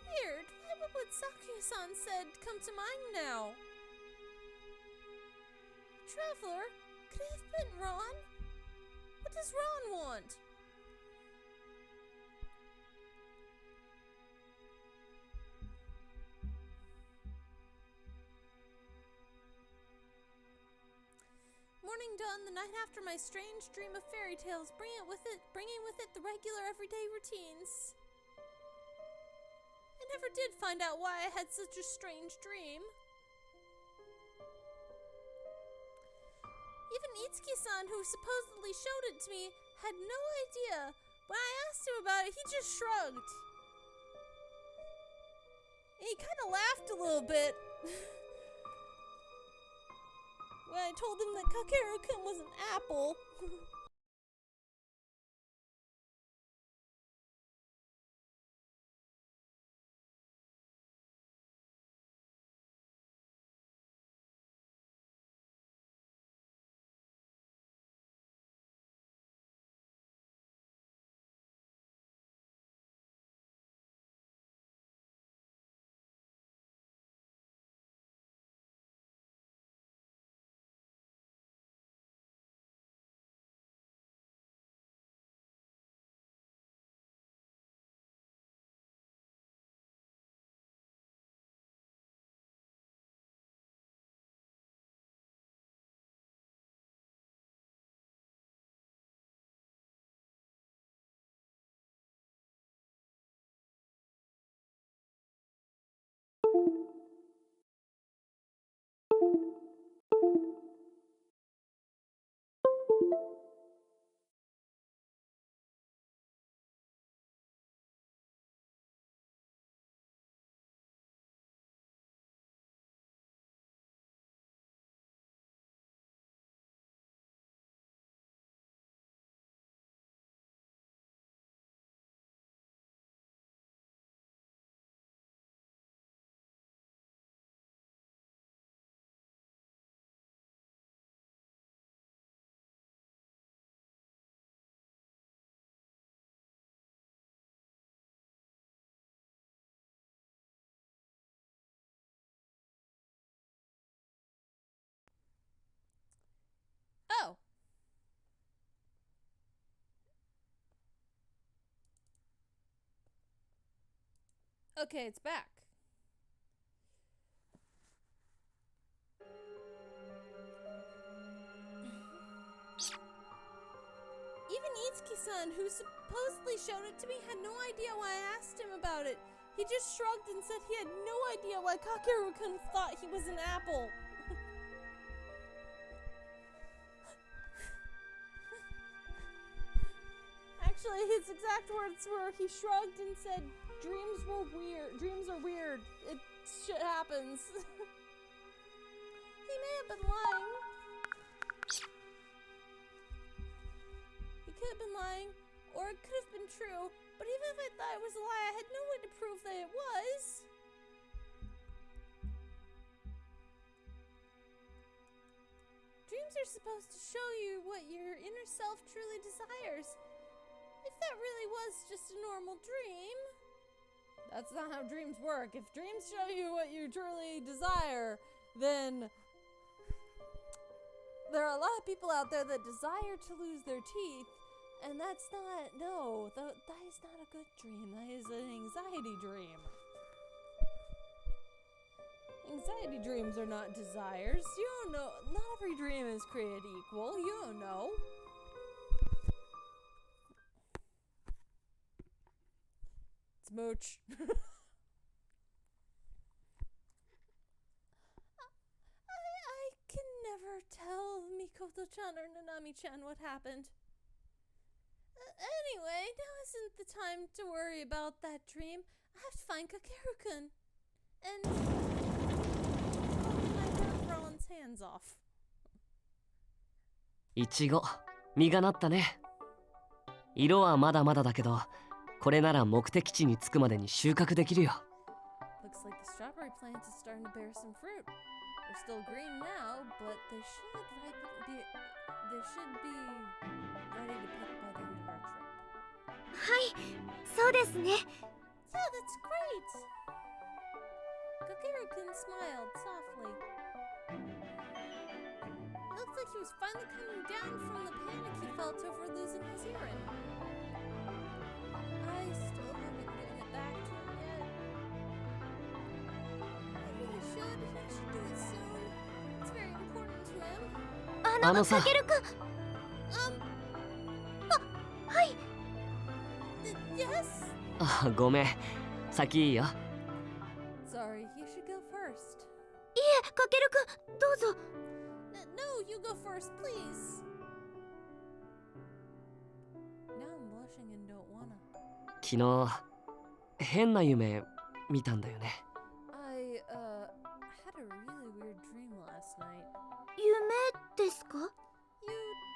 Weird. Why would what Sakuya-san said come to mind now? Traveler? Could it have been Ron? What does Ron want? Morning dawned the night after my strange dream of fairy tales, bringing with it the regular everyday routines. I never did find out why I had such a strange dream. Even Itsuki-san, who supposedly showed it to me, had no idea. When I asked him about it, he just shrugged. And he kind of laughed a little bit. When I told him that Kakeru-kun was an apple. Oh. Okay, it's back. Even Itsuki-san, who supposedly showed it to me, had no idea why I asked him about it. He just shrugged and said he had no idea why Kakeru-kun thought he was an apple. Actually, his exact words were, he shrugged and said, dreams were weird. Dreams are weird. Shit happens. He may have been lying. He could have been lying, or it could have been true, but even if I thought it was a lie, I had no way to prove that it was. Dreams are supposed to show you what your inner self truly desires. If that really was just a normal dream. That's not how dreams work. If dreams show you what you truly desire, then there are a lot of people out there that desire to lose their teeth, and that's not, no, that is not a good dream. That is an anxiety dream. Anxiety dreams are not desires. You don't know, not every dream is created equal. You don't know. Smooch. I can never tell Mikoto-chan or Nanami-chan what happened. Anyway, now isn't the time to worry about that dream. I have to find Kakeru-kun. And my bird Roland's hands off. いちご、実がなったね。色はまだまだだけど、これなら目的地に着くまでに収穫できるよ。Looks like the strawberry plant is starting to bear some fruit. They're still green now, but they should be ready to pick by the end of our trip. はい、そうですね。Yeah, that's great! Kakeru-kun smiled softly. It looked like he was finally coming down from the panic he felt over losing his earring. I still haven't given it back to him yet. I really should. I should do it soon. It's very important to him. あのさ、かけるくん。はい。Yes? あ、ごめん。先いいよ。Sorry, you should go first. いえ、かけるくん、どうぞ。No, you go first, please. Now I'm blushing and don't wanna. 昨日変な夢見たんだよね。I had a really weird dream last night. 夢ですか？ You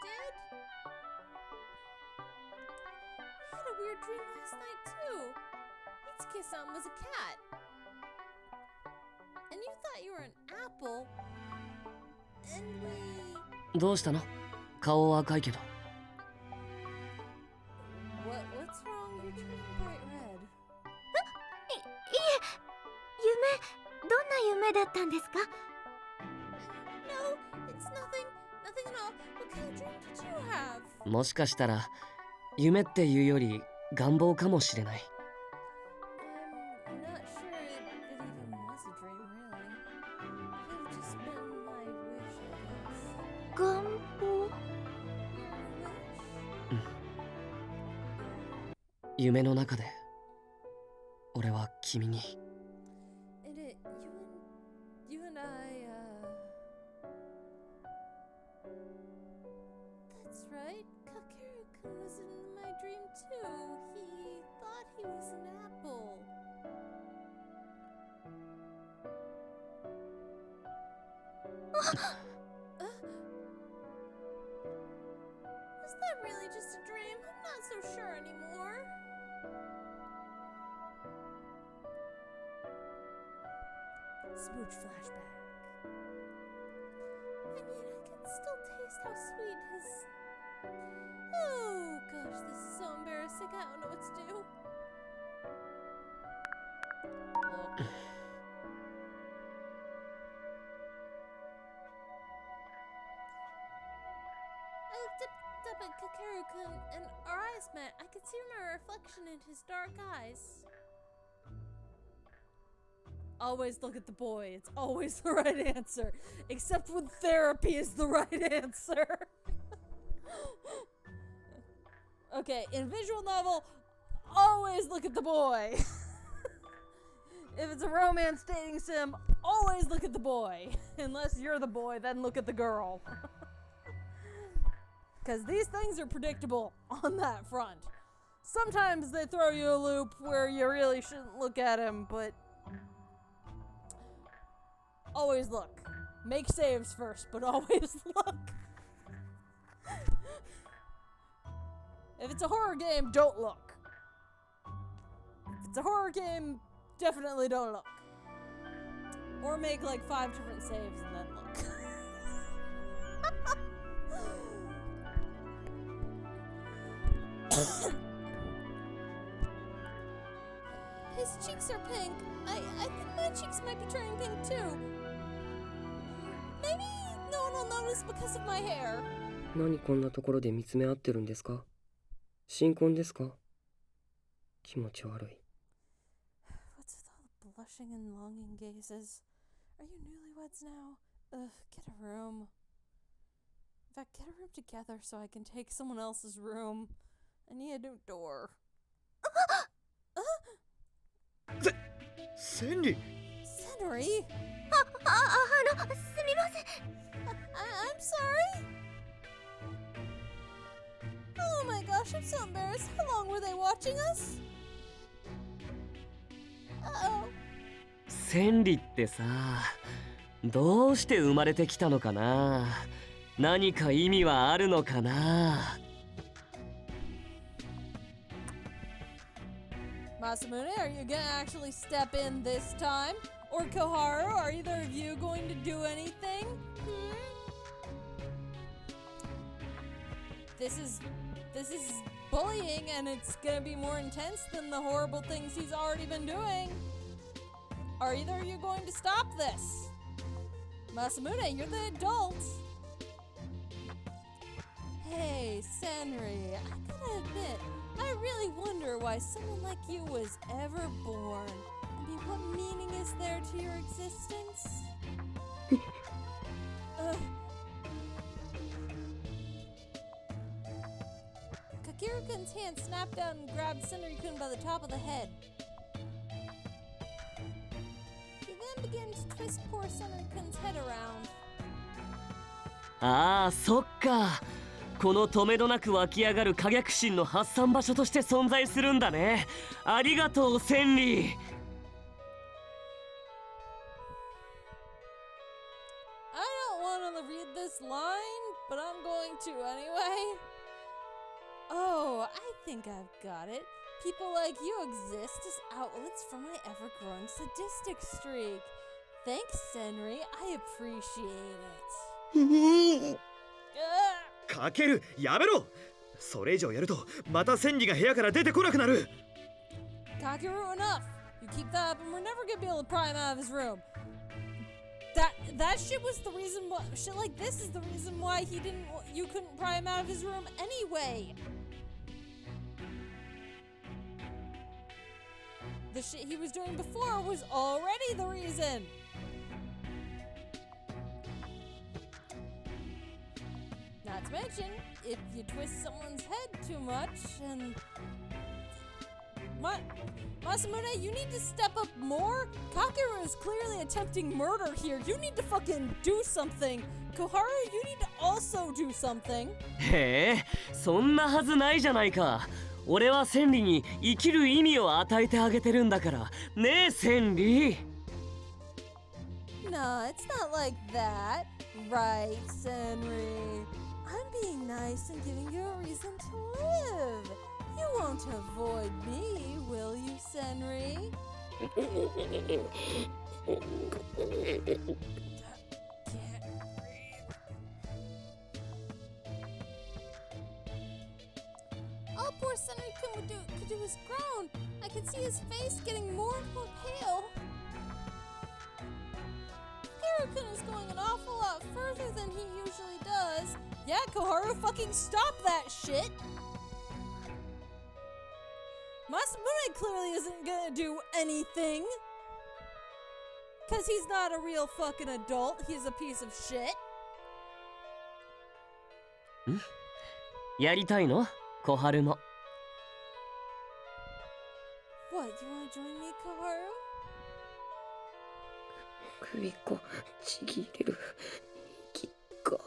did? I had a weird dream last night too. Itsuki-san was a cat. And you thought you were an apple. And we... どうしたの？顔赤いけど。What's wrong? You're turning bright red. いえ、夢、どんな夢だったんですか？ No, it's nothing. Nothing at all. What kind of dream did you have? もしかしたら夢っていうより願望かもしれない。I'm not sure it even was a dream, really. It could have just been my wish, I guess. 願望？ Your wish? 夢の中で俺は君に And you and I, That's right. Kakeru-kun was in my dream too. He thought he was an apple. Was that really just a dream? I'm not so sure anymore. Smooch flashback. I mean, I can still taste how sweet his... Oh gosh, this is so embarrassing. I don't know what to do. Look. I looked up at Kakeru-kun and our eyes met. I could see my reflection in his dark eyes. Always look at the boy. It's always the right answer. Except when therapy is the right answer. Okay, in visual novel, always look at the boy. If it's a romance dating sim, always look at the boy. Unless you're the boy, then look at the girl. Because these things are predictable on that front. Sometimes they throw you a loop where you really shouldn't look at him, but always look. Make saves first, but always look. If it's a horror game, don't look. If it's a horror game, definitely don't look. Or make like 5 different saves and then look. His cheeks are pink. I think my cheeks might be turning pink too. Maybe no one will notice because of my hair. 何こんなところで見つめ合ってるんですか？新婚ですか？気持ち悪い。What's with all the blushing and longing gazes? Are you newlyweds now? Ugh, get a room. In fact, get a room together so I can take someone else's room. I need a new door. センリ Senri? すみません。I'm sorry? Oh my gosh, I'm so embarrassed. How long were they watching us? Uh-oh. 千里ってさ、どうして生まれてきたのかな。何か意味はあるのかな。Masamune, are you gonna actually step in this time? Or Koharu, are either of you going to do anything? This is bullying, and it's gonna be more intense than the horrible things he's already been doing. Are either of you going to stop this? Masamune, you're the adult. Hey, Senri, I gotta admit, I really wonder why someone like you was ever born. I mean, what meaning is there to your existence? Kakeru-kun's hand snapped out and grabbed Senri-kun by the top of the head. He then began to twist poor Senri-kun's head around. ああ、そっか。この止めどなく湧き上がる可逆心の発散場所として存在するんだね。ありがとう、千里。I don't want to read this line, but I'm going to anyway. Oh, I think I've got it. People like you exist as outlets for my ever-growing sadistic streak. Thanks, Senri. I appreciate it. かけるやめろ。それ以上やるとまた千里が部屋から出てこなくなる。 Kakeru, enough. You keep that up and we're never gonna be able to pry him out of his room. That shit was the reason why, shit like this is the reason why you couldn't pry him out of his room anyway. The shit he was doing before was already the reason. Not to mention, if you twist someone's head too much and... Masamune, you need to step up more. Kakeru is clearly attempting murder here. You need to fucking do something. Koharu, you need to also do something. へえ、そんなはずないじゃないか。俺は千里に生きる意味を与えてあげてるんだから。ねえ、千里。No, it's not like that. Right, Senri. I'm being nice and giving you a reason to live. You won't avoid me, will you, Senri? All poor Senri-kun could do is groan. I could see his face getting more and more pale. Kakeru-kun is going an awful lot further than he usually does. Yeah, Koharu, fucking stop that shit! Masamune clearly isn't gonna do anything. Cause he's not a real fucking adult, he's a piece of shit. やりたいの？小春も。What, you wanna join me, Koharu? 首こちぎれる息が。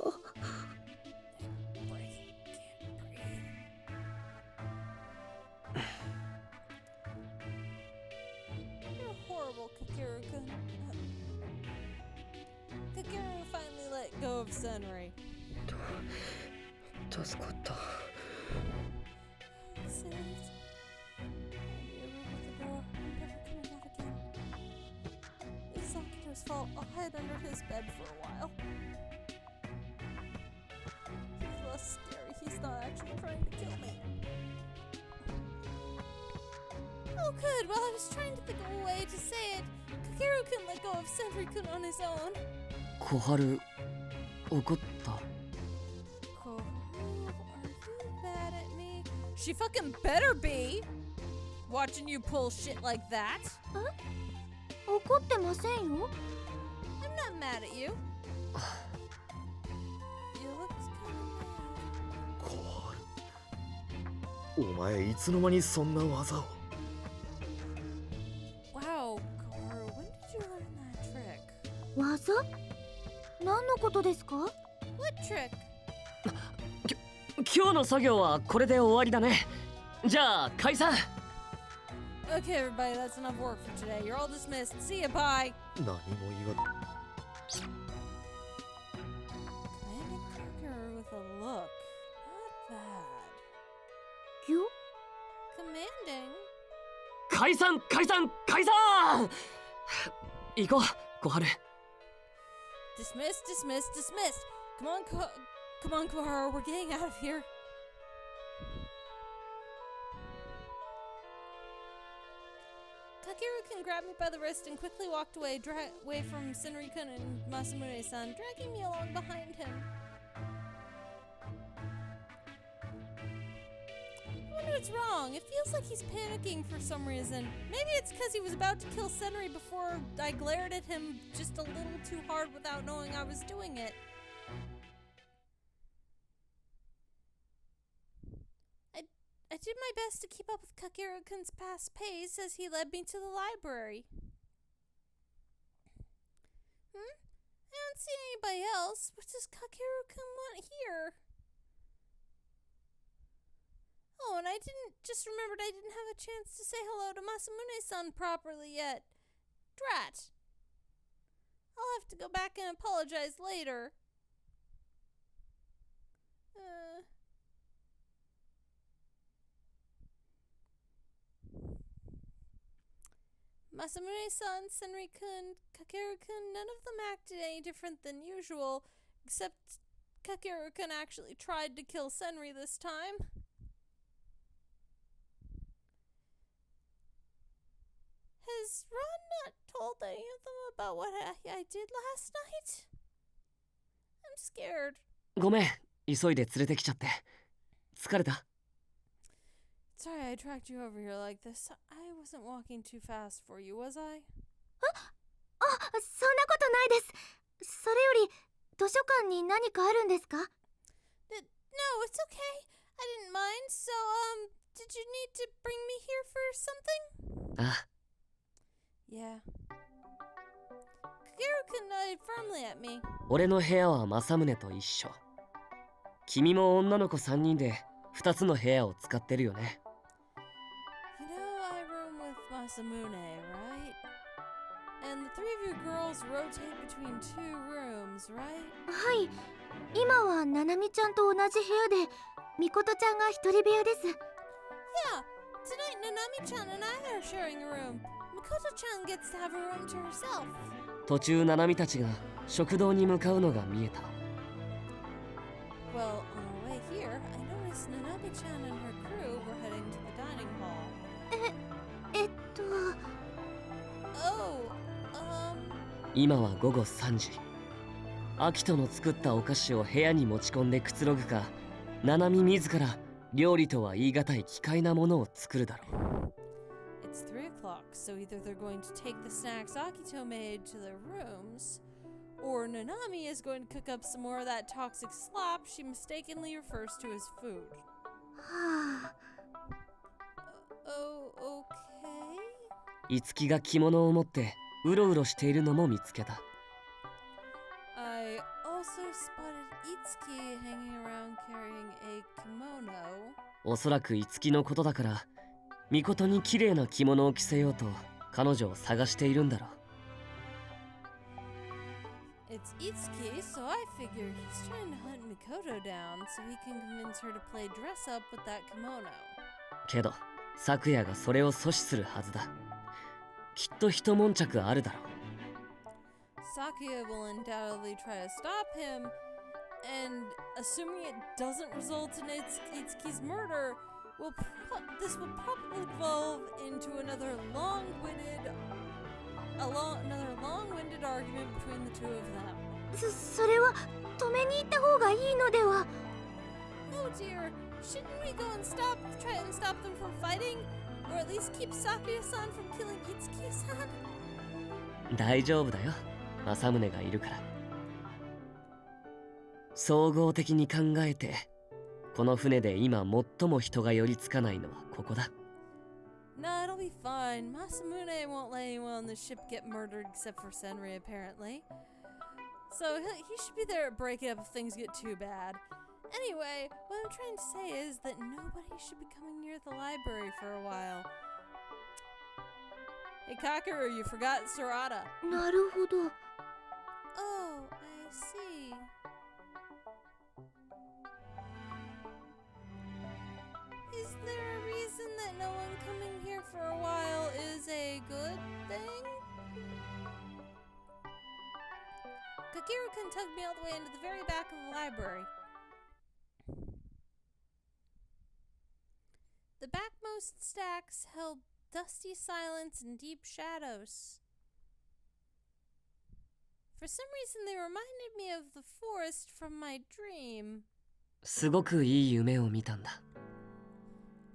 trouble, Kakeru-kun. Kakeru finally let go of Senri. 助かった。 Saved. I'll be able with the door. I'm never coming out again. It's Akito's fault. I'll hide under his bed for a while. He's less scary. He's not actually trying to kill me. Oh, good. While I was trying to think of a way to say it, Kakeru-kun let go of Senri-kun on his own. 小春怒った。 Koharu, are you mad at me? She fucking better be! Watching you pull shit like that. 怒ってませんよ。 I'm not mad at you. You looked kind of mad. 小春、お前いつの間にそんな技を。 Wow, Koharu, when did you learn that trick? 技？何のことですか？ What trick? 今日の作業はこれで終わりだね。じゃあ解散。 Okay, everybody, that's enough work for today. You're all dismissed. See ya, bye. 何も言わ Commanding Kakeru with a look. Not bad. ぎょ？ Commanding? 解散解散解散。行こう小春。 Dismissed, dismissed, dismissed. Come on, Koharu, we're getting out of here. Kakeru-kun grabbed me by the wrist and quickly walked away from Senri-kun and Masamune-san, dragging me along behind him. I wonder what's wrong. It feels like he's panicking for some reason. Maybe it's because he was about to kill Senri before I glared at him just a little too hard without knowing I was doing it. I did my best to keep up with Kakeru-kun's fast pace as he led me to the library. I don't see anybody else. What does Kakeru-kun want here? Oh, and I remembered I didn't have a chance to say hello to Masamune-san properly yet. Drat. I'll have to go back and apologize later. Masamune-san, Senri-kun, Kakeru-kun, none of them acted any different than usual, except Kakeru-kun actually tried to kill Senri this time. Has Ron not told any of them about what I did last night? I'm scared. ごめん、急いで連れてきちゃって。疲れた？ Sorry I dragged you over here like this. I wasn't walking too fast for you, was I? そんなことないです。それより図書館に何かあるんですか？ No, it's okay. I didn't mind. So, did you need to bring me here for something? あ、 Yeah. Kakeru-kun nodded firmly at me. 俺の部屋は政宗と一緒。君も女の子3人で2つの部屋を使ってるよね。You know, I room with Masamune, right? And the three of you girls rotate between two rooms, right? はい。今はななみちゃんと同じ部屋で、みことちゃんが一人部屋です。Yeah. Tonight, Nanami-chan and I are sharing a room. Mikoto-chan gets to have a room to herself. 途中ナナミたちが食堂に向かうのが見えた。Well, on our way here, I noticed Nanami-chan and her crew were heading to the dining hall. Oh, 今は午後3時。アキトの作ったお菓子を部屋に持ち込んでくつろぐか、ナナミ自ら料理とは言い難い奇怪なものを作るだろう。It's 3 o'clock, so either they're going to take the snacks Akito made to their rooms, or Nanami is going to cook up some more of that toxic slop she mistakenly refers to as food. はあ。Oh, okay. いつきが着物を持ってうろうろしているのも見つけた。I also spotted Itsuki hanging around carrying a kimono. おそらくいつきのことだから、みことに綺麗な着物を着せようと彼女を探しているんだろう。 It's Itsuki, so I figure he's trying to hunt Mikoto down so he can convince her to play dress up with that kimono. けど昨夜がそれを阻止するはずだ。きっと一悶着あるだろう。 Sakuya will undoubtedly try to stop him, and assuming it doesn't result in Itsuki's murder, this will probably evolve into another long-winded argument between the two of them. それは止めに行った方がいいのでは。 Oh dear, shouldn't we go and try and stop them from fighting? Or at least keep Sakuya-san from killing Itsuki-san? 大丈夫だよ、政宗がいるから。総合的に考えて、この船で今最も人が寄りつかないのはここだ。 Nah, it'll be fine. Masamune won't let anyone on the ship get murdered except for Senri, apparently. So he should be there to break it up if things get too bad. Anyway, what I'm trying to say is that nobody should be coming near the library for a while. Hey Kakeru, you forgot Sarada. なるほど。 Oh, I see. Is there a reason that no one coming here for a while is a good thing? Kakeru-kun tugged me all the way into the very back of the library. The backmost stacks held dusty silence and deep shadows. For some reason, they reminded me of the forest from my dream. すごくいい夢を見たんだ。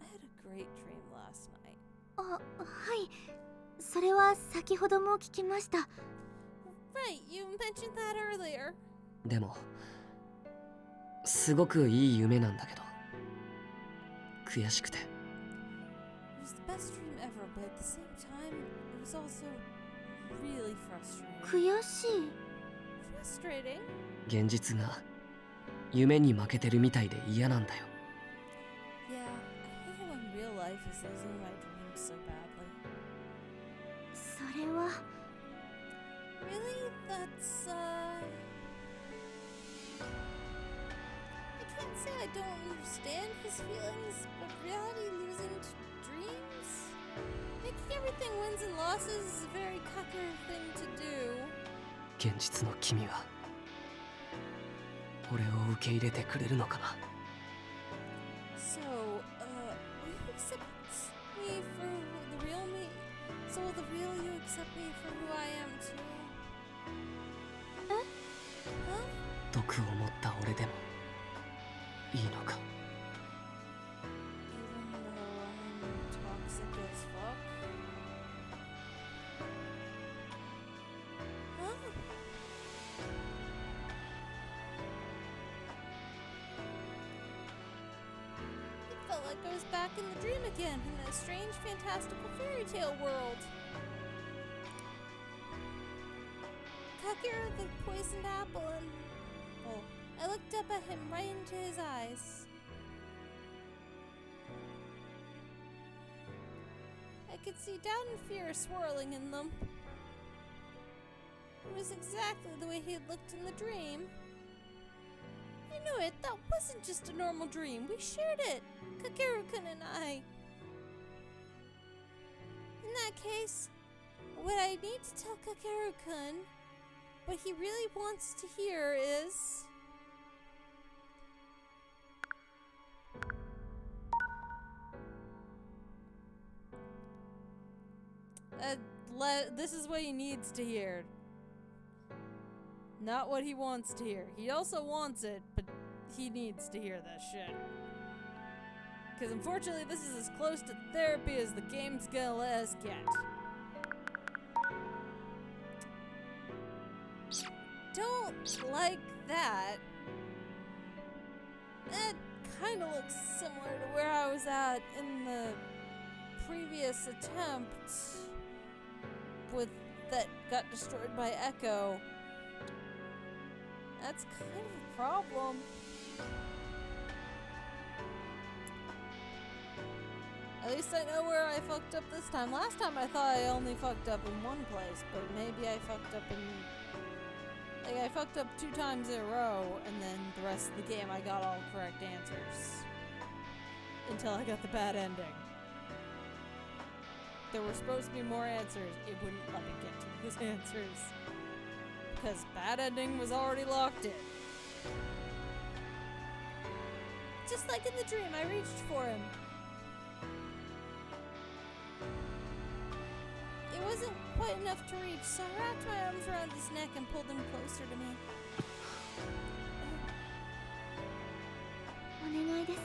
I had a great dream last night. あ、はい。それは先ほども聞きました。 Right, you mentioned that earlier. でも、すごくいい夢なんだけど、悔しくて。 It was the best dream ever, but at the same time, it was also really frustrating. 悔しい。 Frustrating? 現実が夢に負けてるみたいで嫌なんだよ。 Yeah, I hate it when real life is losing my dreams so badly. それは。 Really? That's, I can't say I don't understand his feelings, but reality losing to dreams? Making everything wins and losses is a very Kakeru thing to do. 現実の君は俺を受け入れてくれるのかな。 So, will you accept me for the real me? So will the real you accept me for who I am too? Huh? 毒を持った俺でもいいのか。 Even though I'm toxic as fuck? Huh? It felt like I was back in the dream again, in a strange, fantastical fairy tale world. Kakeru the poisoned apple and... Oh, I looked up at him right into his eyes. I could see doubt and fear swirling in them. It was exactly the way he had looked in the dream. I knew it. That wasn't just a normal dream. We shared it, Kakeru-kun and I. In that case, what I need to tell Kakeru-kun, what he really wants to hear is... this is what he needs to hear. Not what he wants to hear. He also wants it, but he needs to hear this shit. Because unfortunately, this is as close to therapy as the game's gonna let us get. Don't like that. That kind of looks similar to where I was at in the previous attempt with that got destroyed by Echo. That's kind of a problem. At least I know where I fucked up this time. Last time I thought I only fucked up in one place, but maybe I fucked up in... Like, I fucked up 2 times in a row, and then the rest of the game I got all correct answers. Until I got the bad ending. There were supposed to be more answers. It wouldn't let me get to those answers. Because bad ending was already locked in. Just like in the dream, I reached for him. It wasn't quite enough to reach, so I wrapped my arms around his neck and pulled him closer to me. お願いです、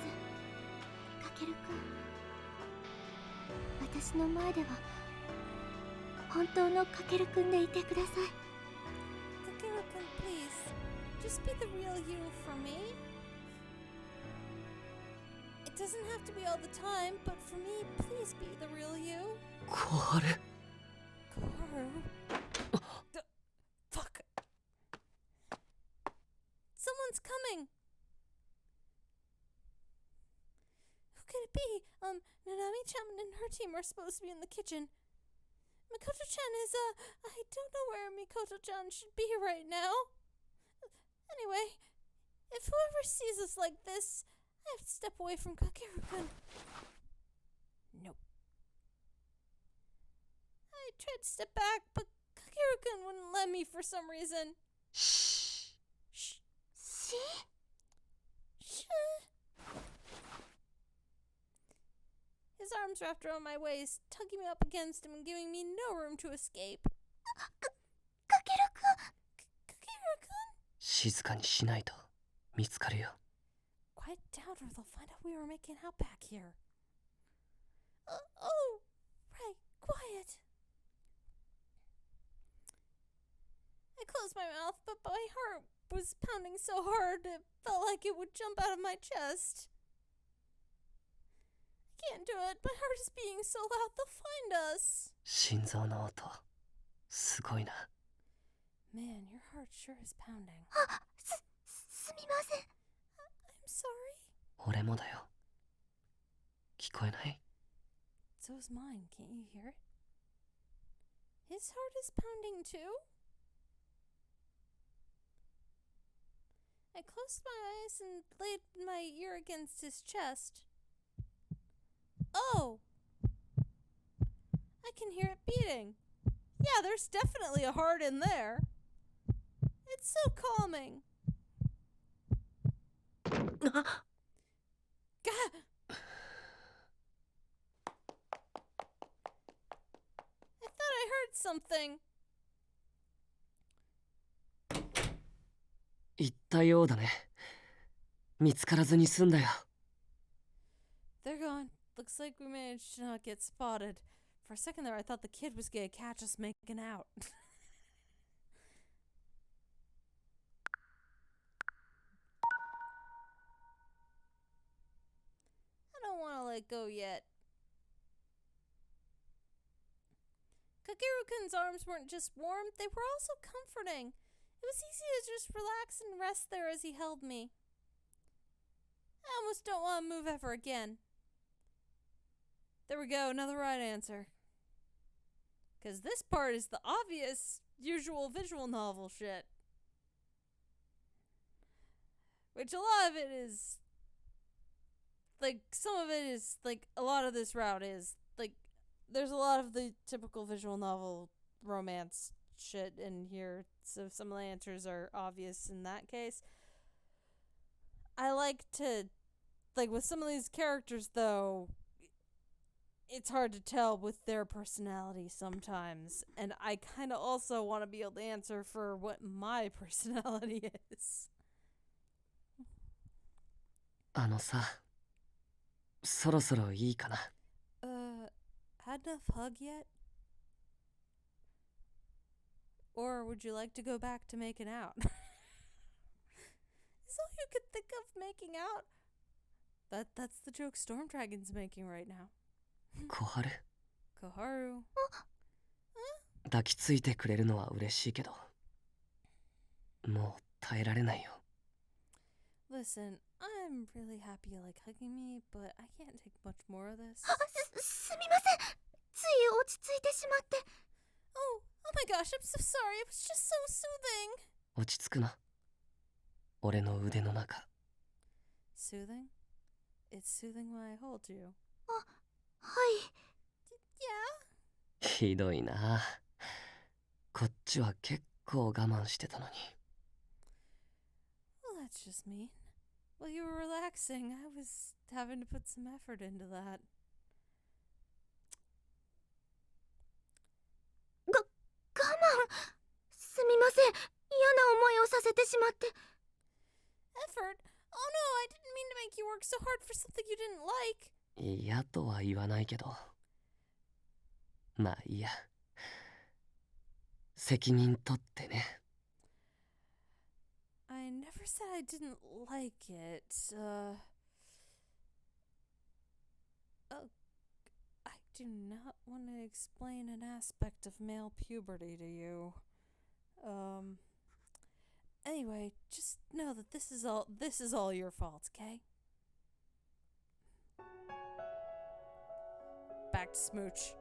かけるくん。私の前では本当のかけるくんでいてください。Kakeru-kun, please. Just be the real you for me. It doesn't have to be all the time, but for me, please be the real you. 小春 Kakeru? Fuck. Someone's coming. Who could it be? Nanami-chan and her team are supposed to be in the kitchen. Mikoto-chan is, I don't know where Mikoto-chan should be right now. Anyway, if whoever sees us like this, I have to step away from Kakeru-kun. Nope. I tried to step back, but Kakeru-kun wouldn't let me for some reason. Shh. Shh. See? Shh. His arms wrapped around my waist, tugging me up against him and giving me no room to escape. かけるくん。 Kakeru-kun? 静かにしないと見つかるよ。 Quiet down or they'll find out we were making out back here. Oh, right, quiet. I closed my mouth, but my heart was pounding so hard it felt like it would jump out of my chest. I can't do it. My heart is beating so loud they'll find us. 心臓の音すごいな。 Man, your heart sure is pounding. すみません。 I'm sorry. 俺もだよ。聞こえない？ So is mine. Can't you hear it? His heart is pounding too? I closed my eyes and laid my ear against his chest. Oh! I can hear it beating. Yeah, there's definitely a heart in there. It's so calming. Gah! I thought I heard something. 言ったようだね。見つからずに済んだよ。 They're gone. Looks like we managed to not get spotted. For a second there, I thought the kid was gonna catch us making out. I don't want to let go yet. Kakeru-kun's arms weren't just warm, they were also comforting. It was easy to just relax and rest there as he held me. I almost don't want to move ever again. There we go, another right answer. Because this part is the obvious, usual visual novel shit. Which a lot of it is... Like, some of it is, like, a lot of this route is, like, there's a lot of the typical visual novel romance shit in here. So some of the answers are obvious in that case. I like to... Like, with some of these characters, though... It's hard to tell with their personality sometimes, and I kind of also want to be able to answer for what my personality is. あのさ、そろそろいいかな。Had enough hug yet? Or would you like to go back to making out? Is all you could think of making out? That's the joke Storm Dragon's making right now. 小春、 Kakeru. 抱きついてくれるのは嬉しいけど、もう耐えられないよ。 Listen, I'm really happy you like hugging me, but I can't take much more of this. すみません。つい落ち着いてしまって。Oh my gosh, I'm so sorry. It was just so soothing. 落ち着くな。俺の腕の中。Soothing? It's soothing when I hold you. はい。Yeah? ひどいな。こっちは結構我慢してたのに。Well, that's just mean. While you were relaxing, I was having to put some effort into that. 我慢。すみません。嫌な思いをさせてしまって。Effort? Oh no, I didn't mean to make you work so hard for something you didn't like. 嫌とは言わないけど。まあいいや。責任取ってね。I never said I didn't like it. I do not want to explain an aspect of male puberty to you. Anyway, just know that this is all your fault, okay? Back to smooch.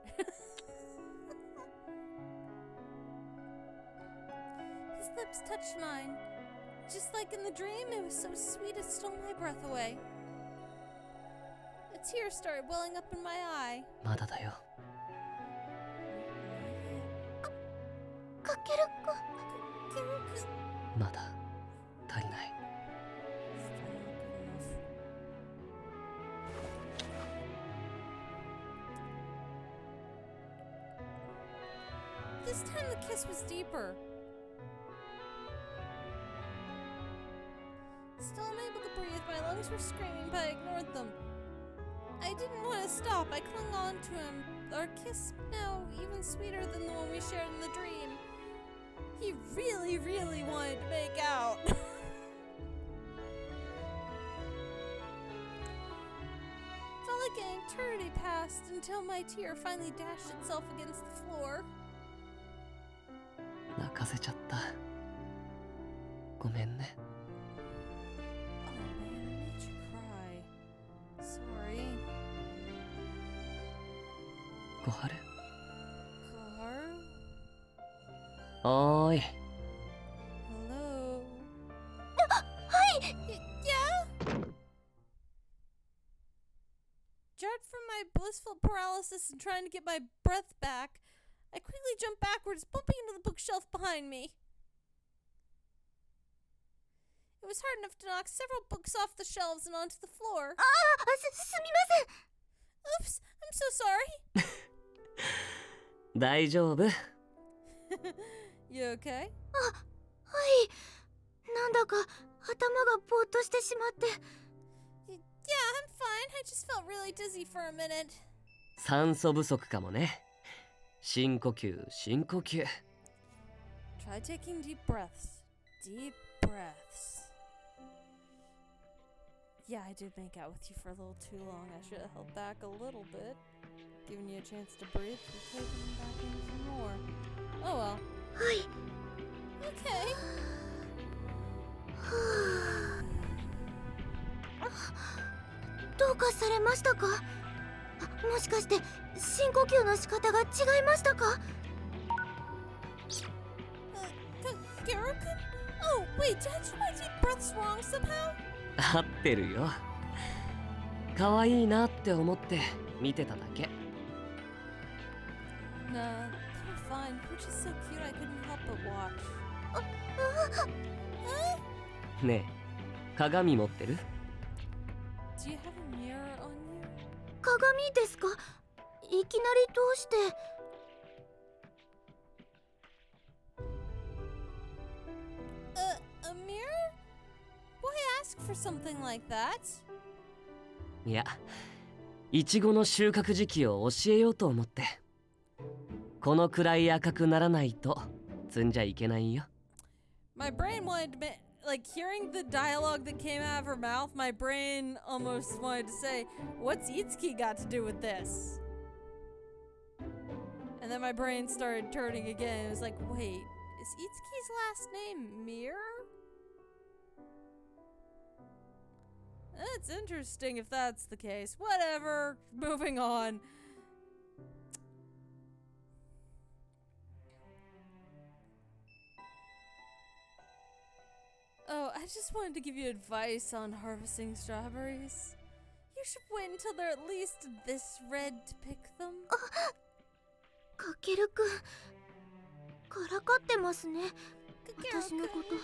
His lips touched mine. Just like in the dream, it was so sweet it stole my breath away. A tear started welling up in my eye. まだだよ。かけるくん。まだ足りない。This time the kiss was deeper. Still unable to breathe, my lungs were screaming, but I ignored them. I didn't want to stop. I clung on to him. Our kiss now even sweeter than the one we shared in the dream. He really, really wanted to make out. Felt like an eternity passed until my tear finally dashed itself against the floor. 泣かせちゃった。ごめんね。Oh man, I made you cry. Sorry. 小春。Kakeru? おーい。Hello? はい。Yeah? Jarred from my blissful paralysis and trying to get my breath back, I quickly jumped backwards, bumping into the bookshelf behind me. It was hard enough to knock several books off the shelves and onto the floor. すみません。 Oops, I'm so sorry. 大丈夫。You okay? はい。なんだか頭がぼーっとしてしまって。Yeah, I'm fine. I just felt really dizzy for a minute. 酸素不足かもね。深呼吸、深呼吸。Try taking deep breaths. Deep breaths. Yeah, I did make out with you for a little too long. I should have held back a little bit. Giving you a chance to breathe before taking back in some more. Oh well. はい。Okay. どうかされましたか？もしかして深呼吸の仕方が違いましたか？ Kakeru-kun? Oh, wait, did I do my deep breaths wrong somehow? 合ってるよ。可愛いなって思って見てただけ。Nah, they were fine. You were just so cute I couldn't help but watch. ねえ、鏡持ってる？ Do you have a mirror on you? 鏡ですか？いきなりどうして？ A mirror? Why ask for something like that? いや、イチゴの収穫時期を教えようと思って。このくらい赤くならないと摘んじゃいけないよ。My brain wanted to like hearing the dialogue that came out of her mouth, my brain almost wanted to say, what's Itsuki got to do with this? And then my brain started turning again. It was like, wait, is Itsuki's last name Mirror? That's interesting if that's the case. Whatever. Moving on. Oh, I just wanted to give you advice on harvesting strawberries. You should wait until they're at least this red to pick them. かけるくんからかってますね。私のこと。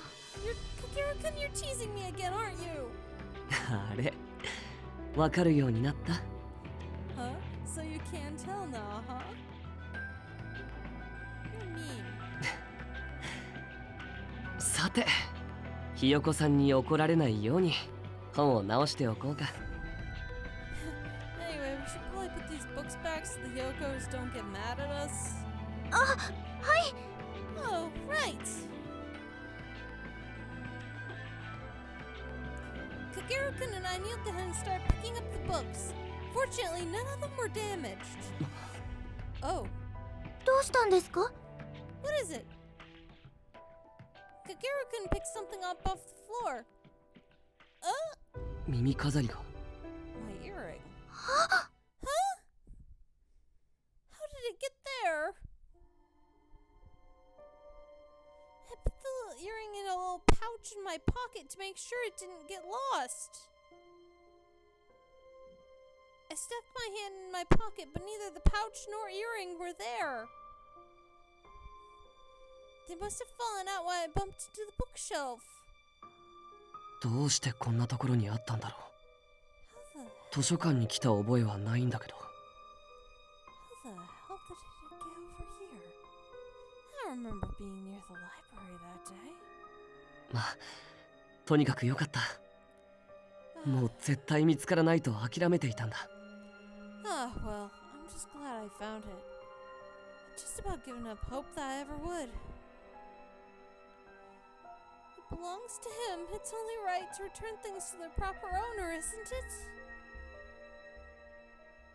Kakeru-kun, you're teasing me again, aren't you? あれわかるようになった？ Huh? So you can tell now, huh? You're mean. さて、ひよこさんに怒られないように本を直しておこうか。Anyway, we should probably put these books back so the Yokos don't get mad at us. あ、はい。 Oh, right. Kakeru-kun and I kneeled down and started picking up the books. Fortunately, none of them were damaged. Oh, どうしたんですか？ what is it? Kakeru-kun picked something up off the floor. 耳飾りが。 My earring. Huh? How did it get there? I put the little earring in a little pouch in my pocket to make sure it didn't get lost. I stuck my hand in my pocket, but neither the pouch nor earring were there. They must have fallen out while I bumped into the bookshelf. どうしてこんなところにあったんだろ How う。図書館に来た覚えはないんだけど。 the hell did it get over here? I don't remember being near the library that day. まあ、とにかくよかった。もう絶対見つからないと諦めていたんだ。 Ah, well, I'm just glad I found it. I'd just about given up hope that I ever would. It belongs to him. It's only right to return things to their proper owner, isn't it?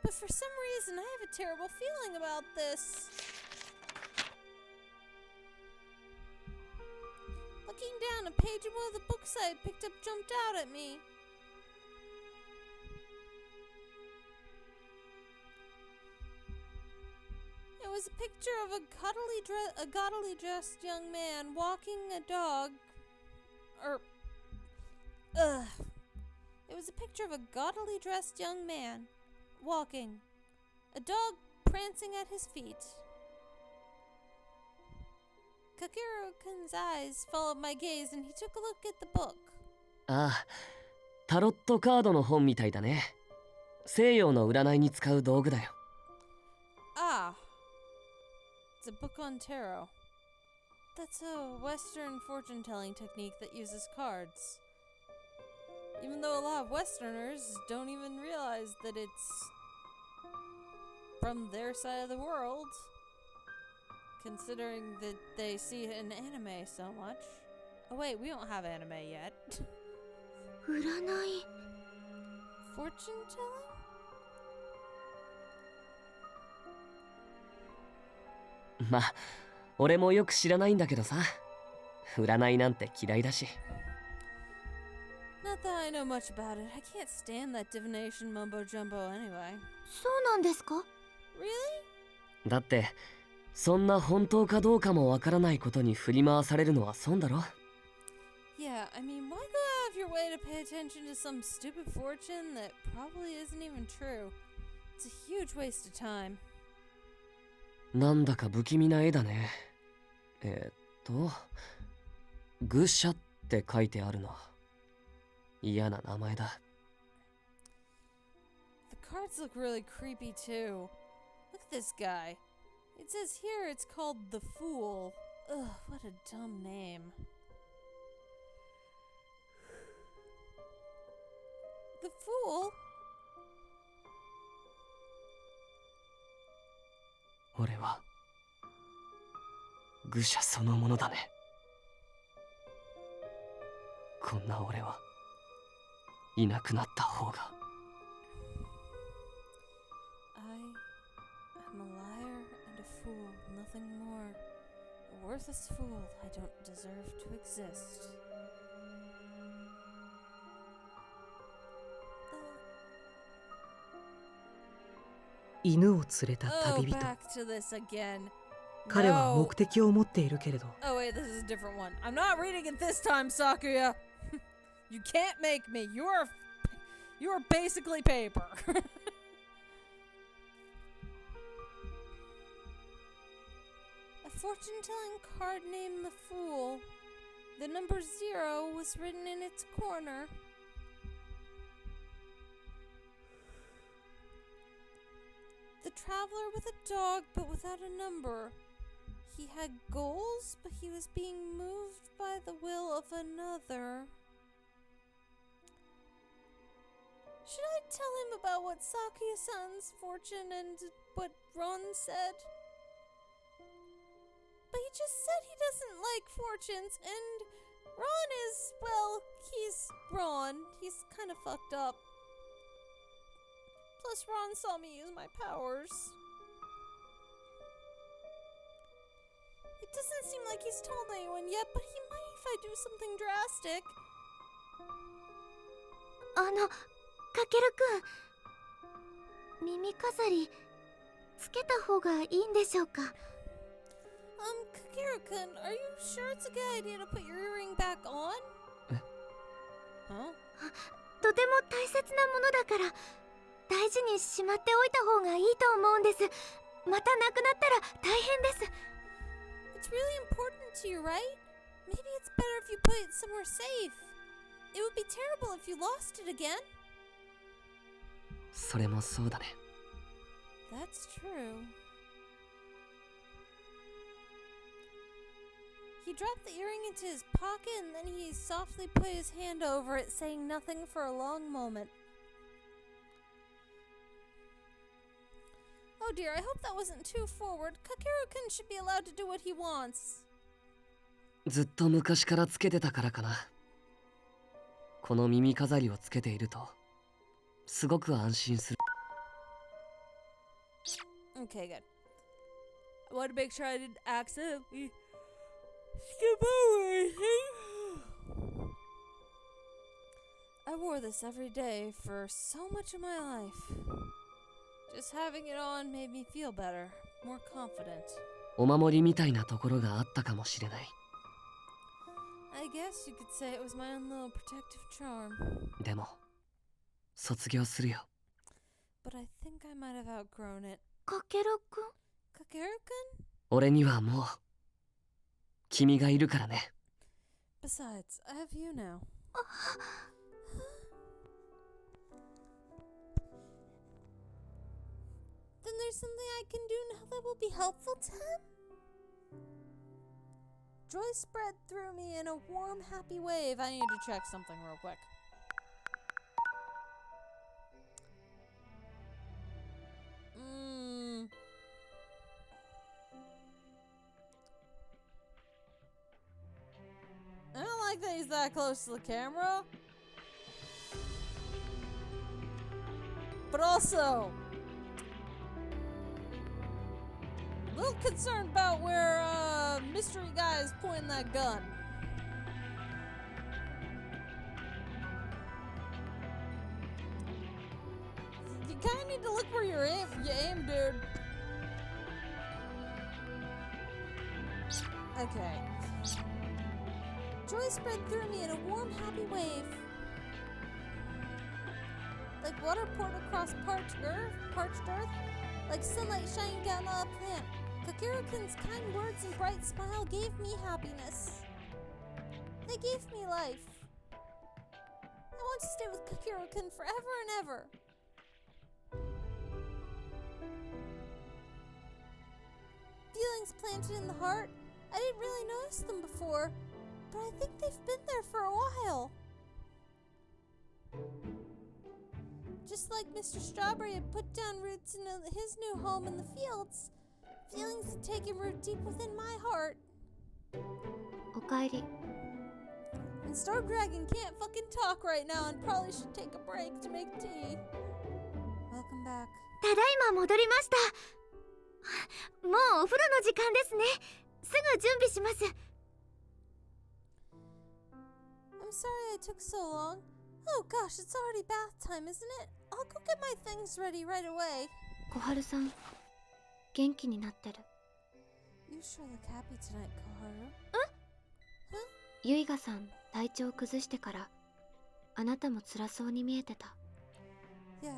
But for some reason, I have a terrible feeling about this. Looking down, a page in one of the books I had picked up jumped out at me. It was a picture of a gaudily dressed young man walking a dog. It was a picture of a gaudily dressed young man walking, a dog prancing at his feet. Kakeru-kun's eyes followed my gaze and he took a look at the book. ああ、タロットカードの本みたいだね。西洋の占いに使う道具だよ。 Ah, it's a book on tarot. That's a Western fortune-telling technique that uses cards. Even though a lot of Westerners don't even realize that it's from their side of the world, considering that they see it in anime so much. Oh wait, we don't have anime yet. 占い。 Fortune-telling? まあ、俺もよく知らないんだけどさ。占いなんて嫌いだし。 Not that I know much about it. I can't stand that divination mumbo-jumbo anyway. そうなんですか？ Really? だって、そんな本当かどうかもわからないことに振り回されるのは損だろ。 Yeah, I mean, why go out of your way to pay attention to some stupid fortune that probably isn't even true? It's a huge waste of time. なんだか不気味な絵だね。愚者って書いてあるな。嫌な名前だ。 The cards look really creepy too. Look at this guy. It says here it's called the Fool. Ugh, what a dumb name. The Fool? 俺は愚者そのものだね。こんな俺はいなくなった方が。 I am a liar and a fool, nothing more. A worthless fool, I don't deserve to exist. 犬を連れた Oh, 旅人。 back to this again. 彼は No. 目的を持っているけれど、 Oh wait, this is a different one. I'm not reading it this time, Sakuya. You can't make me. You are basically paper. A fortune-telling card named the Fool. The number 0 was written in its corner. The traveler with a dog but without a number. He had goals, but he was being moved by the will of another. Should I tell him about what Sakuya-san's fortune and what Ron said? But he just said he doesn't like fortunes, and Ron is, well, he's Ron. He's kind of fucked up. Plus, Ron saw me use my powers. It doesn't seem like he's told anyone yet, but he might if I do something drastic. かけるくん、耳飾りつけた方がいいんでしょうか？ Kakeru-kun, are you sure it's a good idea to put your earring back on? Huh? とても大切なものだから大事にしまっておいた方がいいと思うんです。またなくなったら大変です。 It's really important to you, right? Maybe it's better if you put it somewhere safe. It would be terrible if you lost it again. それもそうだね。 That's true. He dropped the earring into his pocket and then he softly put his hand over it, saying nothing for a long moment. Oh dear, I hope that wasn't too forward. Kakeru-kun should be allowed to do what he wants. ずっと昔からつけてたからかな。この耳飾りをつけているとすごく安心する。 Okay, good. I wanted to make sure I didn't accidentally skip over anything. I wore this every day for so much of my life. Just having it on made me feel better, more confident. お守りみたいなところがあったかもしれない。 I guess you could say it was my own little protective charm. でも卒業するよ。 But I think I might have outgrown it. かけるくん、 Kakeru-kun? 俺にはもう君がいるからね。 Besides, I have you now. Then there's something I can do now that will be helpful to him? Joy spread through me in a warm, happy wave. I need to check something real quick. I don't like that he's that close to the camera. But also, a little concerned about where mystery guy is pointing that gun. You kind of need to look where you aim, dude. Okay. Joy spread through me in a warm, happy wave. Like water poured across parched earth, like sunlight shining down on a plant. Kakeru-kun's kind words and bright smile gave me happiness. They gave me life. I want to stay with Kakeru-kun forever and ever. Feelings planted in the heart. I didn't really notice them before, but I think they've been there for a while. Just like Mr. Strawberry had put down roots in his new home in the fields, feelings had taken root deep within my heart. おかえり。 And Storm Dragon can't fucking talk right now and probably should take a break to make tea. Welcome back. ただいま戻りました。もうお風呂の時間ですね。すぐ準備します。 I'm sorry I took so long. Oh gosh, it's already bath time, isn't it? I'll go get my things ready right away. 小春さん、元気になってる。 You sure look happy tonight, Koharu. ユイガさん、体調崩してからあなたも辛そうに見えてた。 Yeah.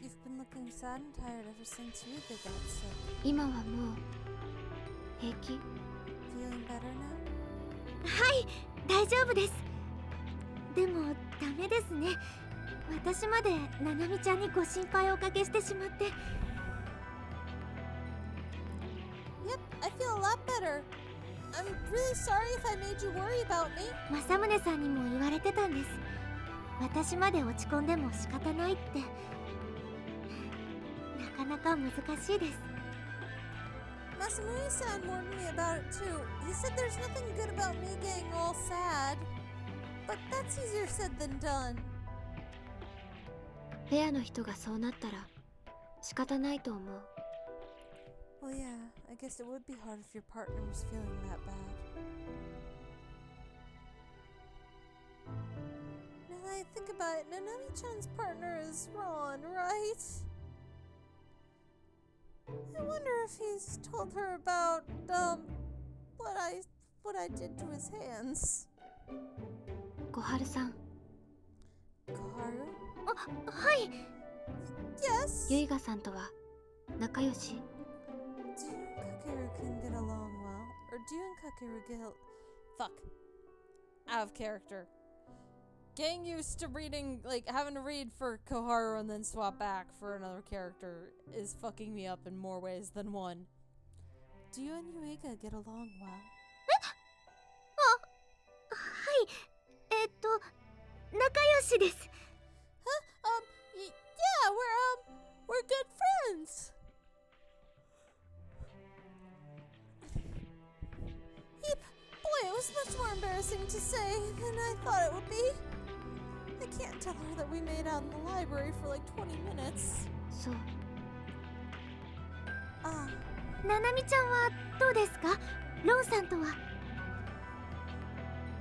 You've been looking sad and tired ever since Yuga got sick. 今はもう平気？ Feeling better now? はい、大丈夫です。でもダメですね。私までナナミちゃんにご心配をおかけしてしまって。 Yep, I feel a lot better. I'm really sorry if I made you worry about me. 政宗さんにも言われてたんです。私まで落ち込んでも仕方ないって。なかなか難しいです。 Masamune-san warned me about it too. He said there's nothing good about me getting all sad. But that's easier said than done. フェアの人がそうなったら仕方ないと思う。 Well, yeah, I guess it would be hard if your partner was feeling that bad. Now that I think about it, Nanami-chan's partner is Ron, right? I wonder if he's told her about, what I did to his hands. 小春さん。 Koharu? はい。 Yes? ユイガさんとは仲良し？ Do you and Kakeru get along well? Or do you and Kakeru get Fuck. Out of character. Getting used to reading, like, having to read for Koharu and then swap back for another character is fucking me up in more ways than one. Do you and Yuiga get along well? はい。仲良しです。 Huh? Yeah, we're good friends. Yep. Boy, it was much more embarrassing to say than I thought it would be. I can't tell her that we made out in the library for like 20 minutes. そう。 Ah. ナナミちゃんはどうですか？ロンさんとは。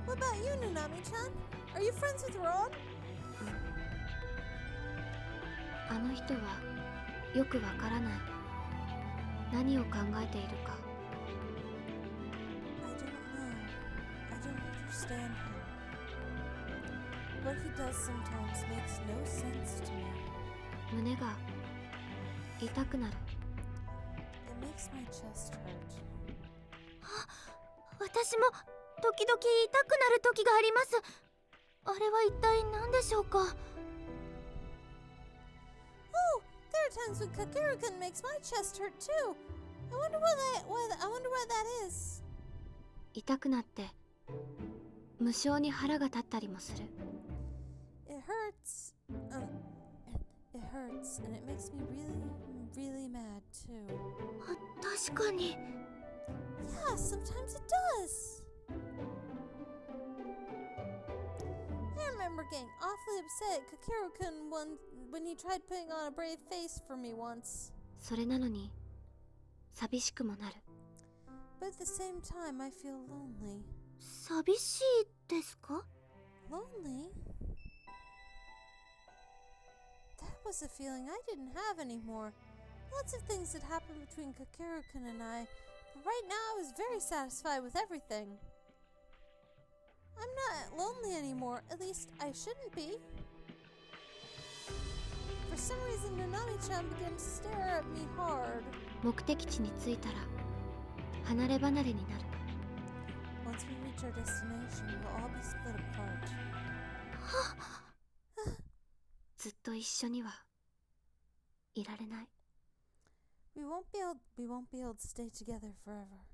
What about you, Nanami-chan? Are you friends with Ron? あの人はよくわからない。何を考えているか。 I don't understand him. What he does sometimes makes no sense to me. 胸が痛くなる。 It makes my chest hurt. 私も時々痛くなる時があります。あれは一体何でしょうか？ Oh, there are times when Kakeru-kun makes my chest hurt too. I wonder what that is. 痛くなって無性に腹が立ったりもする。 It hurts. It hurts, and it makes me really mad too. 確かに。 Yeah, sometimes it does. I remember getting awfully upset at Kakeru-kun when he tried putting on a brave face for me once. それなのに寂しくもなる。 But at the same time, I feel lonely. 寂しいですか？ Lonely? That was a feeling I didn't have anymore. Lots of things had happened between Kakeru-kun and I, but right now I was very satisfied with everything. I'm not lonely anymore, at least I shouldn't be. For some reason, Nanami-chan began to stare at me hard. 目的地に着いたら離れ離れになる。 Once we reach our destination, we'll all be split apart. ずっと一緒にはいられない。 We won't be able to stay together forever.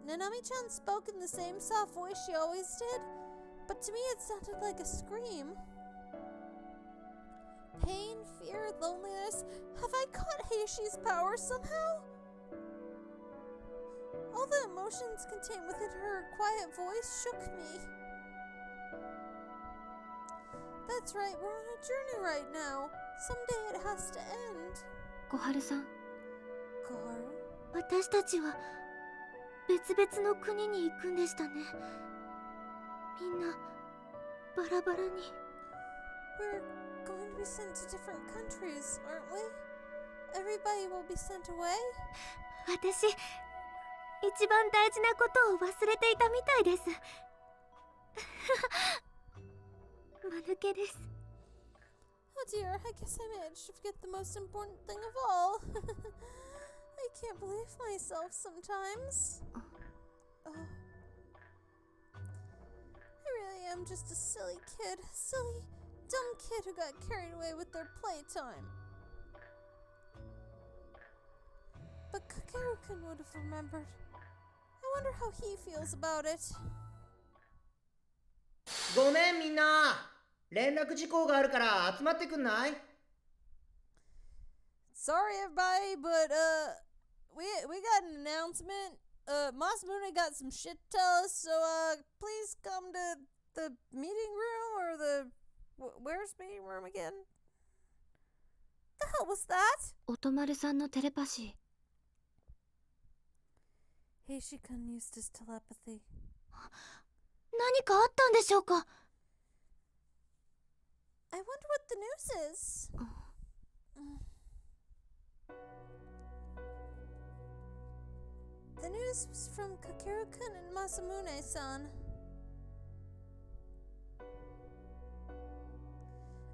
Nanami-chan spoke in the same soft voice she always did, but to me it sounded like a scream. Pain, fear, loneliness. Have I caught Heishi's power somehow? All the emotions contained within her quiet voice shook me. That's right, we're on a journey right now. Someday it has to end. 小春さん、 Koharu? 私たちは別々の国に行くんでしたね。みんなバラバラに。 We're going to be sent to different countries, aren't we? Everybody will be sent away? 私、一番大事なことを忘れていたみたいです。間抜けです。 Oh dear, I guess I managed to forget the most important thing of all. I can't believe myself sometimes. Oh. I really am just a silly kid. Silly, dumb kid who got carried away with their playtime. But Kakeru-kun would have remembered. I wonder how he feels about it. ごめんみんな、連絡事項があるから集まってくんない？ Sorry everybody, but we got an announcement. Masamune got some shit to tell us, so please come to the meeting room or the where's meeting room again? The hell was that? おとまるさんのテレパシー。 Heishi-kun used his telepathy. 何かあったんでしょうか？ I wonder what the news is. The news was from Kakeru-kun and Masamune-san.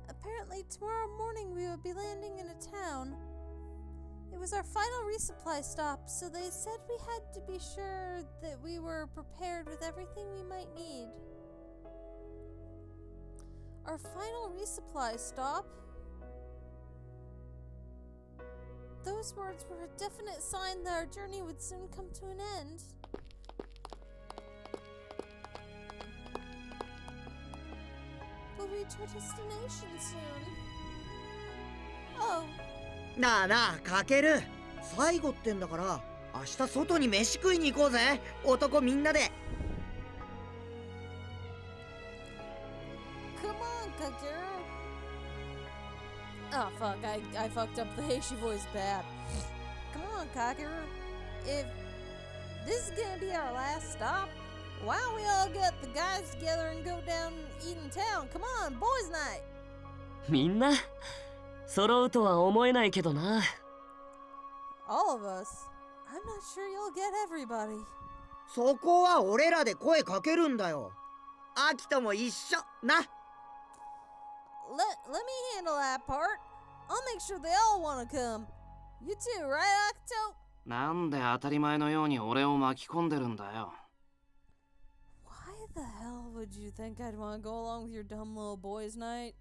Apparently, tomorrow morning we would be landing in a town. It was our final resupply stop, so they said we had to be sure that we were prepared with everything we might need. Our final resupply stop? Those words were a definite sign that our journey would soon come to an end. We'll reach our destination soon. Oh. なあなあ、かける。最後ってんだから、明日外に飯食いに行こうぜ。男みんなで。Come on, Kakeru. Oh, fuck. I fucked up the Heishi voice bad. Come on, Kakeru. If this is gonna be our last stop, why don't we all get the guys together and go down Eden Town? Come on, boys night. みんな揃うとは思えないけどな。 All of us. I'm not sure you'll get everybody. そこは俺らで声かけるんだよ。アキトも一緒な。Let me handle that part. I'll make sure they all want to come. You too, right, Akito? なんで当たり前のように俺を巻き込んでるんだよ。Why the hell would you think I'd want to go along with your dumb little boys' night?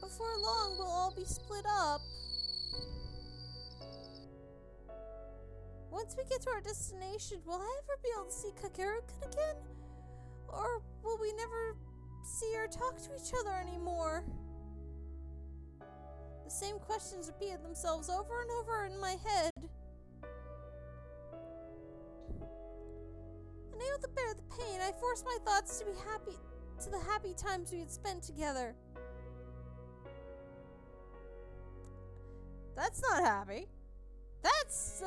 Before long, we'll all be split up. Once we get to our destination, will I ever be able to see Kakeru-kun again? Or will we never see or talk to each other anymore? The same questions repeated themselves over and over in my head. Unable to bear the pain, I forced my thoughts to be happy, to the happy times we had spent together. That's not happy. That's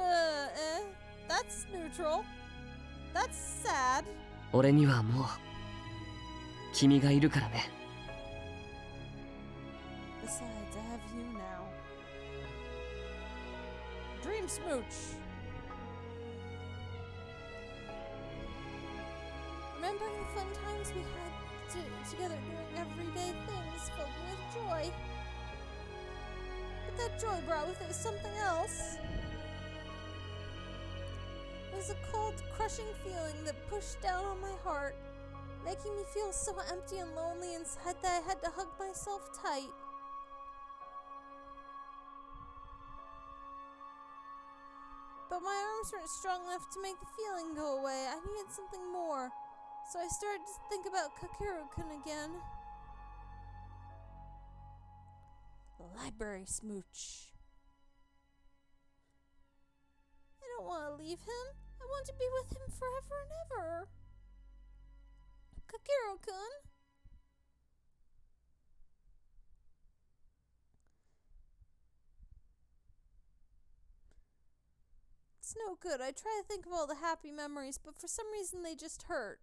neutral. That's sad. 俺にはもう君がいるからね。 Besides, I have you now. Dream smooch. Remembering the fun times we had together doing everyday things filled me with joy. But that joy brought with it something else. It was a cold, crushing feeling that pushed down on my heart, making me feel so empty and lonely inside that I had to hug myself tight. But my arms weren't strong enough to make the feeling go away. I needed something more. So I started to think about Kakeru-kun again. Library smooch. I don't want to leave him. I want to be with him forever and ever. Kakeru-kun. It's no good. I try to think of all the happy memories, but for some reason they just hurt.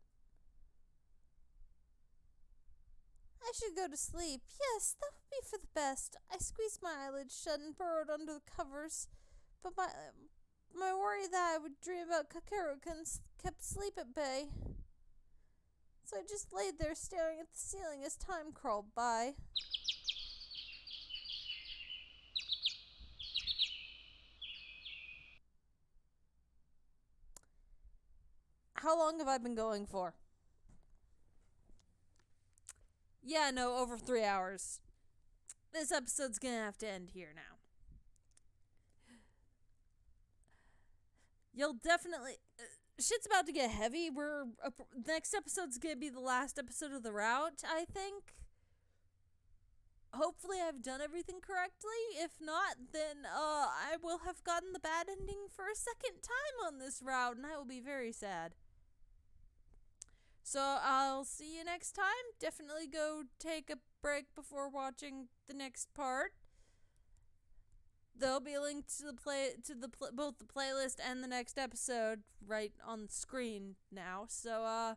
I should go to sleep. Yes, that would be for the best. I squeezed my eyelids shut and burrowed under the covers, but my worry that I would dream about Kakeru kept sleep at bay. So I just laid there staring at the ceiling as time crawled by. How long have I been going for? Yeah, no, over 3 hours. This episode's gonna have to end here now. You'll definitely... shit's about to get heavy. Next episode's gonna be the last episode of the route, I think. Hopefully I've done everything correctly. If not, then I will have gotten the bad ending for a second time on this route, and I will be very sad. So I'll see you next time. Definitely go take a break before watching the next part. There'll be a link to both the playlist and the next episode right on the screen now. So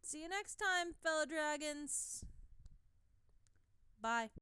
see you next time, fellow dragons. Bye.